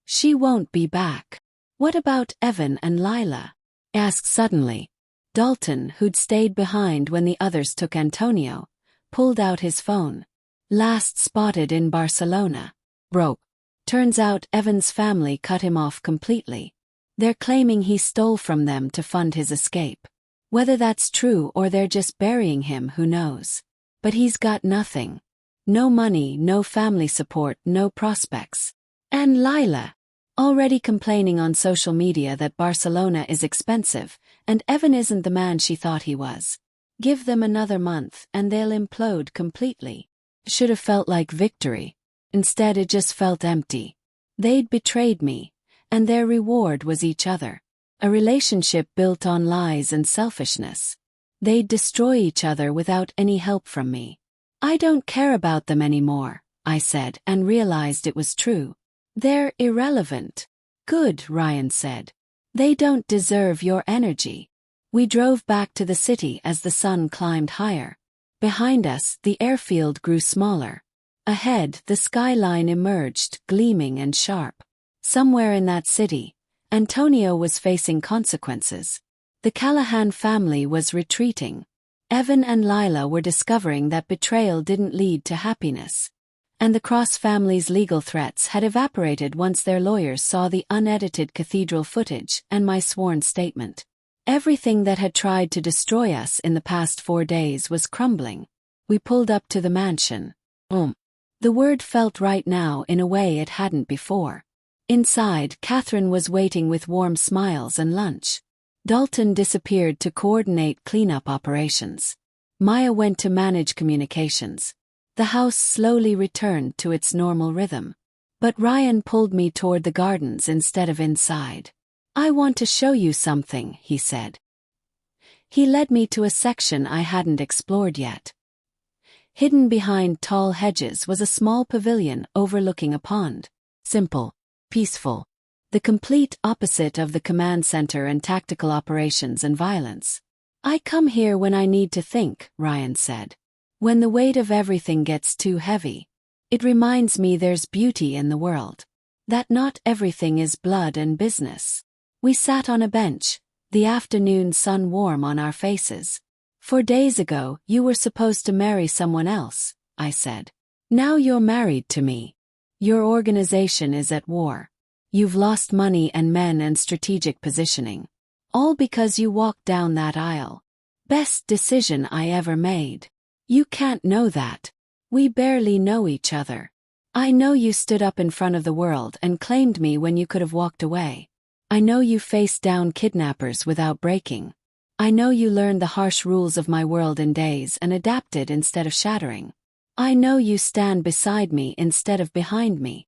She won't be back. What about Evan and Lila? Asked suddenly. Dalton, who'd stayed behind when the others took Antonio, pulled out his phone. Last spotted in Barcelona. Broke. Turns out Evan's family cut him off completely. They're claiming he stole from them to fund his escape. Whether that's true or they're just burying him, who knows? But he's got nothing. No money, no family support, no prospects. And Lila, already complaining on social media that Barcelona is expensive, and Evan isn't the man she thought he was. Give them another month and they'll implode completely. Should have felt like victory. Instead it just felt empty. They'd betrayed me, and their reward was each other. A relationship built on lies and selfishness. They'd destroy each other without any help from me. I don't care about them anymore, I said, and realized it was true. They're irrelevant. Good, Ryan said. They don't deserve your energy. We drove back to the city as the sun climbed higher. Behind us, the airfield grew smaller. Ahead, the skyline emerged, gleaming and sharp. Somewhere in that city, Antonio was facing consequences. The Callahan family was retreating. Evan and Lila were discovering that betrayal didn't lead to happiness. And the Cross family's legal threats had evaporated once their lawyers saw the unedited cathedral footage and my sworn statement. Everything that had tried to destroy us in the past 4 days was crumbling. We pulled up to the mansion. The word felt right now in a way it hadn't before. Inside, Catherine was waiting with warm smiles and lunch. Dalton disappeared to coordinate cleanup operations. Maya went to manage communications. The house slowly returned to its normal rhythm. But Ryan pulled me toward the gardens instead of inside. I want to show you something, he said. He led me to a section I hadn't explored yet. Hidden behind tall hedges was a small pavilion overlooking a pond. Simple, peaceful. The complete opposite of the command center and tactical operations and violence. I come here when I need to think, Ryan said. When the weight of everything gets too heavy. It reminds me there's beauty in the world. That not everything is blood and business. We sat on a bench, the afternoon sun warm on our faces. 4 days ago, you were supposed to marry someone else, I said. Now you're married to me. Your organization is at war. You've lost money and men and strategic positioning. All because you walked down that aisle. Best decision I ever made. You can't know that. We barely know each other. I know you stood up in front of the world and claimed me when you could have walked away. I know you faced down kidnappers without breaking. I know you learned the harsh rules of my world in days and adapted instead of shattering. I know you stand beside me instead of behind me.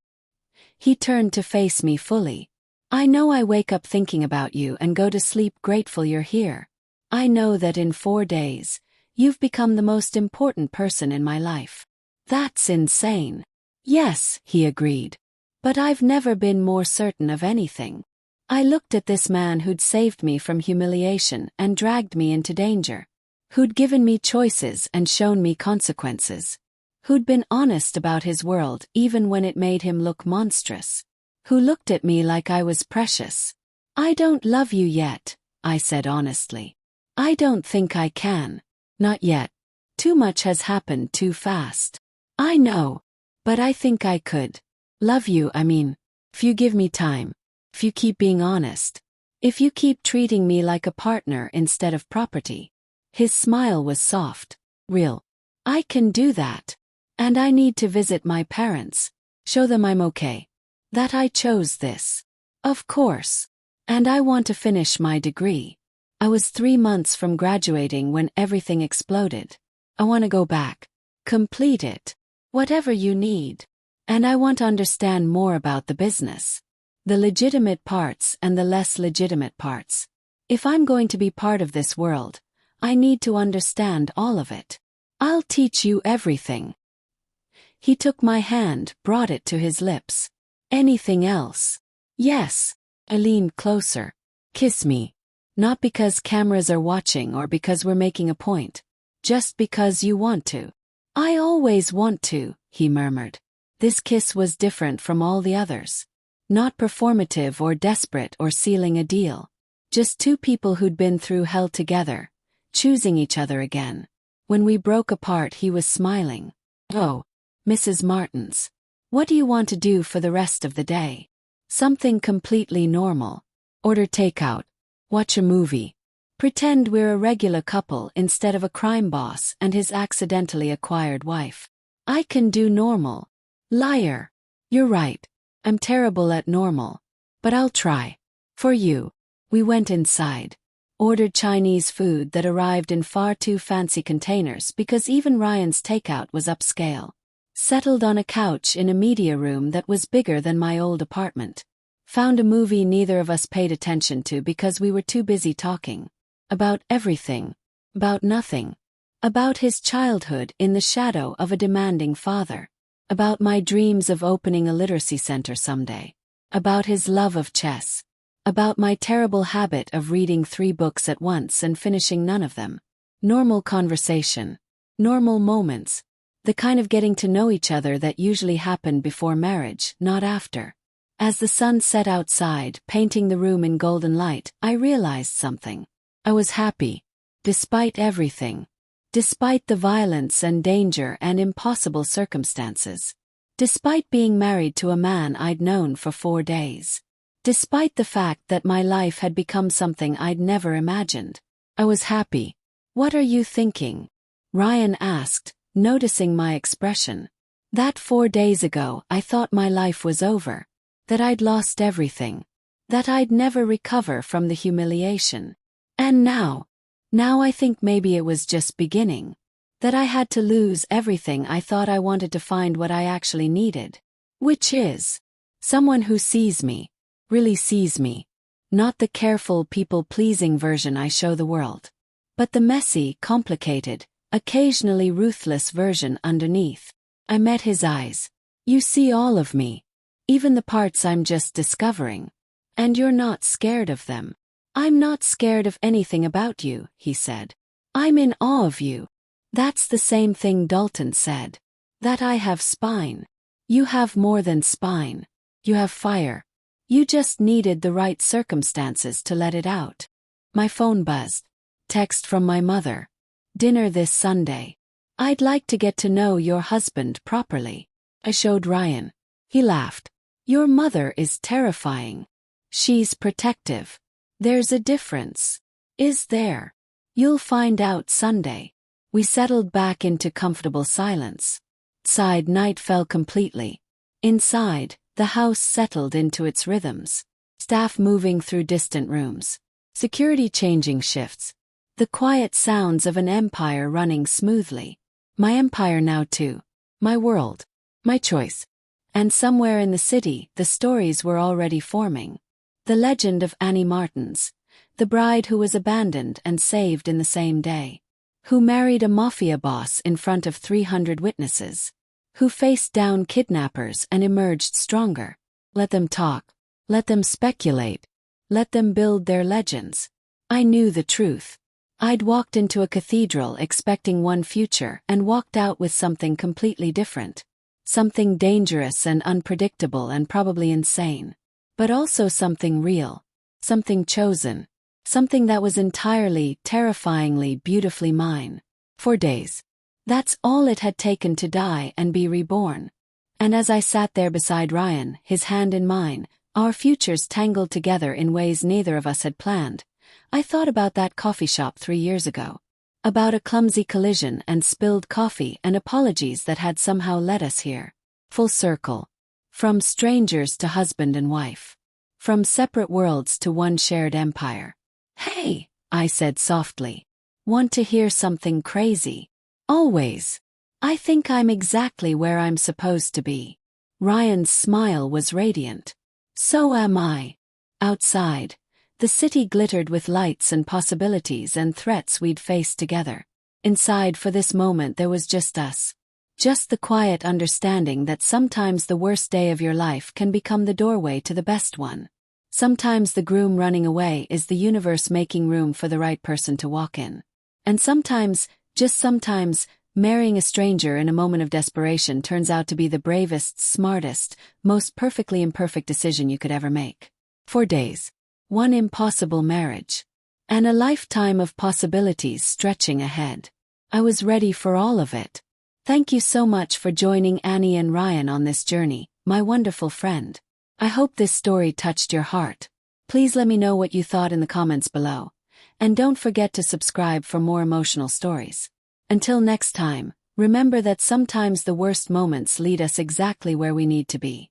He turned to face me fully. I know I wake up thinking about you and go to sleep grateful you're here. I know that in 4 days, you've become the most important person in my life. That's insane. Yes, he agreed. But I've never been more certain of anything. I looked at this man who'd saved me from humiliation and dragged me into danger. Who'd given me choices and shown me consequences. Who'd been honest about his world even when it made him look monstrous. Who looked at me like I was precious. I don't love you yet, I said honestly. I don't think I can. Not yet. Too much has happened too fast. I know. But I think I could. Love you, I mean. If you give me time. If you keep being honest. If you keep treating me like a partner instead of property. His smile was soft. Real. I can do that. And I need to visit my parents. Show them I'm okay. That I chose this. Of course. And I want to finish my degree. I was 3 months from graduating when everything exploded. I want to go back. Complete it. Whatever you need. And I want to understand more about the business. The legitimate parts and the less legitimate parts. If I'm going to be part of this world, I need to understand all of it. I'll teach you everything. He took my hand, brought it to his lips. Anything else? Yes. I leaned closer. Kiss me. Not because cameras are watching or because we're making a point. Just because you want to. I always want to, he murmured. This kiss was different from all the others. Not performative or desperate or sealing a deal. Just two people who'd been through hell together, choosing each other again. When we broke apart, he was smiling. Oh, Mrs. Martins. What do you want to do for the rest of the day? Something completely normal. Order takeout. Watch a movie. Pretend we're a regular couple instead of a crime boss and his accidentally acquired wife. I can do normal. Liar. You're right. I'm terrible at normal. But I'll try. For you. We went inside. Ordered Chinese food that arrived in far too fancy containers because even Ryan's takeout was upscale. Settled on a couch in a media room that was bigger than my old apartment. Found a movie neither of us paid attention to because we were too busy talking. About everything. About nothing. About his childhood in the shadow of a demanding father. About my dreams of opening a literacy center someday. About his love of chess. About my terrible habit of reading 3 books at once and finishing none of them. Normal conversation. Normal moments. The kind of getting to know each other that usually happened before marriage, not after. As the sun set outside, painting the room in golden light, I realized something. I was happy. Despite everything. Despite the violence and danger and impossible circumstances. Despite being married to a man I'd known for 4 days. Despite the fact that my life had become something I'd never imagined. I was happy. What are you thinking? Ryan asked, noticing my expression. That 4 days ago I thought my life was over. That I'd lost everything. That I'd never recover from the humiliation. And now I think maybe it was just beginning. That I had to lose everything I thought I wanted to find what I actually needed. Which is someone who sees me. Really sees me. Not the careful, people-pleasing version I show the world. But the messy, complicated, occasionally ruthless version underneath. I met his eyes. You see all of me. Even the parts I'm just discovering. And you're not scared of them. I'm not scared of anything about you, he said. I'm in awe of you. That's the same thing Dalton said. That I have spine. You have more than spine. You have fire. You just needed the right circumstances to let it out. My phone buzzed. Text from my mother. Dinner this Sunday. I'd like to get to know your husband properly. I showed Ryan. He laughed. Your mother is terrifying. She's protective. There's a difference. Is there? You'll find out Sunday. We settled back into comfortable silence. Outside, night fell completely. Inside, the house settled into its rhythms. Staff moving through distant rooms. Security changing shifts. The quiet sounds of an empire running smoothly. My empire now too. My world. My choice. And somewhere in the city, the stories were already forming. The legend of Annie Martins. the bride who was abandoned and saved in the same day, who married a mafia boss in front of 300 witnesses, who faced down kidnappers and emerged stronger. Let them talk. Let them speculate. Let them build their legends. I knew the truth. I'd walked into a cathedral expecting one future and walked out with something completely different. Something dangerous and unpredictable and probably insane. But also something real. Something chosen. Something that was entirely, terrifyingly, beautifully mine. For days. That's all it had taken to die and be reborn. And as I sat there beside Ryan, his hand in mine, our futures tangled together in ways neither of us had planned, I thought about that coffee shop 3 years ago. About a clumsy collision and spilled coffee and apologies that had somehow led us here. Full circle. From strangers to husband and wife. From separate worlds to one shared empire. "Hey," I said softly. "Want to hear something crazy?" "Always. I think I'm exactly where I'm supposed to be." Ryan's smile was radiant. "So am I." Outside, the city glittered with lights and possibilities and threats we'd faced together. Inside, for this moment, there was just us. Just the quiet understanding that sometimes the worst day of your life can become the doorway to the best one. Sometimes the groom running away is the universe making room for the right person to walk in. And sometimes, just sometimes, marrying a stranger in a moment of desperation turns out to be the bravest, smartest, most perfectly imperfect decision you could ever make. For days. One impossible marriage. And a lifetime of possibilities stretching ahead. I was ready for all of it. Thank you so much for joining Annie and Ryan on this journey, my wonderful friend. I hope this story touched your heart. Please let me know what you thought in the comments below. And don't forget to subscribe for more emotional stories. Until next time, remember that sometimes the worst moments lead us exactly where we need to be.